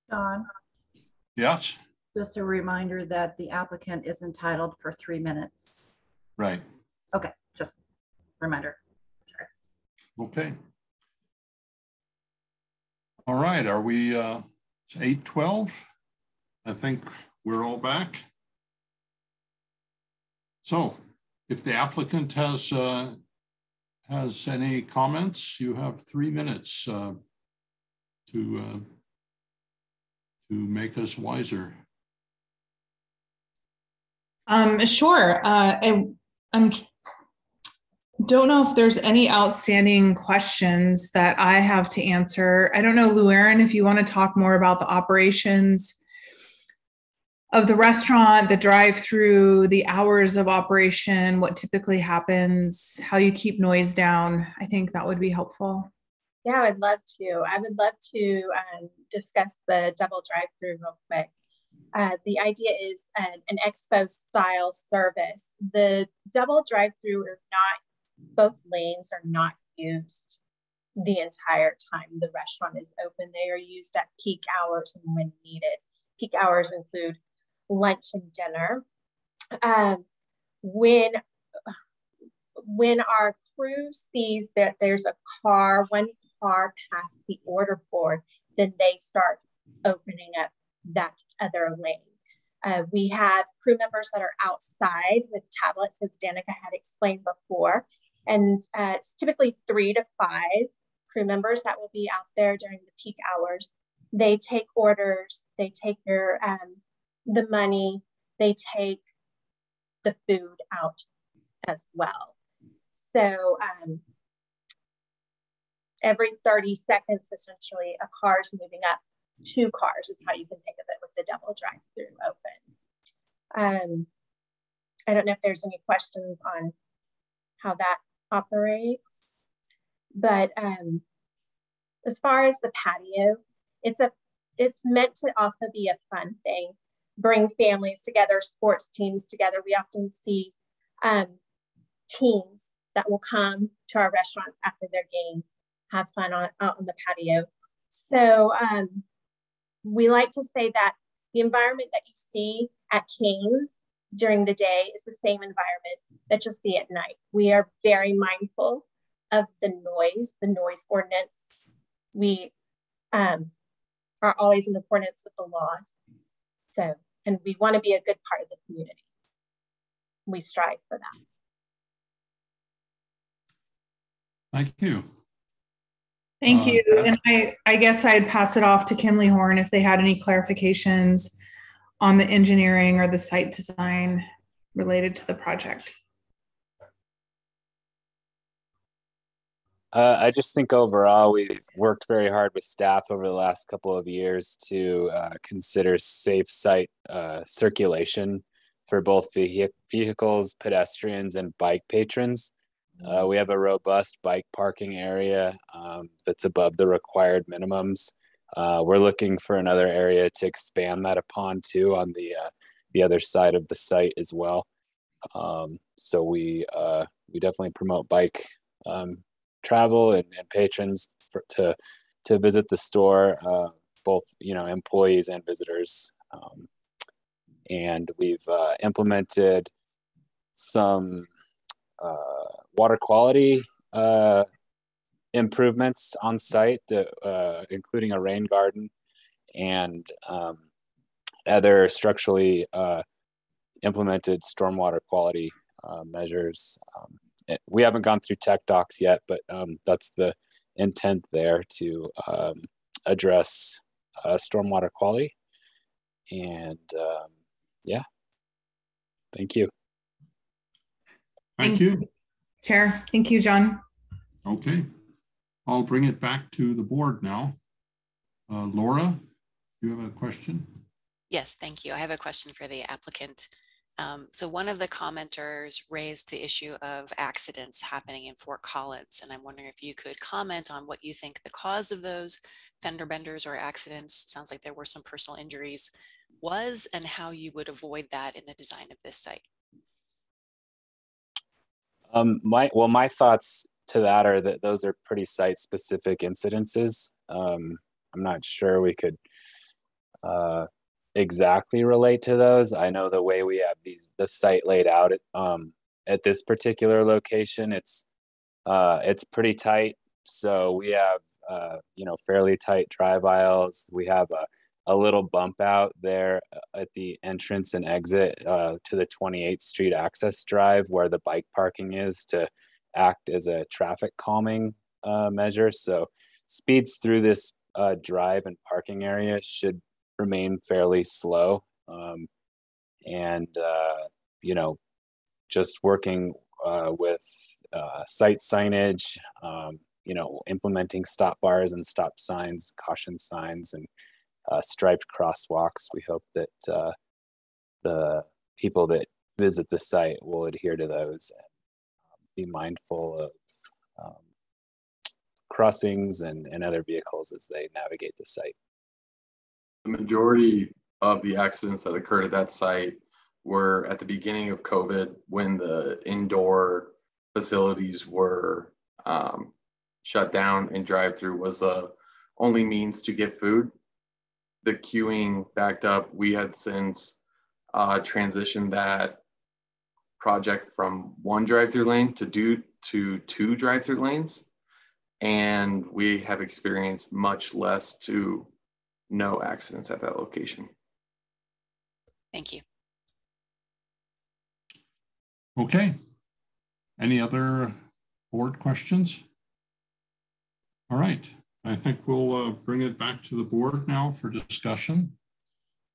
John, Yes. just a reminder that the applicant is entitled for 3 minutes. Right. Okay, just reminder. Sorry. Okay. All right. Are we it's 8:12? I think we're all back. So if the applicant has any comments, you have 3 minutes to make us wiser. Sure. I don't know if there's any outstanding questions that I have to answer. I don't know, Lou-Aaron, if you want to talk more about the operations of the restaurant, the drive-through, the hours of operation, what typically happens, how you keep noise down. I think that would be helpful. Yeah, I would love to discuss the double drive-through real quick. The idea is an expo style service. The double drive-through are not, both lanes are not used the entire time the restaurant is open. They are used at peak hours and when needed. Peak hours include lunch and dinner. When our crew sees that there's one car past the order board, then they start opening up that other lane. We have crew members that are outside with tablets, as Danica had explained before, and it's typically 3 to 5 crew members that will be out there during the peak hours. They take orders, they take the money, they take the food out as well. So every 30 seconds, essentially, a car is moving up. 2 cars is how you can think of it with the double drive-through open. I don't know if there's any questions on how that operates, but as far as the patio, it's meant to also be a fun thing, bring families together, sports teams together. We often see teams that will come to our restaurants after their games, have fun out on the patio. So we like to say that the environment that you see at Cane's during the day is the same environment that you'll see at night. We are very mindful of the noise ordinance. We are always in accordance with the laws. So, and we want to be a good part of the community. We strive for that. Thank you. Thank you. And I guess I'd pass it off to Kimley Horn if they had any clarifications on the engineering or the site design related to the project. I just think overall we've worked very hard with staff over the last couple of years to consider safe site circulation for both vehicles, pedestrians, and bike patrons. We have a robust bike parking area that's above the required minimums. We're looking for another area to expand that upon too on the other side of the site as well. So we definitely promote bike travel and patrons to visit the store, both employees and visitors. And we've implemented some water quality improvements on site, including a rain garden and other structurally implemented stormwater quality measures. We haven't gone through tech docs yet, but that's the intent there to address stormwater quality. And yeah, thank you. Thank you. Chair. Thank you, John. Okay. I'll bring it back to the board now. Laura, you have a question? Yes, thank you. I have a question for the applicant. So one of the commenters raised the issue of accidents happening in Fort Collins, and I'm wondering if you could comment on what you think the cause of those fender benders or accidents, sounds like there were some personal injuries, was, and how you would avoid that in the design of this site. My thoughts to that are that those are pretty site-specific incidences. I'm not sure we could exactly relate to those. I know the way we have the site laid out at this particular location, it's pretty tight. So we have fairly tight drive aisles. We have a little bump out there at the entrance and exit to the 28th Street access drive where the bike parking is, to act as a traffic calming measure. So speeds through this drive and parking area should remain fairly slow. Just working with site signage, implementing stop bars and stop signs, caution signs, and striped crosswalks. We hope that the people that visit the site will adhere to those and be mindful of crossings and other vehicles as they navigate the site. The majority of the accidents that occurred at that site were at the beginning of COVID, when the indoor facilities were shut down and drive-through was the only means to get food. The queuing backed up. We had since transitioned that project from one drive-through lane to two drive-through lanes. And we have experienced much less to no accidents at that location. Thank you. Okay. Any other board questions? All right. I think we'll bring it back to the board now for discussion.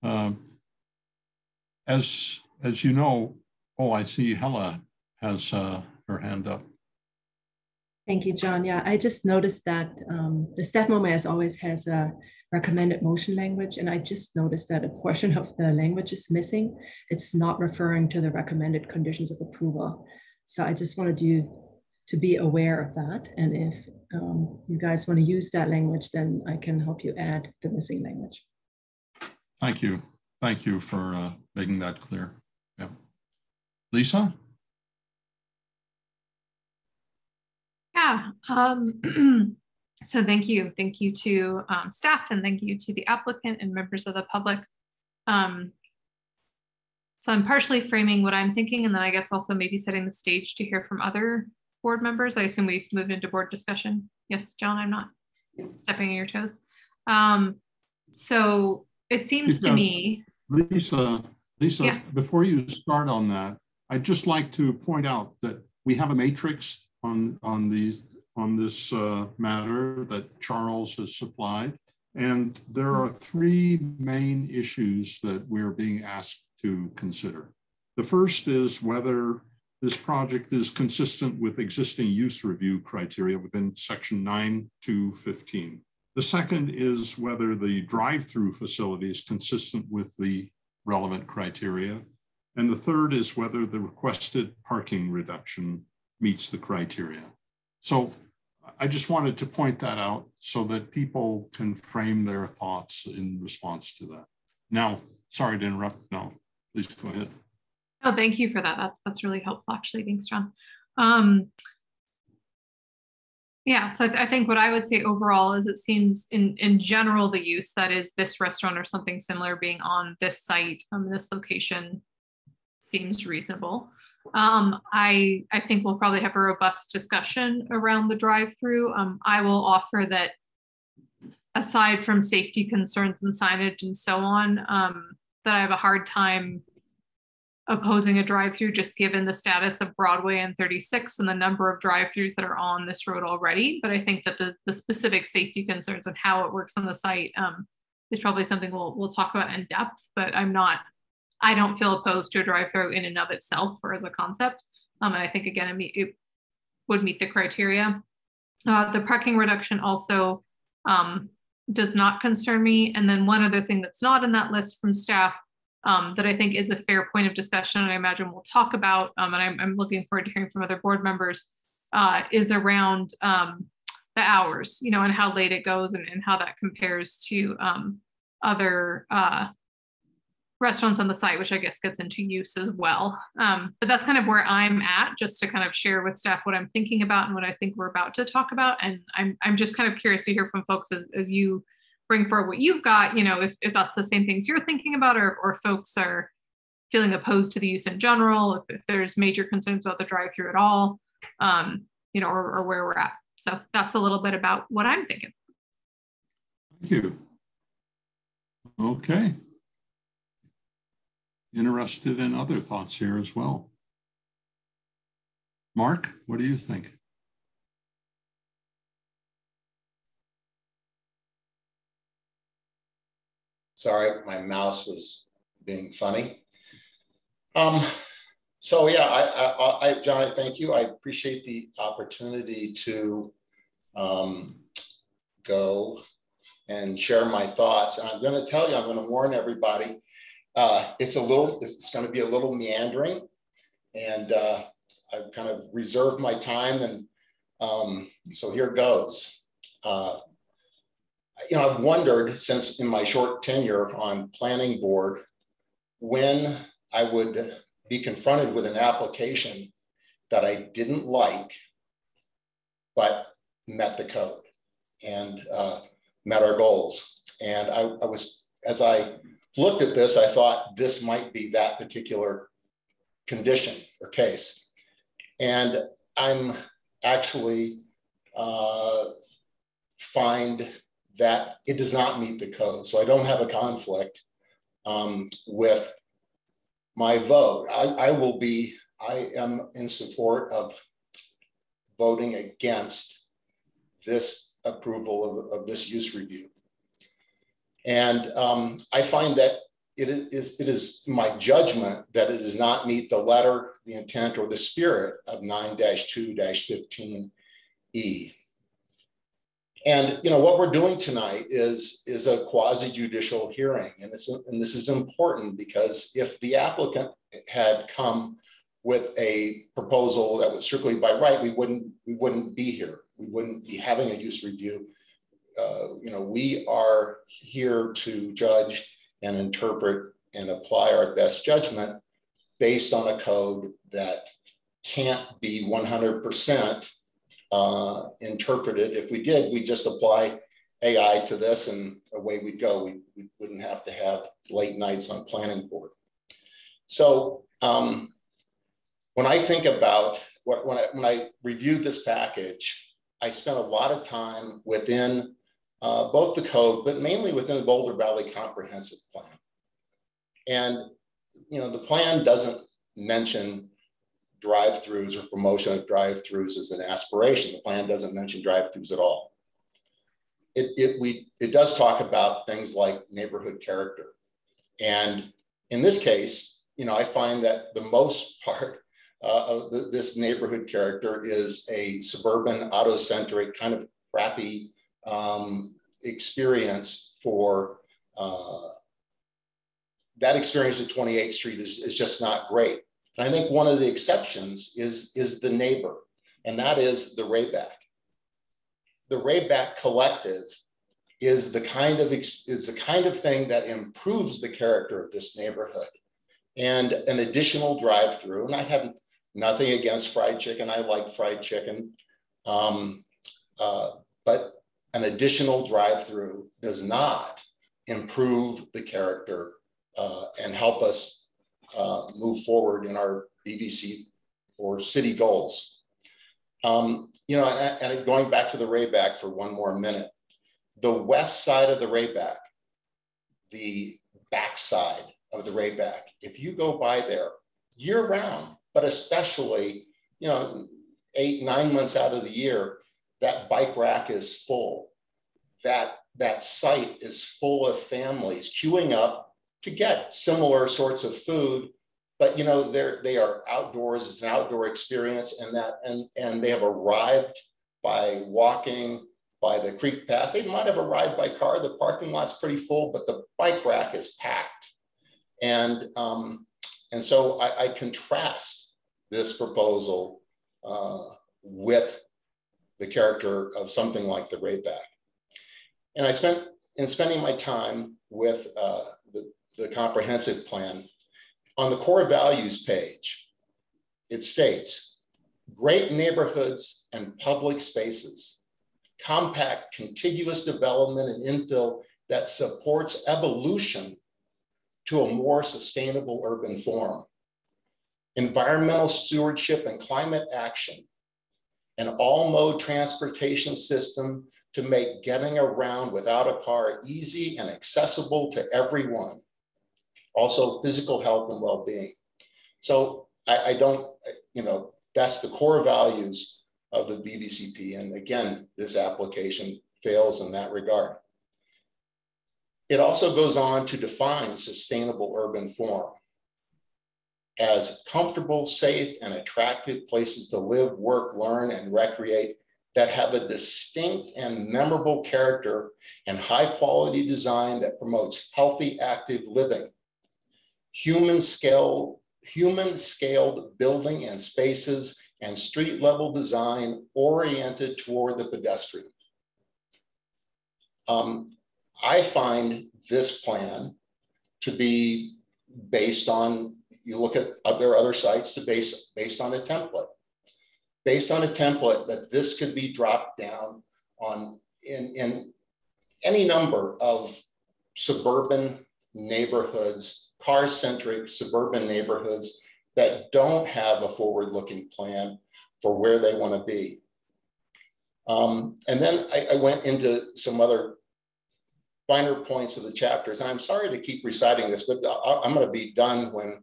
As you know, I see Hella has her hand up. Thank you, John. Yeah, I just noticed that the staff memo, as always, has a recommended motion language, and I just noticed that a portion of the language is missing. It's not referring to the recommended conditions of approval. So I just wanted you to be aware of that. And if you guys want to use that language, then I can help you add the missing language. Thank you. Thank you for making that clear. Yeah. Lisa? Yeah. So thank you. Thank you to staff, and thank you to the applicant and members of the public. So I'm partially framing what I'm thinking, and then I guess also maybe setting the stage to hear from other board members. I assume we've moved into board discussion. Yes, John, I'm not stepping on your toes. So it seems to me. Lisa, yeah. Before you start on that, I'd just like to point out that we have a matrix on this matter that Charles has supplied. And there are three main issues that we're being asked to consider. The first is whether this project is consistent with existing use review criteria within section 9.2.15. The second is whether the drive-through facility is consistent with the relevant criteria. And the third is whether the requested parking reduction meets the criteria. So I just wanted to point that out so that people can frame their thoughts in response to that. Now, sorry to interrupt. No, please go ahead. Oh, thank you for that. That's really helpful, actually. Thanks, John. Yeah, so I think what I would say overall is it seems in general, the use that is this restaurant or something similar being on this site, this location seems reasonable. I think we'll probably have a robust discussion around the drive-through. I will offer that aside from safety concerns and signage and so on, that I have a hard time opposing a drive-through just given the status of Broadway and 36 and the number of drive-throughs that are on this road already. But I think that the specific safety concerns and how it works on the site is probably something we'll talk about in depth, but I don't feel opposed to a drive-through in and of itself or as a concept. And I think, again, it would meet the criteria. The parking reduction also does not concern me. And then one other thing that's not in that list from staff that I think is a fair point of discussion, and I imagine we'll talk about, and I'm looking forward to hearing from other board members, is around the hours, and how late it goes and how that compares to other restaurants on the site, which I guess gets into use as well. But that's kind of where I'm at, just to kind of share with staff what I'm thinking about and what I think we're about to talk about. And I'm just kind of curious to hear from folks as you bring forward what you've got, you know, if that's the same things you're thinking about, or folks are feeling opposed to the use in general, if there's major concerns about the drive-through at all, you know, or where we're at. So that's a little bit about what I'm thinking. Thank you. Okay. Interested in other thoughts here as well. Mark, what do you think? Sorry, my mouse was being funny. So yeah, John, thank you. I appreciate the opportunity to go and share my thoughts. And I'm going to tell you, I'm going to warn everybody, it's going to be a little meandering, and I've kind of reserved my time, and so here goes. You know, I've wondered since in my short tenure on planning board when I would be confronted with an application that I didn't like, but met the code and met our goals. And I was, as I looked at this, I thought this might be that particular condition or case. And I'm actually find that it does not meet the code. So I don't have a conflict with my vote. I am in support of voting against this approval of this use review. And I find that it is my judgment that it does not meet the letter, the intent, or the spirit of 9-2-15E. And you know what we're doing tonight is a quasi-judicial hearing, and this is important because if the applicant had come with a proposal that was strictly by right, we wouldn't be here. We wouldn't be having a use review. You know, we are here to judge and interpret and apply our best judgment based on a code that can't be 100% interpreted. If we did, we'd just apply AI to this and away we'd go. We wouldn't have to have late nights on planning board. So when I think about when I reviewed this package, I spent a lot of time within both the code, but mainly within the Boulder Valley Comprehensive Plan. And you know, the plan doesn't mention drive-throughs or promotion of drive-throughs as an aspiration. The plan doesn't mention drive-throughs at all. It does talk about things like neighborhood character. And in this case, you know, I find that the most part of this neighborhood character is a suburban, auto-centric, kind of crappy experience for that experience at 28th Street is just not great. And I think one of the exceptions is the neighbor, and that is the Rayback. The Rayback Collective is the kind of thing that improves the character of this neighborhood. And an additional drive-through, and I have nothing against fried chicken. I like fried chicken, but an additional drive-through does not improve the character and help us move forward in our BVC or city goals. You know, and going back to the Rayback for one more minute, the west side of the Rayback, the backside of the Rayback, if you go by there year round, but especially, you know, 8-9 months out of the year, that bike rack is full. That site is full of families queuing up to get similar sorts of food, but you know, they are outdoors. It's an outdoor experience, and they have arrived by walking by the creek path. They might have arrived by car. The parking lot's pretty full, but the bike rack is packed. And so I contrast this proposal with the character of something like the Rayback. And I spending my time with the comprehensive plan, on the core values page, it states, great neighborhoods and public spaces, compact contiguous development and infill that supports evolution to a more sustainable urban form. Environmental stewardship and climate action, an all-mode transportation system to make getting around without a car easy and accessible to everyone. Also physical health and well-being. So I don't, you know, that's the core values of the BVCP. And again, this application fails in that regard. It also goes on to define sustainable urban form as comfortable, safe, and attractive places to live, work, learn, and recreate that have a distinct and memorable character and high quality design that promotes healthy, active living. Human-scaled building and spaces and street level design oriented toward the pedestrian. I find this plan to be based on, you look at other sites to based on a template. Based on a template that this could be dropped down on in any number of suburban neighborhoods, car-centric suburban neighborhoods that don't have a forward-looking plan for where they want to be. And then I went into some other finer points of the chapters. And I'm sorry to keep reciting this, but I'm going to be done when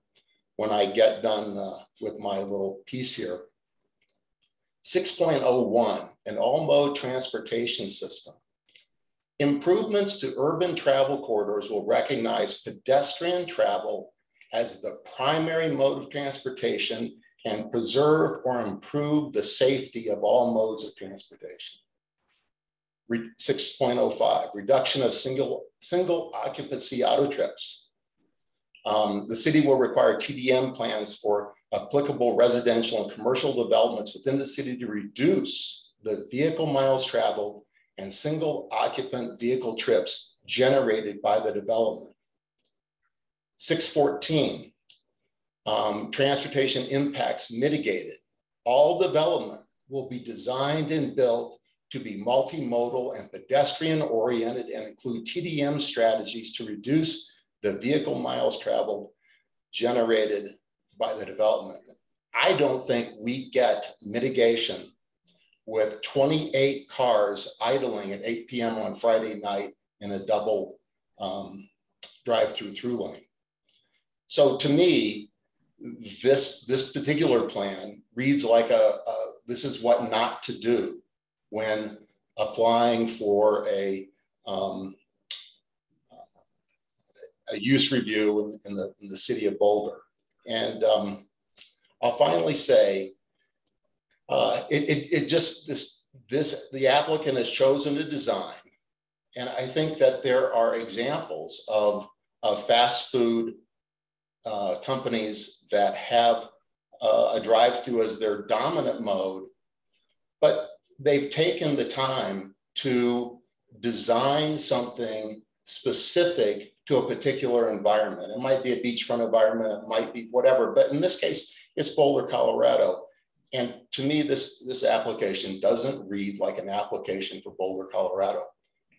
I get done with my little piece here. 6.01, an all-mode transportation system. Improvements to urban travel corridors will recognize pedestrian travel as the primary mode of transportation and preserve or improve the safety of all modes of transportation. 6.05, reduction of single occupancy auto trips. The city will require TDM plans for applicable residential and commercial developments within the city to reduce the vehicle miles traveled and single occupant vehicle trips generated by the development. 6.14, transportation impacts mitigated. All development will be designed and built to be multimodal and pedestrian oriented and include TDM strategies to reduce the vehicle miles traveled generated by the development. I don't think we get mitigation with 28 cars idling at 8 p.m. on Friday night in a double drive-through through lane. So to me, this particular plan reads like this is what not to do when applying for a use review in the city of Boulder. And I'll finally say, the applicant has chosen a design. And I think that there are examples of fast food companies that have a drive-through as their dominant mode, but they've taken the time to design something specific to a particular environment. It might be a beachfront environment, it might be whatever, but in this case, it's Boulder, Colorado. And to me, this application doesn't read like an application for Boulder, Colorado.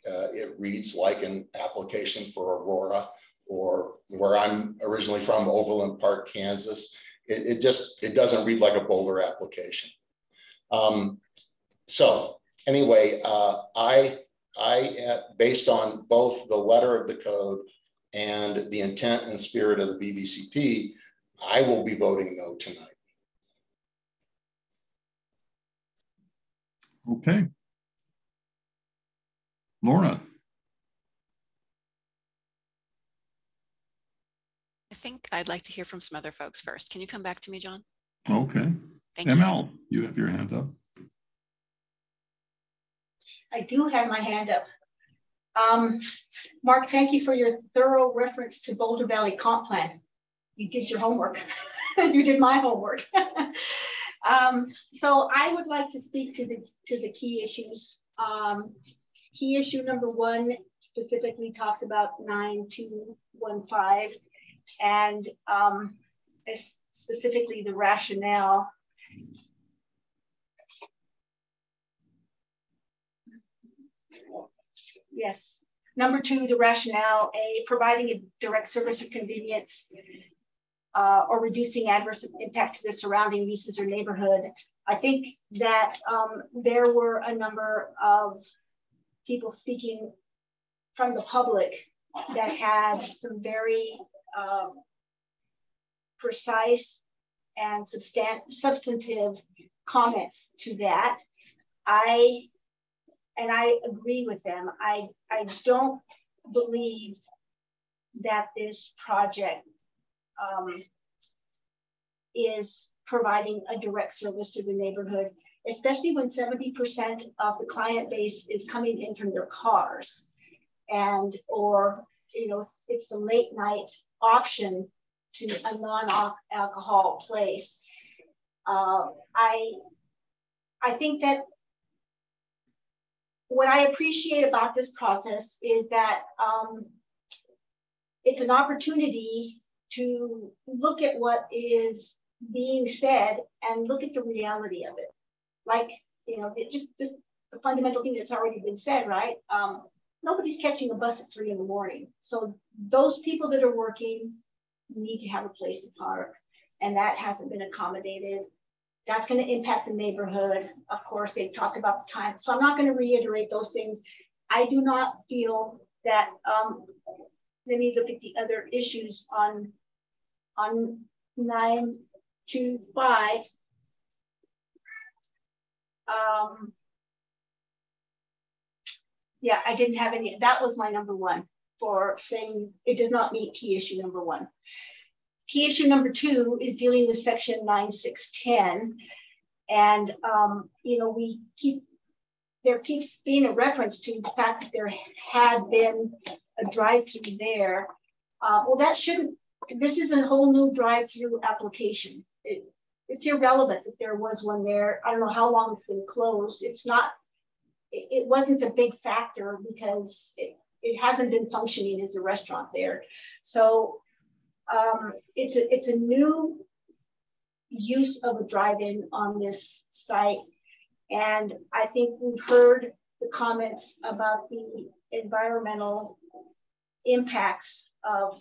It reads like an application for Aurora, or where I'm originally from, Overland Park, Kansas. It doesn't read like a Boulder application. So anyway, based on both the letter of the code and the intent and spirit of the BVCP, I will be voting no tonight. Okay. Laura. I think I'd like to hear from some other folks first. Can you come back to me, John? Okay. Thank ML, you have your hand up. I do have my hand up. Mark, thank you for your thorough reference to Boulder Valley Comp Plan. You did your homework. You did my homework. So I would like to speak to the key issues. Key issue number 1 specifically talks about 9215 and specifically the rationale. Yes, Number two, the rationale, providing a direct service or convenience or reducing adverse impact to the surrounding uses or neighborhood. I think that there were a number of people speaking from the public that had some very precise and substantive comments to that. I agree with them. I don't believe that this project is providing a direct service to the neighborhood, especially when 70% of the client base is coming in from their cars, or it's the late night option to a non-alcohol place. I think that what I appreciate about this process is that it's an opportunity to look at what is being said and look at the reality of it. Like, just the fundamental thing that's already been said, right? Nobody's catching a bus at 3 in the morning. So those people that are working need to have a place to park, and that hasn't been accommodated. That's going to impact the neighborhood. Of course, they've talked about the time. So I'm not going to reiterate those things. I do not feel that, let me look at the other issues on 925. Yeah, I didn't have any. That was my number one for saying it does not meet key issue number one. Key issue number two is dealing with section 9610. And, there keeps being a reference to the fact that there had been a drive-through there. Well, that shouldn't, this is a whole new drive-through application. It's irrelevant that there was one there. I don't know how long it's been closed. It wasn't a big factor because it hasn't been functioning as a restaurant there. So it's a new use of a drive-in on this site. And I think we've heard the comments about the environmental impacts of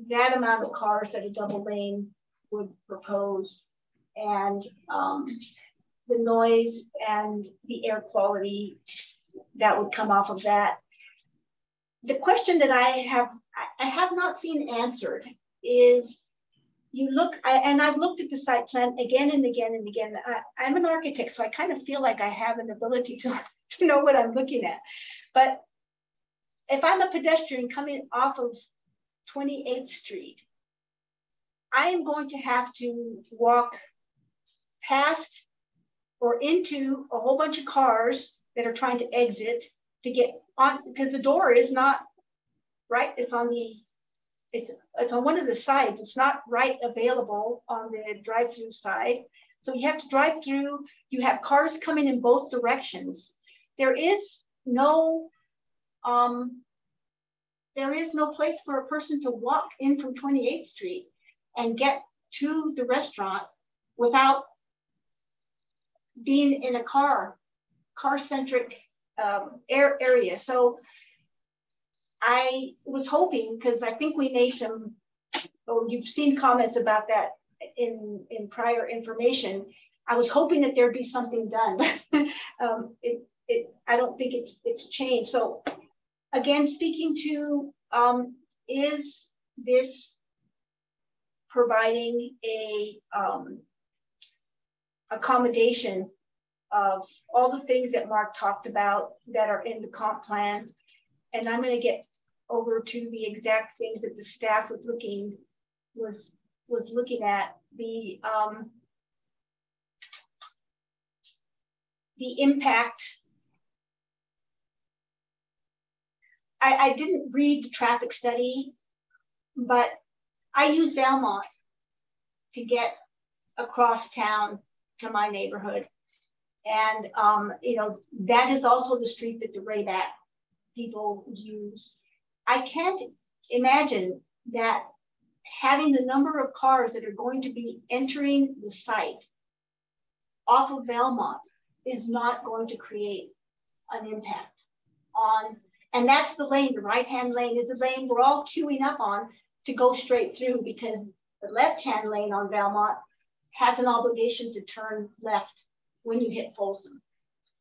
that amount of cars that a double lane would propose, and the noise and the air quality that would come off of that. The question that I have not seen answered is, you look, and I've looked at the site plan again and again and again. I'm an architect, so I kind of feel like I have an ability to know what I'm looking at. But if I'm a pedestrian coming off of 28th Street, I am going to have to walk past or into a whole bunch of cars that are trying to exit to get on, because the door is not right. It's on one of the sides. It's not right available on the drive-through side. So you have to drive through. You have cars coming in both directions. There is no place for a person to walk in from 28th Street and get to the restaurant without being in a car-centric area. So I was hoping, because I think we made some, you've seen comments about that in prior information. I was hoping that there'd be something done, but I don't think it's changed. So again, speaking to, is this providing a accommodation of all the things that Mark talked about that are in the comp plan? And I'm going to get over to the exact things that the staff was looking at. The impact. I didn't read the traffic study, but I use Valmont to get across town to my neighborhood. And that is also the street that the Rayback people use. I can't imagine that having the number of cars that are going to be entering the site off of Belmont is not going to create an impact on, And that's the lane, the right-hand lane is the lane we're all queuing up on to go straight through, because the left-hand lane on Valmont has an obligation to turn left when you hit Folsom.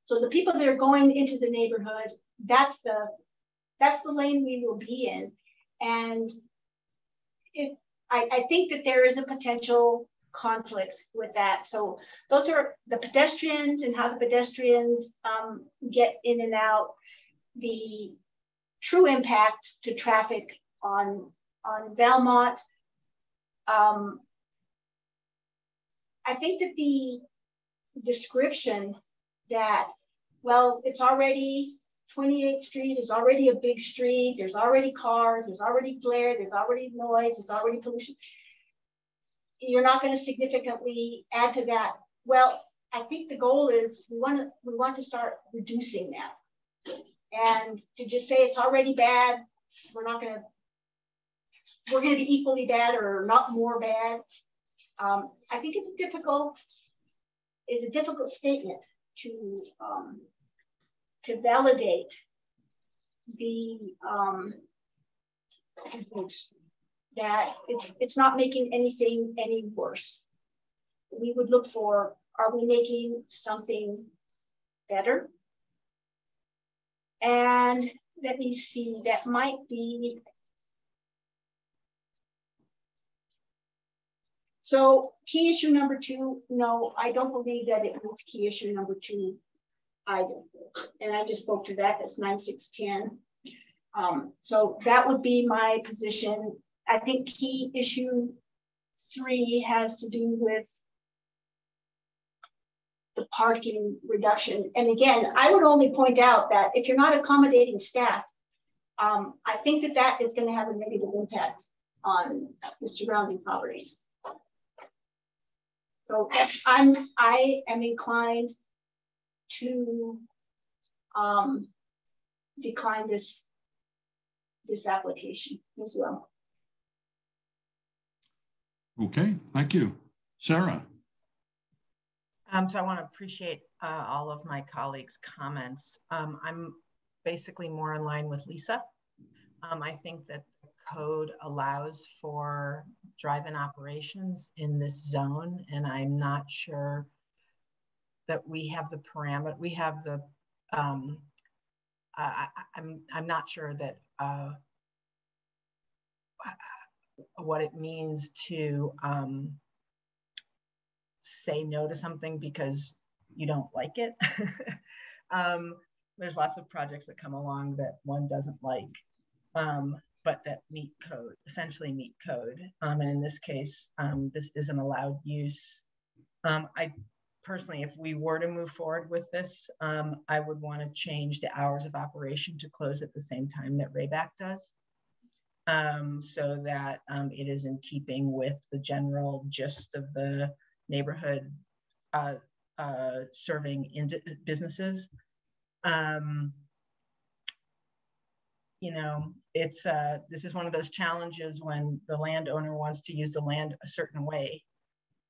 So the people that are going into the neighborhood, that's the lane we will be in. And I think that there is a potential conflict with that. So those are the pedestrians and how the pedestrians get in and out, the true impact to traffic on Valmont. I think that the description that, well, it's already 28th Street is already a big street. There's already cars, there's already glare, there's already noise, there's already pollution. You're not going to significantly add to that. Well, I think the goal is we want to start reducing that. And to just say it's already bad, we're going to be equally bad or not more bad. I think it's a difficult statement to validate the that it's not making anything any worse. We would look for, are we making something better? And let me see, that might be. So key issue number 2, no, I don't believe that it was key issue number 2 either. And I just spoke to that, that's 9610. So that would be my position. I think key issue 3 has to do with the parking reduction. And again, I would only point out that if you're not accommodating staff, I think that is going to have a negative impact on the surrounding properties. So I am inclined to decline this application as well. Okay, thank you. Sarah. So I want to appreciate all of my colleagues' comments. I'm basically more in line with Lisa. I think that the code allows for drive-in operations in this zone, and I'm not sure that we have the parameter. We have the. I'm not sure that what it means to say no to something because you don't like it. There's lots of projects that come along that one doesn't like, but that meet code, essentially meet code. And in this case, this is an allowed use. I personally, if we were to move forward with this, I would want to change the hours of operation to close at the same time that Rayback does. So that it is in keeping with the general gist of the neighborhood serving businesses. You know, it's this is one of those challenges when the landowner wants to use the land a certain way,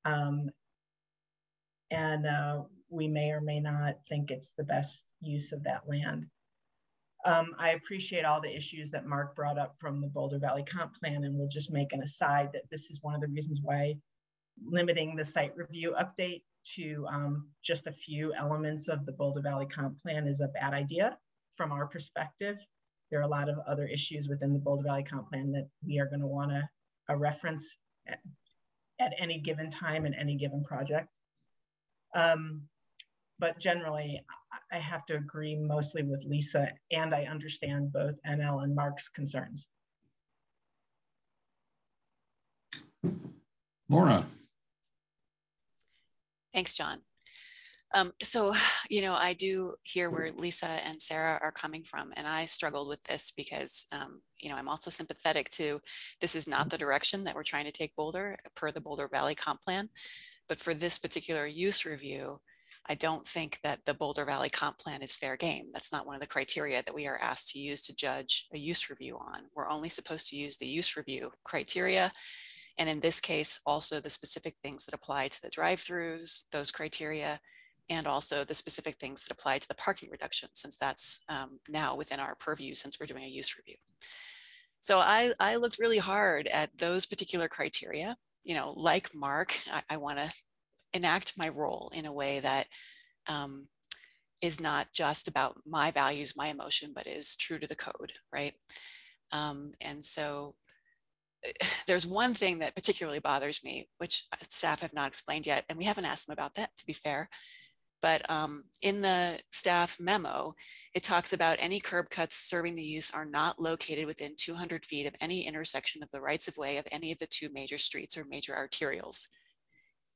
and we may or may not think it's the best use of that land. I appreciate all the issues that Mark brought up from the Boulder Valley Comp Plan, and we'll just make an aside that this is one of the reasons why limiting the site review update to just a few elements of the Boulder Valley Comp Plan is a bad idea from our perspective. There are a lot of other issues within the Boulder Valley Comp Plan that we are going to want to reference at any given time in any given project. But generally, I have to agree mostly with Lisa, and I understand both NL and Mark's concerns. Laura. Thanks, John. So, you know, I do hear where Lisa and Sarah are coming from, and I struggled with this because, you know, I'm also sympathetic to this is not the direction that we're trying to take Boulder per the Boulder Valley Comp Plan. But for this particular use review, I don't think that the Boulder Valley Comp Plan is fair game. That's not one of the criteria that we are asked to use to judge a use review on. We're only supposed to use the use review criteria. And in this case, also the specific things that apply to the drive-throughs, those criteria, and also the specific things that apply to the parking reduction, since that's now within our purview since we're doing a use review. So I looked really hard at those particular criteria. You know, like Mark, I want to enact my role in a way that is not just about my values, my emotion, but is true to the code, right? And so there's one thing that particularly bothers me, which staff have not explained yet, and we haven't asked them about that, to be fair. But in the staff memo, it talks about any curb cuts serving the use are not located within 200 feet of any intersection of the rights of way of any of the two major streets or major arterials.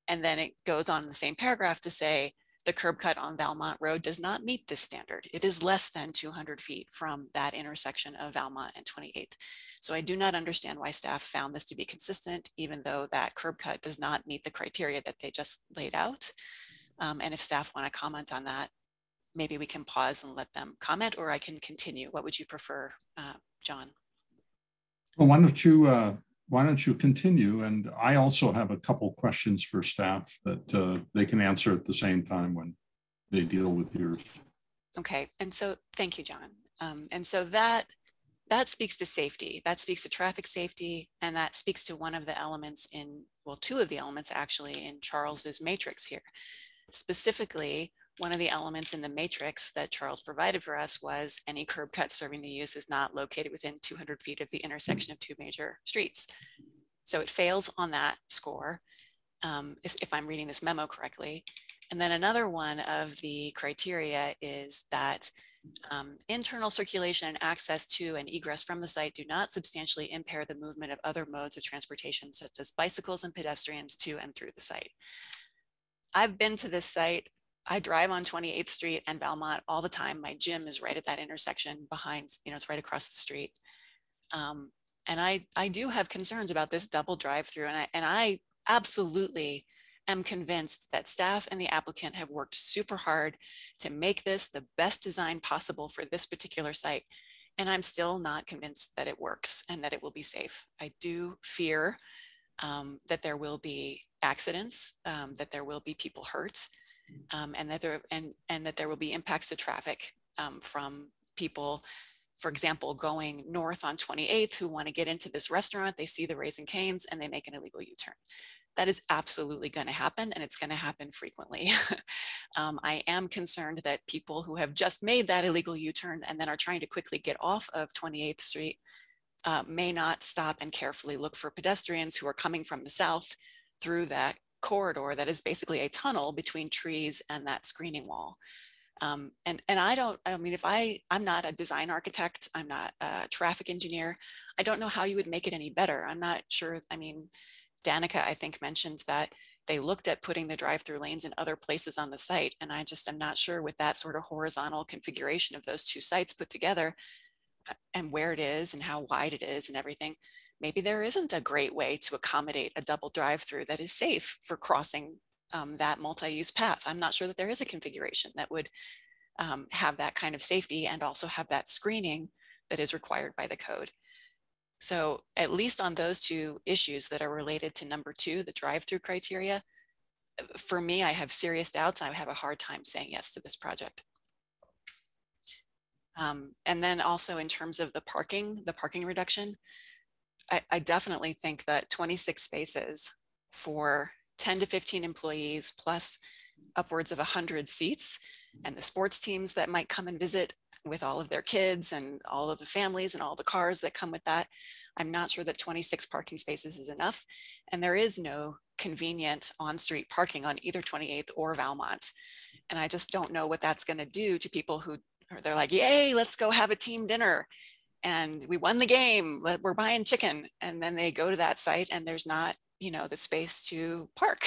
And then it goes on in the same paragraph to say, the curb cut on Valmont Road does not meet this standard. It is less than 200 feet from that intersection of Valmont and 28th. So I do not understand why staff found this to be consistent, even though that curb cut does not meet the criteria that they just laid out. And if staff want to comment on that, maybe we can pause and let them comment, or I can continue. What would you prefer, John? Well, why don't you continue? And I also have a couple questions for staff that they can answer at the same time when they deal with yours. Okay, and so thank you, John. And so that speaks to safety, that speaks to traffic safety, and that speaks to one of the elements in, well, two of the elements actually in Charles's matrix here. Specifically, one of the elements in the matrix that Charles provided for us was any curb cut serving the use is not located within 200 feet of the intersection of two major streets. So it fails on that score, if I'm reading this memo correctly. And then another one of the criteria is that internal circulation and access to and egress from the site do not substantially impair the movement of other modes of transportation, such as bicycles and pedestrians to and through the site. I've been to this site. I drive on 28th Street and Valmont all the time. My gym is right at that intersection behind, it's right across the street. And I do have concerns about this double drive-through, and I absolutely am convinced that staff and the applicant have worked super hard to make this the best design possible for this particular site. And I'm still not convinced that it works and that it will be safe. I do fear that there will be accidents, that there will be people hurt, and that there will be impacts to traffic from people, for example, going north on 28th who want to get into this restaurant. They see the Raising Cane's and they make an illegal U-turn. That is absolutely going to happen, and it's going to happen frequently. I am concerned that people who have just made that illegal U-turn and then are trying to quickly get off of 28th Street may not stop and carefully look for pedestrians who are coming from the south through that corridor that is basically a tunnel between trees and that screening wall. I'm not a design architect, I'm not a traffic engineer. I don't know how you would make it any better. I'm not sure. I mean, Danica, I think, mentioned that they looked at putting the drive-through lanes in other places on the site. And I just am not sure with that sort of horizontal configuration of those two sites put together and where it is and how wide it is and everything, maybe there isn't a great way to accommodate a double drive-through that is safe for crossing that multi-use path. I'm not sure that there is a configuration that would have that kind of safety and also have that screening that is required by the code. So at least on those two issues that are related to number 2, the drive-through criteria, for me, I have serious doubts. I have a hard time saying yes to this project. And then also in terms of the parking reduction, I definitely think that 26 spaces for 10 to 15 employees plus upwards of 100 seats, and the sports teams that might come and visit with all of their kids and all of the families and all the cars that come with that, I'm not sure that 26 parking spaces is enough. And there is no convenient on-street parking on either 28th or Valmont. And I just don't know what that's going to do to people who they're like, yay, let's go have a team dinner. And we won the game, we're buying chicken. And then they go to that site and there's not, the space to park.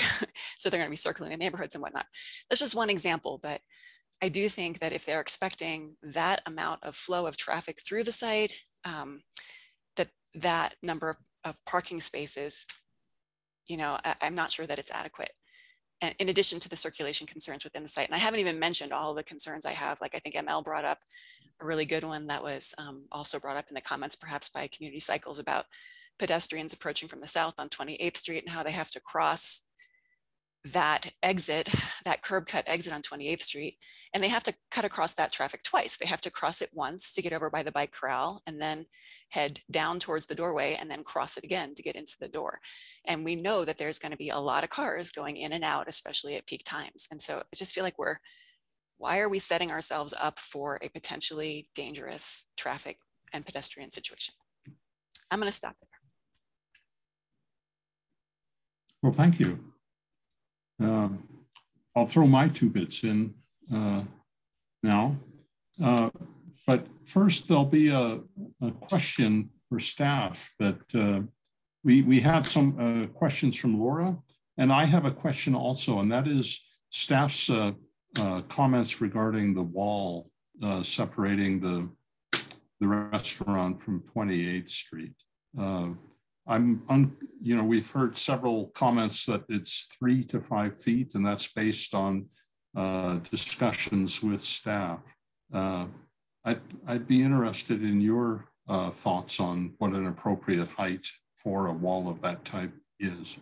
So they're going to be circling the neighborhoods and whatnot. That's just one example, but I do think that if they're expecting that amount of flow of traffic through the site, that number of parking spaces, I'm not sure that it's adequate. And in addition to the circulation concerns within the site. And I haven't even mentioned all of the concerns I have. Like I think ML brought up a really good one that was also brought up in the comments, perhaps by Community Cycles, about pedestrians approaching from the south on 28th Street and how they have to cross that exit, that curb cut exit on 28th Street, and they have to cut across that traffic twice. They have to cross it once to get over by the bike corral and then head down towards the doorway and then cross it again to get into the door. And we know that there's going to be a lot of cars going in and out, especially at peak times. And so I just feel like why are we setting ourselves up for a potentially dangerous traffic and pedestrian situation? I'm going to stop there. Well, thank you. I'll throw my 2 bits in now. But first, there'll be a question for staff that we had some questions from Laura, and I have a question also, and that is staff's comments regarding the wall separating the restaurant from 28th Street. We've heard several comments that it's 3 to 5 feet, and that's based on discussions with staff. I'd be interested in your thoughts on what an appropriate height for a wall of that type is.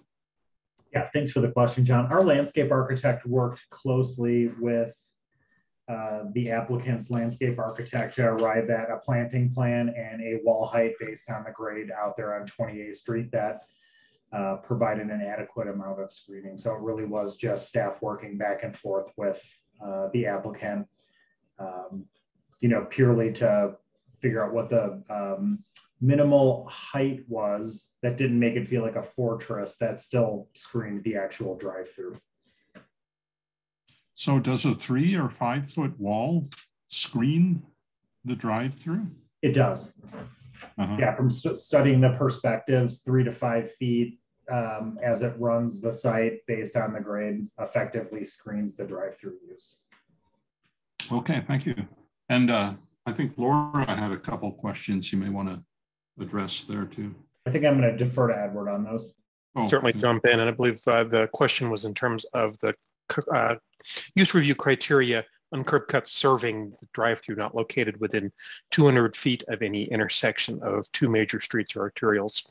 Yeah, thanks for the question, John. Our landscape architect worked closely with the applicant's landscape architect to arrive at a planting plan and a wall height based on the grade out there on 28th Street that provided an adequate amount of screening. So it really was just staff working back and forth with the applicant, purely to figure out what the minimal height was that didn't make it feel like a fortress that still screened the actual drive-through. So does a 3 or 5 foot wall screen the drive-through? It does. Yeah, from studying the perspectives, 3 to 5 feet as it runs the site based on the grade effectively screens the drive-through use. Okay, thank you. And I think Laura had a couple questions you may want to address there too. I think I'm going to defer to Edward on those. Certainly jump in, and I believe the question was in terms of the use review criteria on curb cuts serving the drive-through not located within 200 feet of any intersection of 2 major streets or arterials.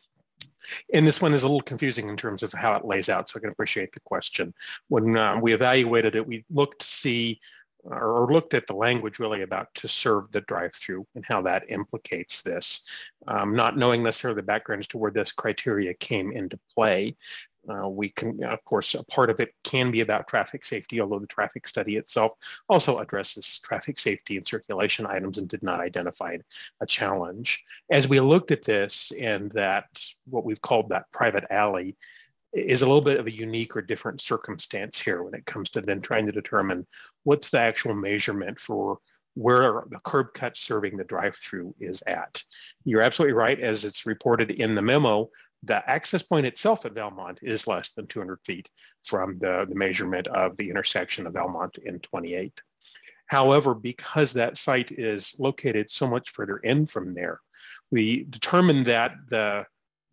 And this one is a little confusing in terms of how it lays out, so I can appreciate the question. When we evaluated it, we looked to see or looked at the language really about to serve the drive-through and how that implicates this. Not knowing necessarily the background as to where this criteria came into play. We can, of course, a part of it can be about traffic safety, although the traffic study itself also addresses traffic safety and circulation items and did not identify a challenge. As we looked at this, and that what we've called that private alley is a little bit of a unique or different circumstance here when it comes to then trying to determine what's the actual measurement for where the curb cut serving the drive-through is at. You're absolutely right, as it's reported in the memo, the access point itself at Valmont is less than 200 feet from the measurement of the intersection of Valmont and 28. However, because that site is located so much further in from there, we determined that the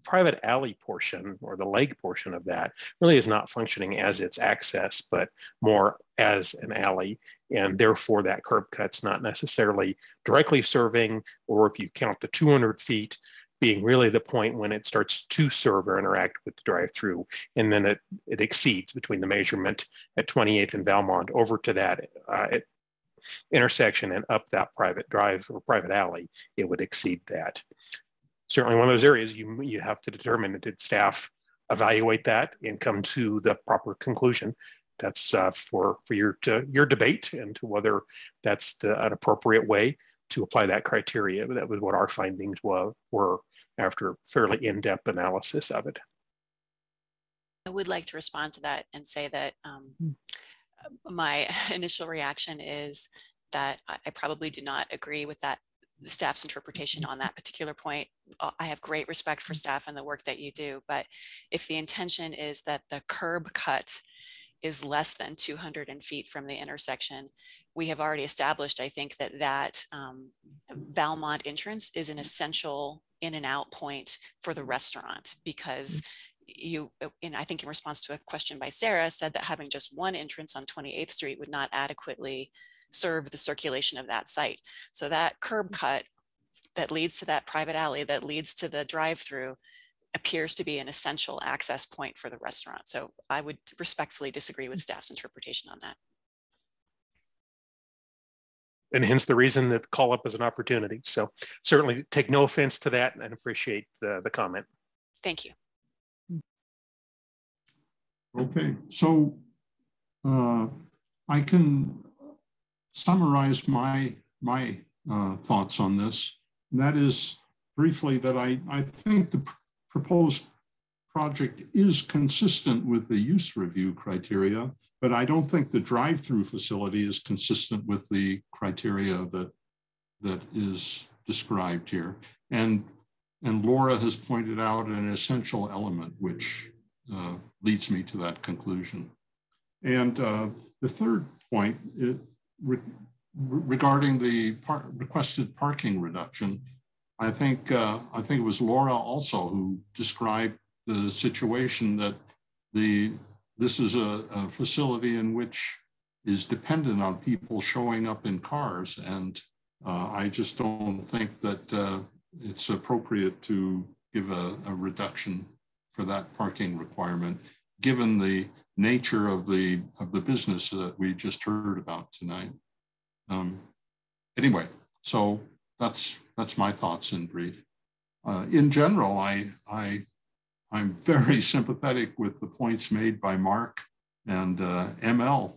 private alley portion or the leg portion of that really is not functioning as its access, but more as an alley. And therefore that curb cut's not necessarily directly serving, or if you count the 200 feet being really the point when it starts to serve or interact with the drive-through, and then it exceeds between the measurement at 28th and Valmont over to that intersection and up that private drive or private alley, it would exceed that. Certainly one of those areas you have to determine, did staff evaluate that and come to the proper conclusion? That's for your debate and to whether that's an appropriate way to apply that criteria. But that was what our findings were after fairly in-depth analysis of it. I would like to respond to that and say that my initial reaction is that I probably do not agree with that the staff's interpretation on that particular point. I have great respect for staff and the work that you do, but if the intention is that the curb cut is less than 200 feet from the intersection, we have already established, I think, that Valmont entrance is an essential in and out point for the restaurant, because and I think in response to a question by Sarah, said that having just one entrance on 28th Street would not adequately serve the circulation of that site. So that curb cut that leads to that private alley, that leads to the drive-through, appears to be an essential access point for the restaurant. So I would respectfully disagree with staff's interpretation on that. And hence the reason that call up is an opportunity. So certainly take no offense to that and appreciate the comment. Thank you. Okay, so I can summarize my thoughts on this. And that is briefly that I think the proposed project is consistent with the use review criteria, but I don't think the drive-through facility is consistent with the criteria that is described here. And Laura has pointed out an essential element, which leads me to that conclusion. And the third point is regarding the requested parking reduction. I think it was Laura also who described the situation that this is a facility in which is dependent on people showing up in cars, and I just don't think that it's appropriate to give a reduction for that parking requirement, given the nature of the business that we just heard about tonight. Anyway, so that's my thoughts in brief. In general, I'm very sympathetic with the points made by Mark and ML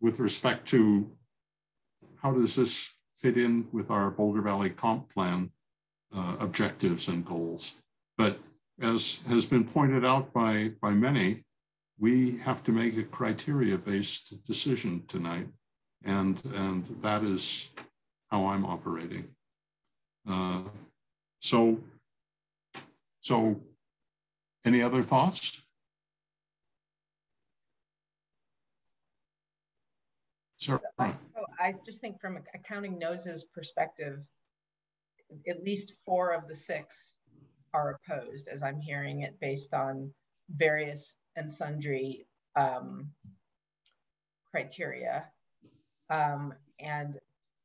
with respect to how does this fit in with our Boulder Valley Comp Plan objectives and goals. But as has been pointed out by many, we have to make a criteria-based decision tonight, and that is how I'm operating. So any other thoughts? Sarah. So I just think from Accounting Nose's perspective, at least 4 of the 6 are opposed, as I'm hearing it, based on various and sundry criteria. And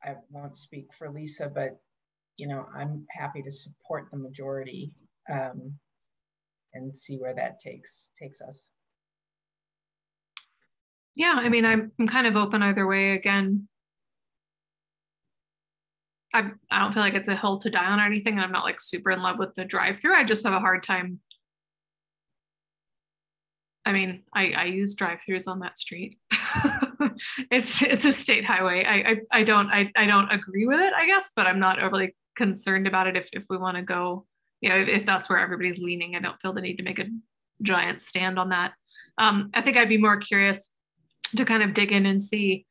I won't speak for Lisa, but I'm happy to support the majority and see where that takes us. Yeah, I mean, I'm kind of open either way. Again, I don't feel like it's a hill to die on or anything. I'm not like super in love with the drive-through. I just have a hard time. I mean, I use drive-throughs on that street. It's a state highway. I don't agree with it, I guess, but I'm not overly concerned about it if we want to go, if that's where everybody's leaning. I don't feel the need to make a giant stand on that. I think I'd be more curious to kind of dig in and see.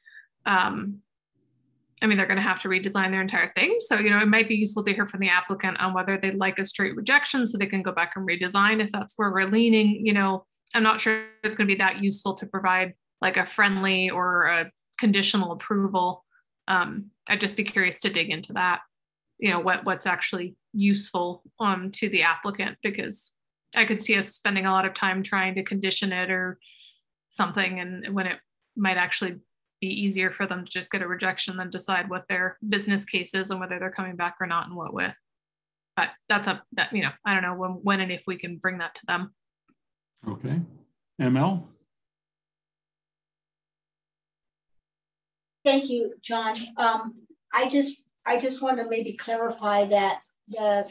I mean, they're going to have to redesign their entire thing. So, it might be useful to hear from the applicant on whether they'd like a straight rejection so they can go back and redesign if that's where we're leaning. I'm not sure it's going to be that useful to provide like a friendly or a conditional approval. I'd just be curious to dig into that, what's actually useful to the applicant, because I could see us spending a lot of time trying to condition it or something, and when it might actually be easier for them to just get a rejection than decide what their business case is and whether they're coming back or not and what with. But I don't know when and if we can bring that to them. Okay, ML. Thank you, John. I just want to maybe clarify that the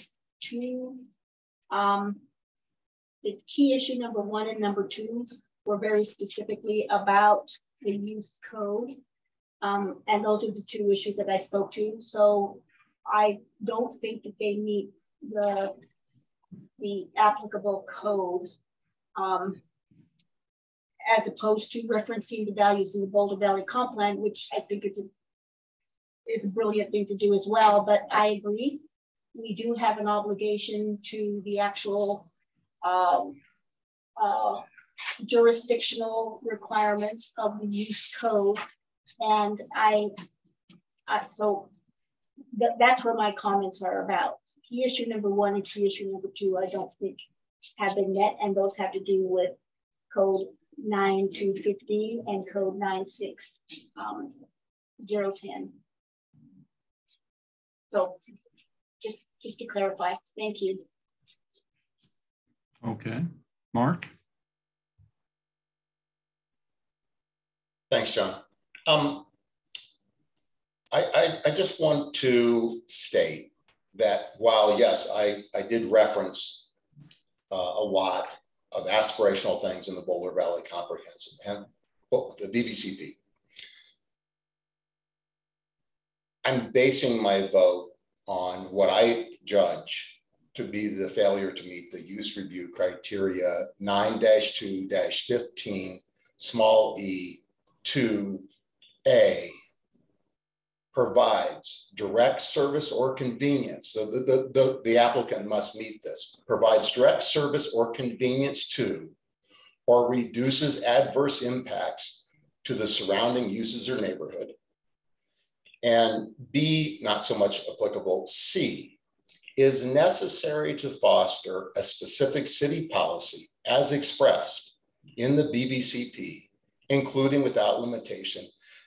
key issue number 1 and number 2 were very specifically about the use code. And those are the 2 issues that I spoke to. So I don't think that they meet the applicable code, as opposed to referencing the values in the Boulder Valley Comp Plan, which I think is a brilliant thing to do as well. But I agree, we do have an obligation to the actual jurisdictional requirements of the use code, and so that's where my comments are about. Key issue number 1 and key issue number 2, I don't think have been met, and those have to do with code 9215 and code 96010. So just to clarify, thank you. Okay, Mark? Thanks, John. I just want to state that while, yes, I did reference a lot of aspirational things in the Boulder Valley Comprehensive and the BVCP, I'm basing my vote on what I judge to be the failure to meet the use review criteria 9-2-15 small e 2A provides direct service or convenience. So the applicant must meet this, provides direct service or convenience to, or reduces adverse impacts to the surrounding uses or neighborhood. And B, not so much applicable, C, is necessary to foster a specific city policy as expressed in the BVCP, including without limitation,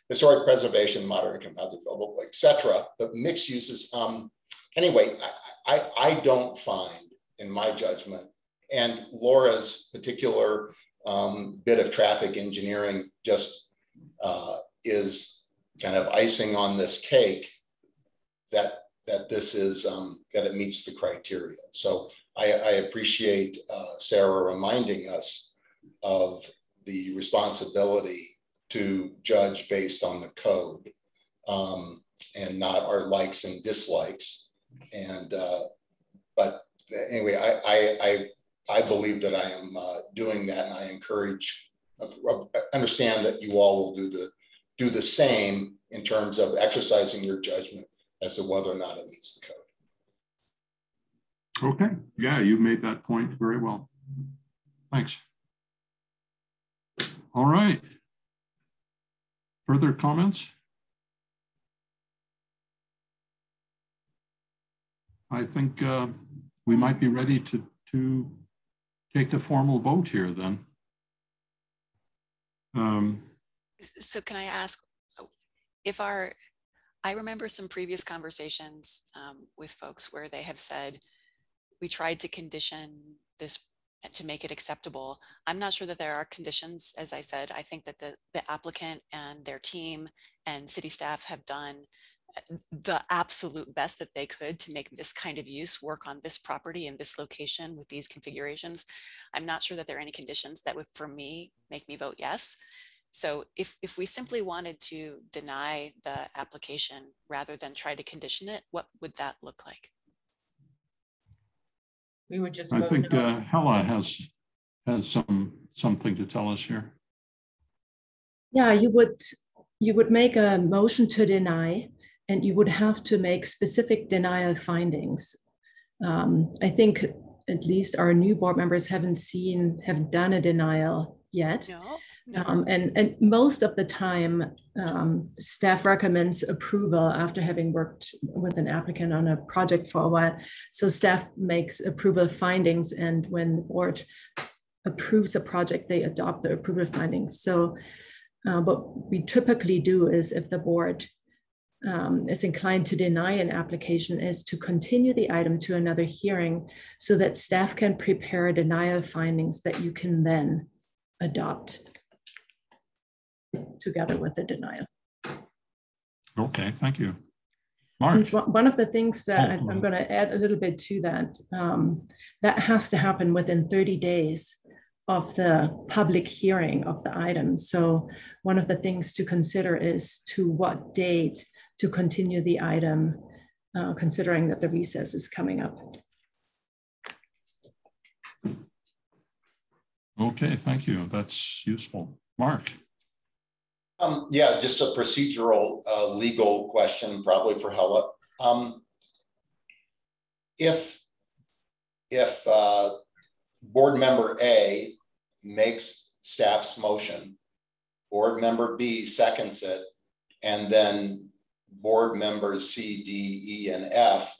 historic preservation, modern composite, etc. But mixed uses. Anyway, I don't find, in my judgment, and Laura's particular bit of traffic engineering just is kind of icing on this cake that this is that it meets the criteria. So I appreciate Sarah reminding us of the responsibility to judge based on the code and not our likes and dislikes. And but anyway, I believe that I am doing that, and I encourage, understand that you all will do the same in terms of exercising your judgment as to whether or not it meets the code. Okay, yeah, you made that point very well. Thanks. All right. Further comments? I think we might be ready to take the formal vote here then. So can I ask, if I remember some previous conversations with folks where they have said, we tried to condition this to make it acceptable. I'm not sure that there are conditions. As I said, I think that the applicant and their team and city staff have done the absolute best that they could to make this kind of use work on this property in this location with these configurations. I'm not sure that there are any conditions that would, for me, make me vote yes. So if we simply wanted to deny the application rather than try to condition it, what would that look like? We would just. I think Hella has something to tell us here. Yeah, you would make a motion to deny, and you would have to make specific denial findings. I think at least our new board members have done a denial yet. No. And most of the time, staff recommends approval after having worked with an applicant on a project for a while. So staff makes approval findings, and when the board approves a project, they adopt the approval findings. So what we typically do is, if the board is inclined to deny an application, is to continue the item to another hearing so that staff can prepare denial findings that you can then adopt together with the denial. Okay, thank you. Mark. One of the things that I'm going to add a little bit to that, that has to happen within 30 days of the public hearing of the item. So one of the things to consider is to what date to continue the item, considering that the recess is coming up. Okay, thank you. That's useful. Mark. Yeah, just a procedural legal question, probably for Hella. If board member A makes staff's motion, board member B seconds it, and then board members C, D, E, and F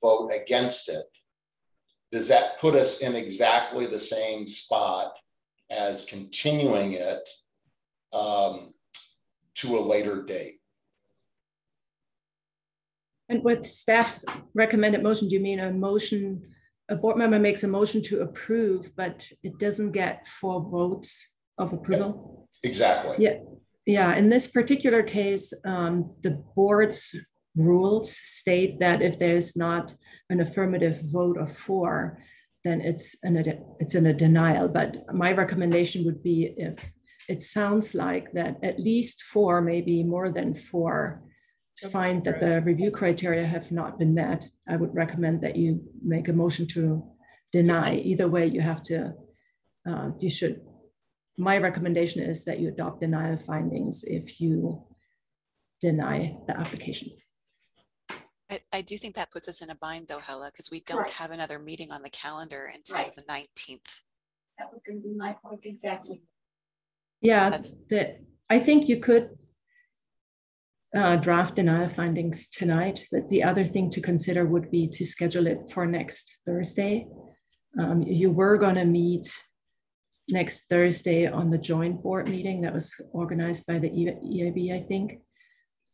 vote against it, does that put us in exactly the same spot as continuing it to a later date? And with staff's recommended motion, do you mean a motion a board member makes a motion to approve, but it doesn't get 4 votes of approval. Exactly. Yeah. Yeah. In this particular case, the board's rules state that if there's not an affirmative vote of 4, then it's in a denial. But my recommendation would be, if it sounds like that at least 4, maybe more than 4, find that the review criteria have not been met, I would recommend that you make a motion to deny. Either way, you have to, my recommendation is that you adopt denial findings if you deny the application. I do think that puts us in a bind though, Hella, because we don't have another meeting on the calendar until the 19th. That was going to be my point exactly. Yeah, I think you could draft denial findings tonight, but the other thing to consider would be to schedule it for next Thursday. You were going to meet next Thursday on the joint board meeting that was organized by the EIB, I think.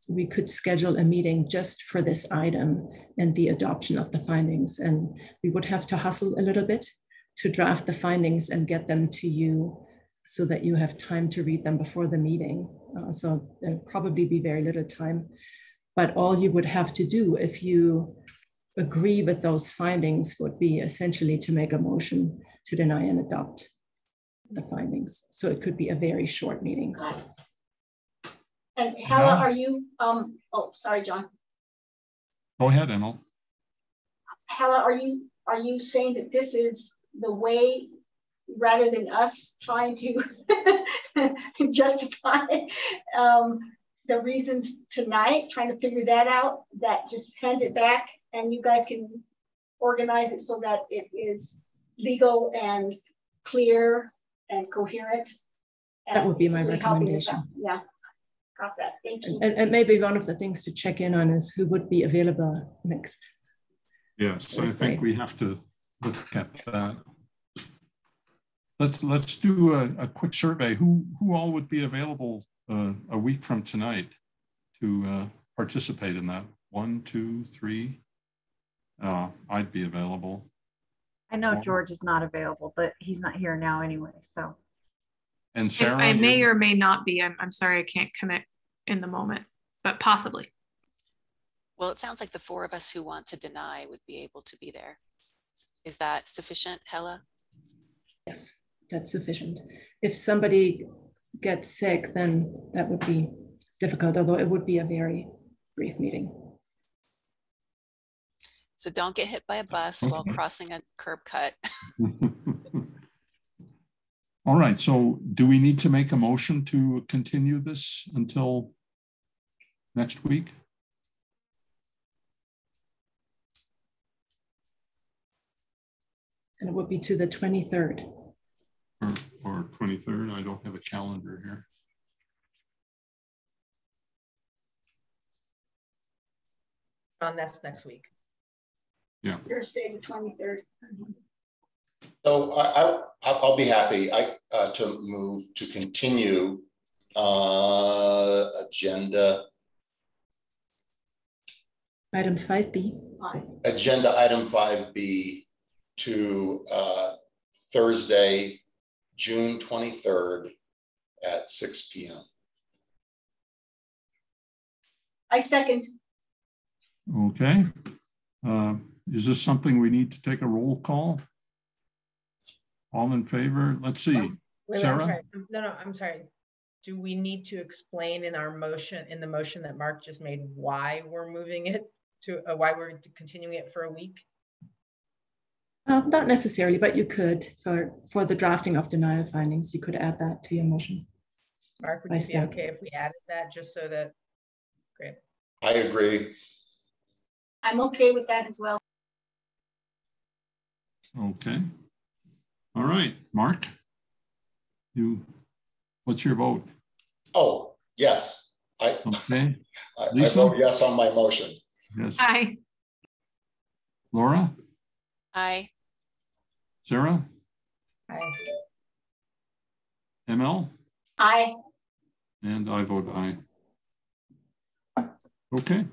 We could schedule a meeting just for this item and the adoption of the findings. And we would have to hustle a little bit to draft the findings and get them to you so that you have time to read them before the meeting. So there'll probably be very little time. But all you would have to do if you agree with those findings would be essentially to make a motion to deny and adopt the findings. So it could be a very short meeting. And Hella, are you, oh, sorry, John. Go ahead, Emil. Hella, are you saying that this is the way, rather than us trying to justify the reasons tonight, trying to figure that out, that just hand it back and you guys can organize it so that it is legal and clear and coherent? That would be my recommendation. Yeah, got that. Thank you. And maybe one of the things to check in on is who would be available next. Yes, I think we have to look at that. Let's do a quick survey. Who all would be available a week from tonight to participate in that? 1, 2, 3. I'd be available. I know George is not available, but he's not here now anyway. So. And Sarah, I may or may not be. I'm sorry, I can't commit in the moment, but possibly. Well, it sounds like the 4 of us who want to deny would be able to be there. Is that sufficient, Hella? Yes, that's sufficient. If somebody gets sick, then that would be difficult, although it would be a very brief meeting. So don't get hit by a bus while crossing a curb cut. All right, so do we need to make a motion to continue this until next week? And it would be to the 23rd. Or 23rd, I don't have a calendar here. That's next week. Yeah. Thursday the 23rd. So I'll be happy to move to continue agenda. Item 5B. Agenda item 5B to Thursday, June 23rd at 6 p.m. I second. Okay. Is this something we need to take a roll call? All in favor? Let's see. Sarah? I'm sorry. Do we need to explain in our motion, in the motion that Mark just made, why we're moving it to, why we're continuing it for a week? Not necessarily, but you could, for the drafting of denial findings, you could add that to your motion. Mark, would you be okay if we added that just so that, great. I agree. I'm okay with that as well. Okay. All right, Mark, what's your vote? Oh, yes. Okay. I vote yes on my motion. Yes. Aye. Laura? Aye. Sarah? Aye. ML? Aye. And I vote aye. Okay.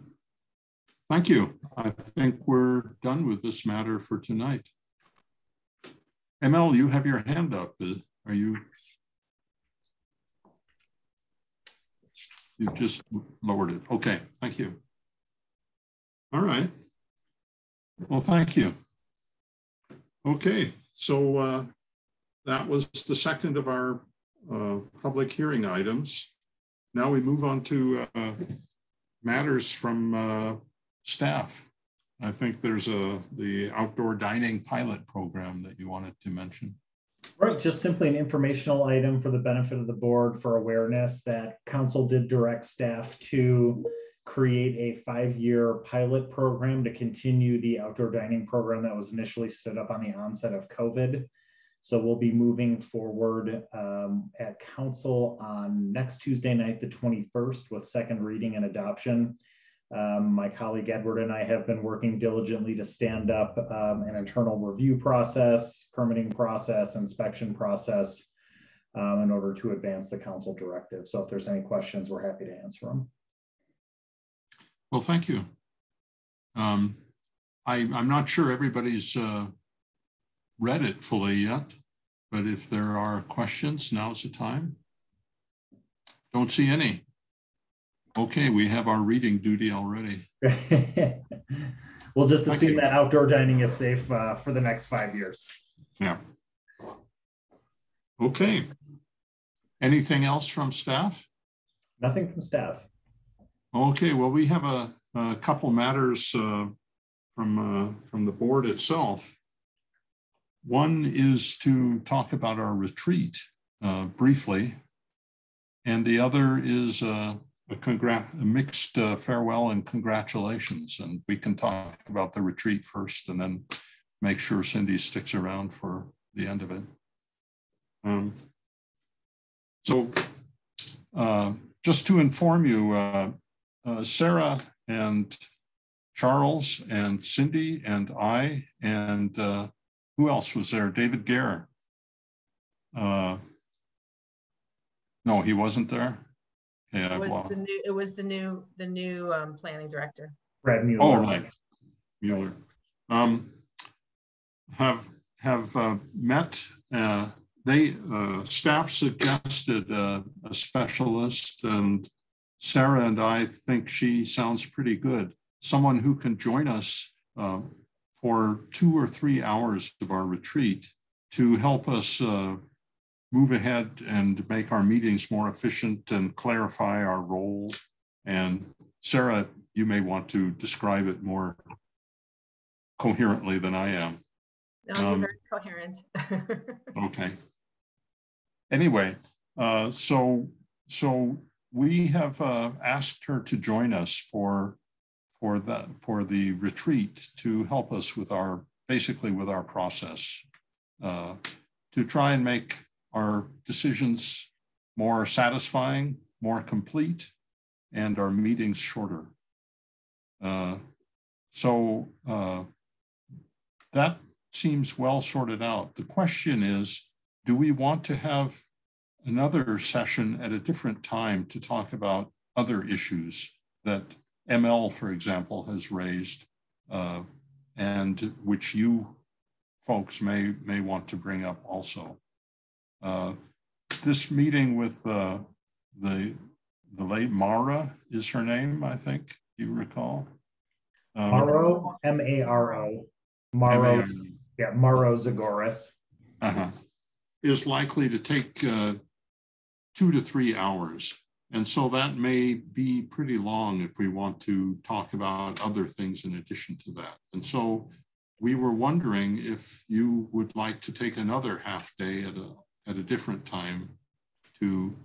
Thank you. I think we're done with this matter for tonight. ML, you have your hand up. Are you? You just lowered it. Okay, thank you. All right. Well, thank you. Okay, so that was the second of our public hearing items. Now we move on to matters from staff. I think there's the outdoor dining pilot program that you wanted to mention. Right, just simply an informational item for the benefit of the board for awareness that council did direct staff to create a 5-year pilot program to continue the outdoor dining program that was initially stood up on the onset of COVID. So we'll be moving forward at council on next Tuesday night, the 21st, with second reading and adoption. My colleague Edward and I have been working diligently to stand up an internal review process, permitting process, inspection process in order to advance the council directive. So if there's any questions, we're happy to answer them. Well, thank you. I'm not sure everybody's read it fully yet, but if there are questions, now's the time. Don't see any. Okay, we have our reading duty already. We'll just assume that outdoor dining is safe for the next 5 years. Yeah. Okay. Anything else from staff? Nothing from staff. Okay, well, we have a couple matters from the board itself. One is to talk about our retreat briefly, and the other is a mixed farewell and congratulations. And we can talk about the retreat first and then make sure Cindy sticks around for the end of it. Just to inform you, Sarah and Charles and Cindy and I and who else was there? David Gare. No, he wasn't there. Yeah, it was the new planning director. Brad Mueller. Oh, right, Mueller. Have met. Staff suggested a specialist, and Sarah and I think she sounds pretty good. Someone who can join us for 2 or 3 hours of our retreat to help us move ahead and make our meetings more efficient and clarify our role. And Sarah, you may want to describe it more coherently than I am. No, you're very coherent. Okay. Anyway, so we have asked her to join us for the retreat to help us with basically with our process, to try and make our decisions more satisfying, more complete, and our meetings shorter. That seems well sorted out. The question is, do we want to have another session at a different time to talk about other issues that ML, for example, has raised, and which you folks may want to bring up also? This meeting with the late Mara is her name, I think, you recall? Maro, M-A-R-O. Maro, yeah, Maro Zagoras. Is likely to take 2 to 3 hours. And so that may be pretty long if we want to talk about other things in addition to that. And so we were wondering if you would like to take another half day at a different time to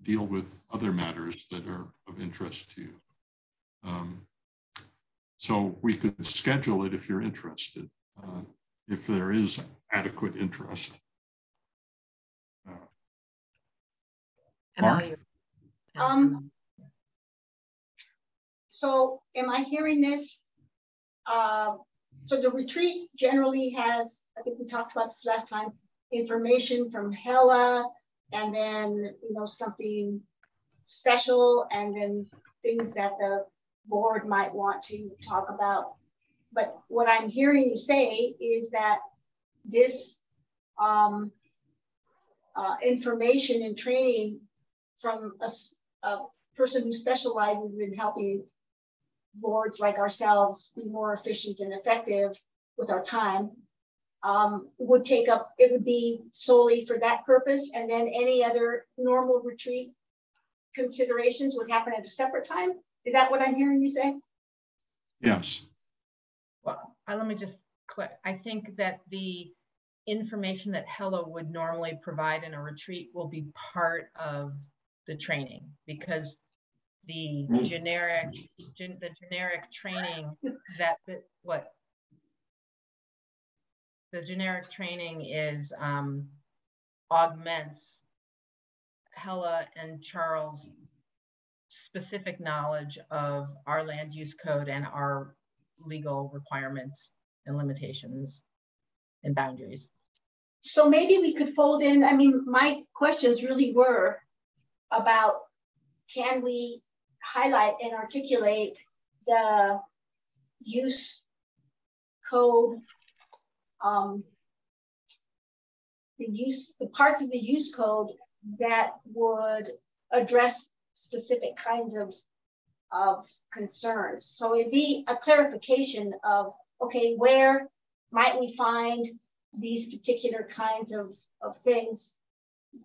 deal with other matters that are of interest to you. So we could schedule it if you're interested, if there is adequate interest. Mark? So am I hearing this? So the retreat generally has, I think we talked about this last time, information from Hella, and then, something special, and then things that the board might want to talk about. But what I'm hearing you say is that this information and training from a person who specializes in helping boards like ourselves be more efficient and effective with our time, would take up, it would be solely for that purpose, and then any other normal retreat considerations would happen at a separate time? Is that what I'm hearing you say? Yes. Well, let me just click. I think that the information that Hella would normally provide in a retreat will be part of the training, because the generic training that the generic training is augments Hella and Charles' specific knowledge of our land use code and our legal requirements and limitations and boundaries. So maybe we could fold in, I mean, my questions really were about, can we highlight and articulate the use code, the parts of the use code that would address specific kinds of concerns. So it'd be a clarification of, okay, where might we find these particular kinds of things?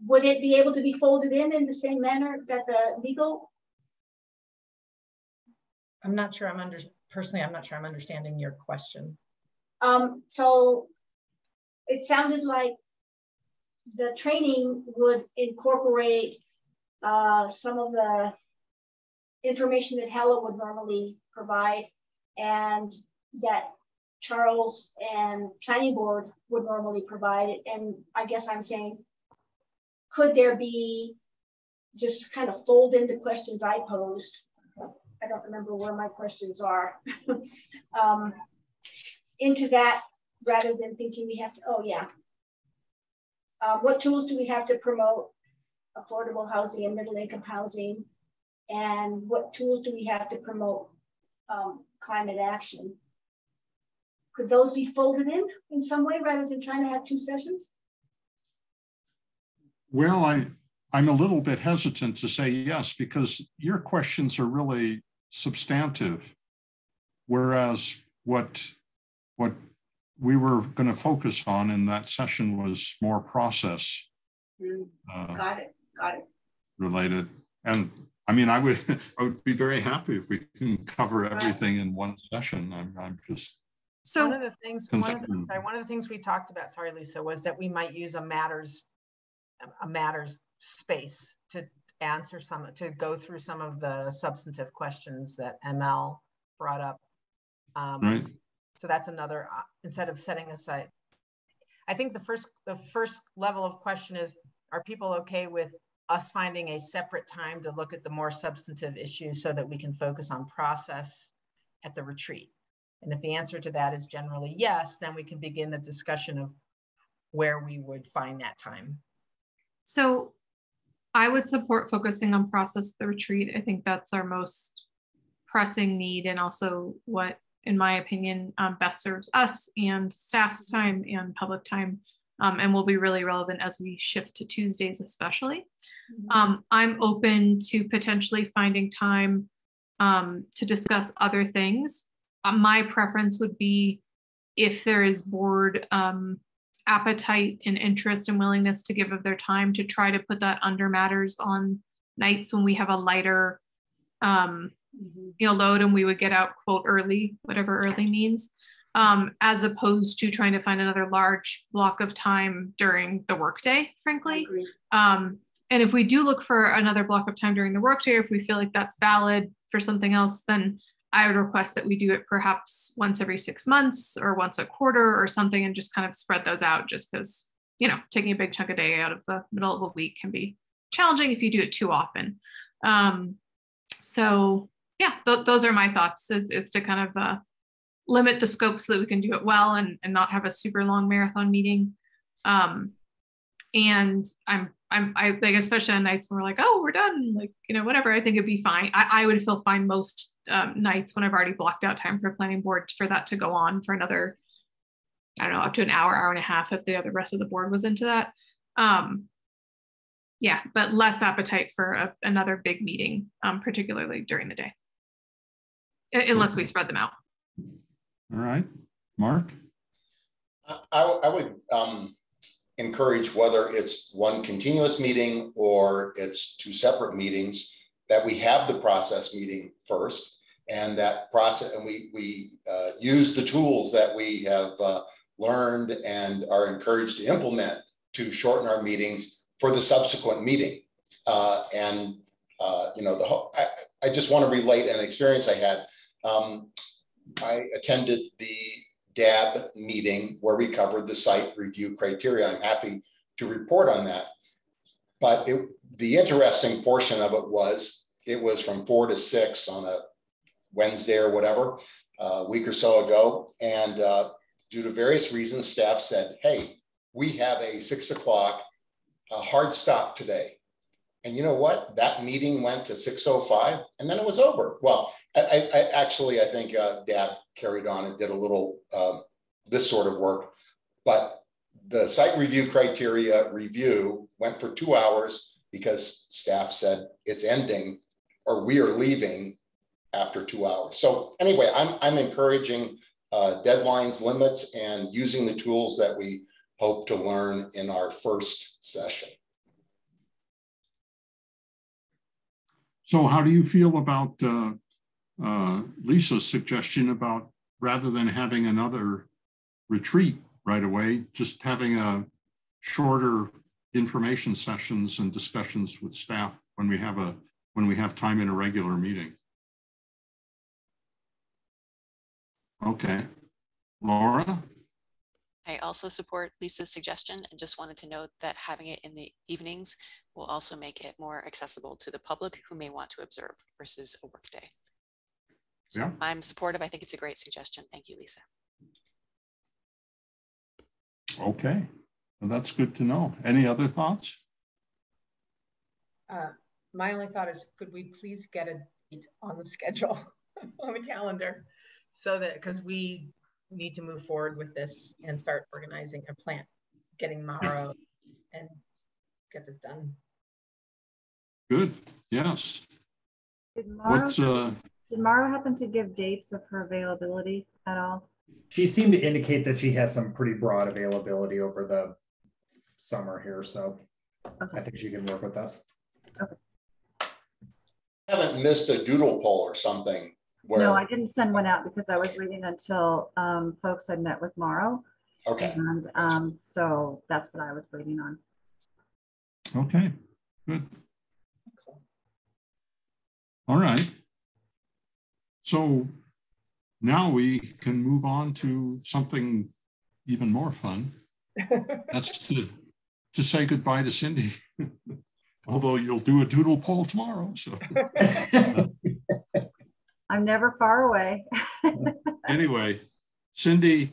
Would it be able to be folded in the same manner that the legal? I'm not sure I'm understanding your question. So it sounded like the training would incorporate some of the information that Hella would normally provide, and that Charles and Planning Board would normally provide. And I guess I'm saying, could there be just kind of fold into questions I posed? I don't remember where my questions are. Into that, rather than thinking we have to, oh yeah. What tools do we have to promote affordable housing and middle income housing? And what tools do we have to promote climate action? Could those be folded in some way rather than trying to have two sessions? Well, I'm a little bit hesitant to say yes, because your questions are really substantive, whereas what we were going to focus on in that session was more process Got it. related. And I mean, I would be very happy if we can cover everything in one session. I'm just. So one of the things we talked about, sorry, Lisa, was that we might use a matters space to answer to go through some of the substantive questions that ML brought up. Right. So that's another, instead of setting aside, I think the first level of question is, are people okay with us finding a separate time to look at the more substantive issues so that we can focus on process at the retreat? And if the answer to that is generally yes, then we can begin the discussion of where we would find that time. So I would support focusing on process at the retreat. I think that's our most pressing need, and also what, in my opinion, best serves us and staff's time and public time, and will be really relevant as we shift to Tuesdays especially. I'm open to potentially finding time to discuss other things. My preference would be, if there is board appetite and interest and willingness to give of their time, to try to put that under matters on nights when we have a lighter load, and we would get out, quote, early, whatever early means, as opposed to trying to find another large block of time during the workday, frankly. And if we do look for another block of time during the workday, or if we feel like that's valid for something else, then I would request that we do it perhaps once every 6 months or once a quarter or something, and just kind of spread those out, just because, taking a big chunk of day out of the middle of a week can be challenging if you do it too often. So yeah, those are my thoughts, is to kind of limit the scope so that we can do it well and not have a super long marathon meeting. And I like, especially on nights when we're like, oh, we're done, like, whatever, I think it'd be fine. I would feel fine most nights when I've already blocked out time for planning board for that to go on for another I don't know, up to an hour, hour and a half if the rest of the board was into that. Yeah, but less appetite for another big meeting, particularly during the day, unless we spread them out. All right, Mark? I would encourage, whether it's one continuous meeting or it's two separate meetings, that we have the process meeting first, and that process, and we use the tools that we have learned and are encouraged to implement to shorten our meetings for the subsequent meeting. You know, I just want to relate an experience I had. I attended the DAB meeting where we covered the site review criteria. I'm happy to report on that. But the interesting portion of it was from 4 to 6 on a Wednesday or whatever, a week or so ago. And due to various reasons, staff said, hey, we have a 6 o'clock hard stop today. And you know what? That meeting went to 6:05 and then it was over. Well, I think DAB carried on and did a little this sort of work, but the site review criteria review went for 2 hours because staff said it's ending or we are leaving after 2 hours. So anyway, I'm encouraging deadlines, limits, and using the tools that we hope to learn in our first session. So how do you feel about Lisa's suggestion about, rather than having another retreat right away, just having a shorter information sessions and discussions with staff when we have time in a regular meeting? Okay, Laura? I also support Lisa's suggestion and just wanted to note that having it in the evenings will also make it more accessible to the public who may want to observe versus a workday. So yeah. I'm supportive. I think it's a great suggestion. Thank you, Lisa. Okay, well, that's good to know. Any other thoughts? My only thought is, could we please get a date on the schedule, on the calendar, so that, because we need to move forward with this and start organizing a plan, getting Mauro and get this done. Good, yes. Did Mauro happen to give dates of her availability at all? She seemed to indicate that she has some pretty broad availability over the summer here, so okay. I think she can work with us. Okay. I haven't missed a doodle poll or something. No, I didn't send one out because I was waiting until folks had met with Mauro. Okay. And so that's what I was waiting on. Okay, good. Excellent. All right. So now we can move on to something even more fun. That's to say goodbye to Cindy. Although you'll do a doodle poll tomorrow. So I'm never far away. Anyway, Cindy,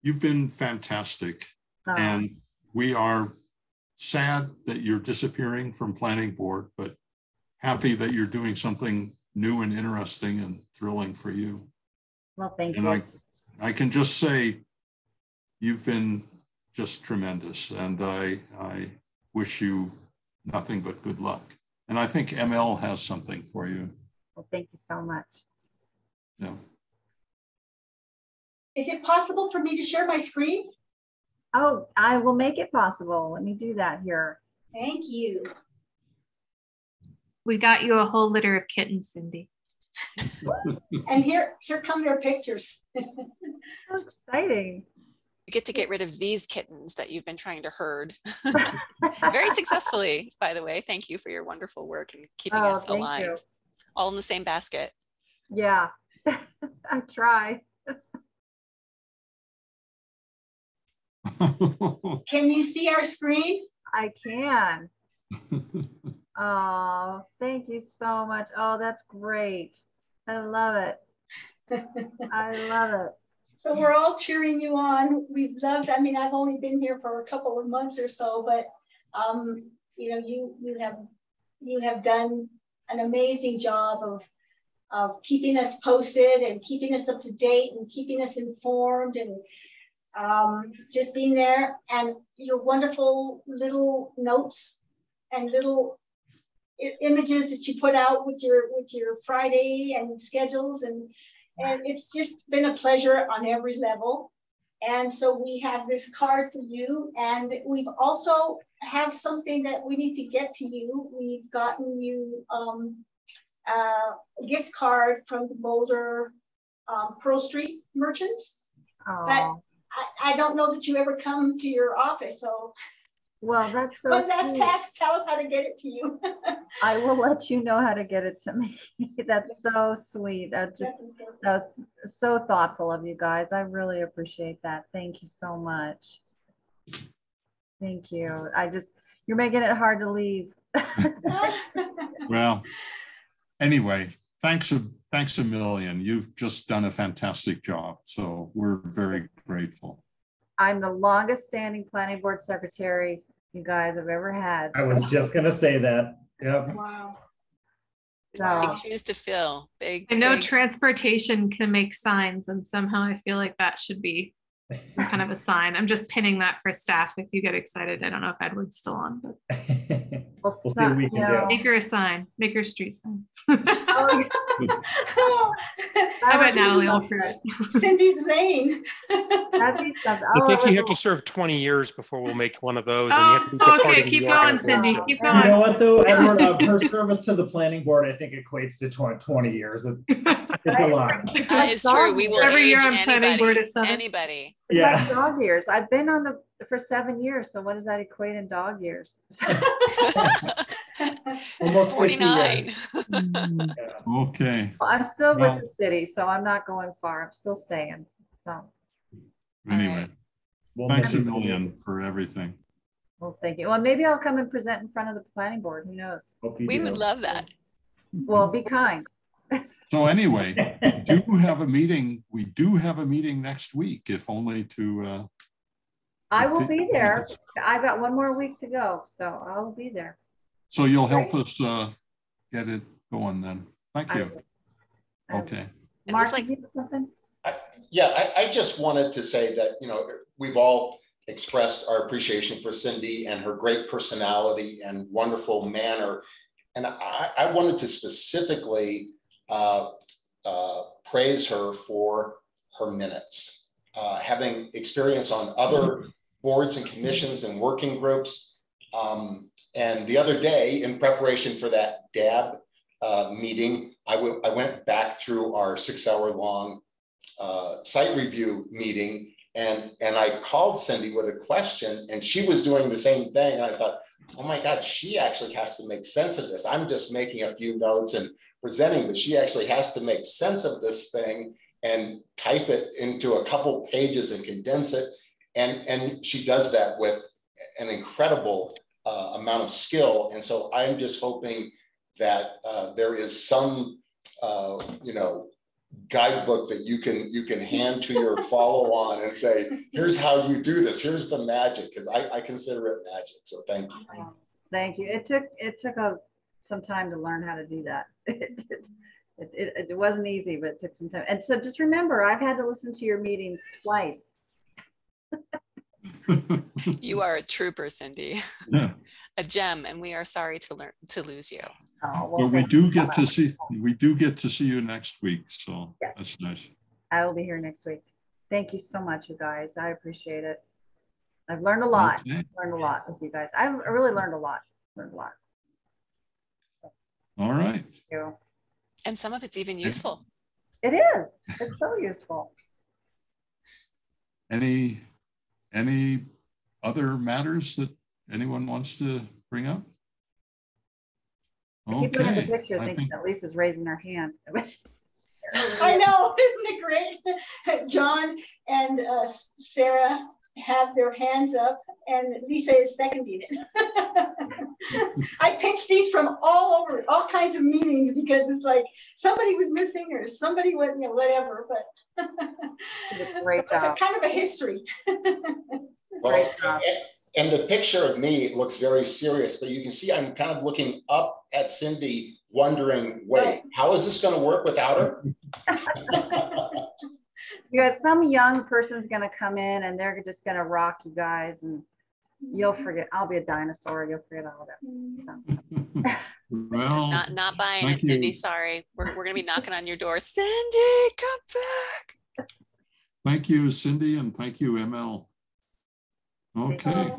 you've been fantastic. And we are sad that you're disappearing from planning board, but happy that you're doing something new and interesting and thrilling for you. Well, thank you. And I can just say you've been just tremendous, and I wish you nothing but good luck. And I think ML has something for you. Well, thank you so much. Yeah. Is it possible for me to share my screen? Oh, I will make it possible. Let me do that here. Thank you. We got you a whole litter of kittens, Cindy. And here come their pictures. How exciting. You get to get rid of these kittens that you've been trying to herd. Very successfully, by the way. Thank you for your wonderful work and keeping us aligned. All in the same basket. Yeah, I try. Can you see our screen? I can. Oh, thank you so much. Oh, that's great. I love it. I love it. So we're all cheering you on. We've loved, I mean, I've only been here for a couple of months or so, but you know, you have done an amazing job of keeping us posted and keeping us up to date and keeping us informed. And just being there, and your wonderful little notes and little images that you put out with your Friday and schedules, and it's just been a pleasure on every level. And so we have this card for you, and we've also have something that we need to get to you. We've gotten you a gift card from the Boulder Pearl Street merchants. But I don't know that you ever come to your office, so. Well, that's so One last sweet. task, tell us how to get it to you. I will let you know how to get it to me. That's so sweet. That's so thoughtful of you guys. I really appreciate that. Thank you so much. Thank you. You're making it hard to leave. Well, anyway, thanks a million. You've just done a fantastic job. So we're very grateful. I'm the longest standing planning board secretary you guys have ever had. I was just going to say that. Yep. Wow. Big shoes to fill. I know transportation can make signs, and somehow I feel like that should be some kind of a sign. I'm just pinning that for staff if you get excited. I don't know if Edward's still on, but we'll see what we can do. Make her a sign. Make her a street sign. I bet Natalie will prove it. Cindy's lane. I think you have to serve 20 years before we'll make one of those. Oh, and you have to be part okay, of keep the going, Cindy. organization. Keep going. You know what though, Edward, her service to the planning board, I think equates to 20 years. It's a lot. It's true. We will Every year age on planning board anybody. is 7. Anybody. It's Yeah. like dog years. I've been on for 7 years. So what does that equate in dog years? It's 49. Okay. Well, I'm still Well, with the city, so I'm not going far. I'm still staying. So anyway, We'll thanks a miss you. million for everything. well, thank you. Well, maybe I'll come and present in front of the planning board. Who knows? We would love that. Well, be kind. So anyway, we do have a meeting. We do have a meeting next week, if only to. I will be there. I've got 1 more week to go, so I'll be there. So you'll help us get it going then. Thank you. Okay. Mark, you have something? Yeah, I just wanted to say that, we've all expressed our appreciation for Cindy and her great personality and wonderful manner. And I wanted to specifically praise her for her minutes. Having experience on other boards and commissions and working groups. And the other day, in preparation for that DAB meeting, I went back through our 6-hour-long site review meeting, and I called Cindy with a question, and she was doing the same thing. And I thought, oh my God, she actually has to make sense of this. I'm just making a few notes and presenting, but she actually has to make sense of this thing and type it into a couple pages and condense it. And she does that with an incredible amount of skill. And so I'm just hoping that there is some, guidebook that you can hand to your follow-on and say, here's how you do this. Here's the magic, because I consider it magic. So thank you. Thank you. It took some time to learn how to do that. It wasn't easy, but it took some time. And so just remember, I've had to listen to your meetings twice. You are a trooper, Cindy. Yeah. A gem, and we are sorry to lose you. Oh, But we do get to see you next week. So yes. That's nice. I will be here next week. Thank you so much, you guys. I appreciate it. I've learned a lot. Okay. Learned a lot with you guys. I really learned a lot. All right. Thank you. And some of it's even useful. It is. It's so useful. Any other matters that anyone wants to bring up? I keep looking at the picture I thinking think that Lisa's raising her hand. I know, isn't it great? John and Sarah have their hands up, and Lisa is seconding it. I pitched these from all over, all kinds of meetings, because it's like somebody was missing or somebody was, whatever. But great job. It's kind of a history. Well, and the picture of me looks very serious, but you can see I'm kind of looking up at Cindy, wondering, wait, how is this going to work without her? You got some young person's gonna come in and they're just gonna rock you guys, and you'll forget. I'll be a dinosaur. You'll forget all that. Well, not buying it, Cindy. Sorry, we're gonna be knocking on your door. Cindy, come back. Thank you, Cindy, and thank you, ML. Okay,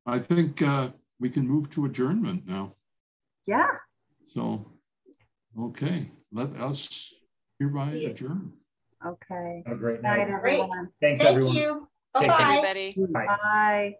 I think we can move to adjournment now. Yeah. So, okay, let us hereby adjourn. Okay. Have a great night, night. everyone. Thanks, Thank everyone. you. Thanks, Bye-bye. everybody. Bye.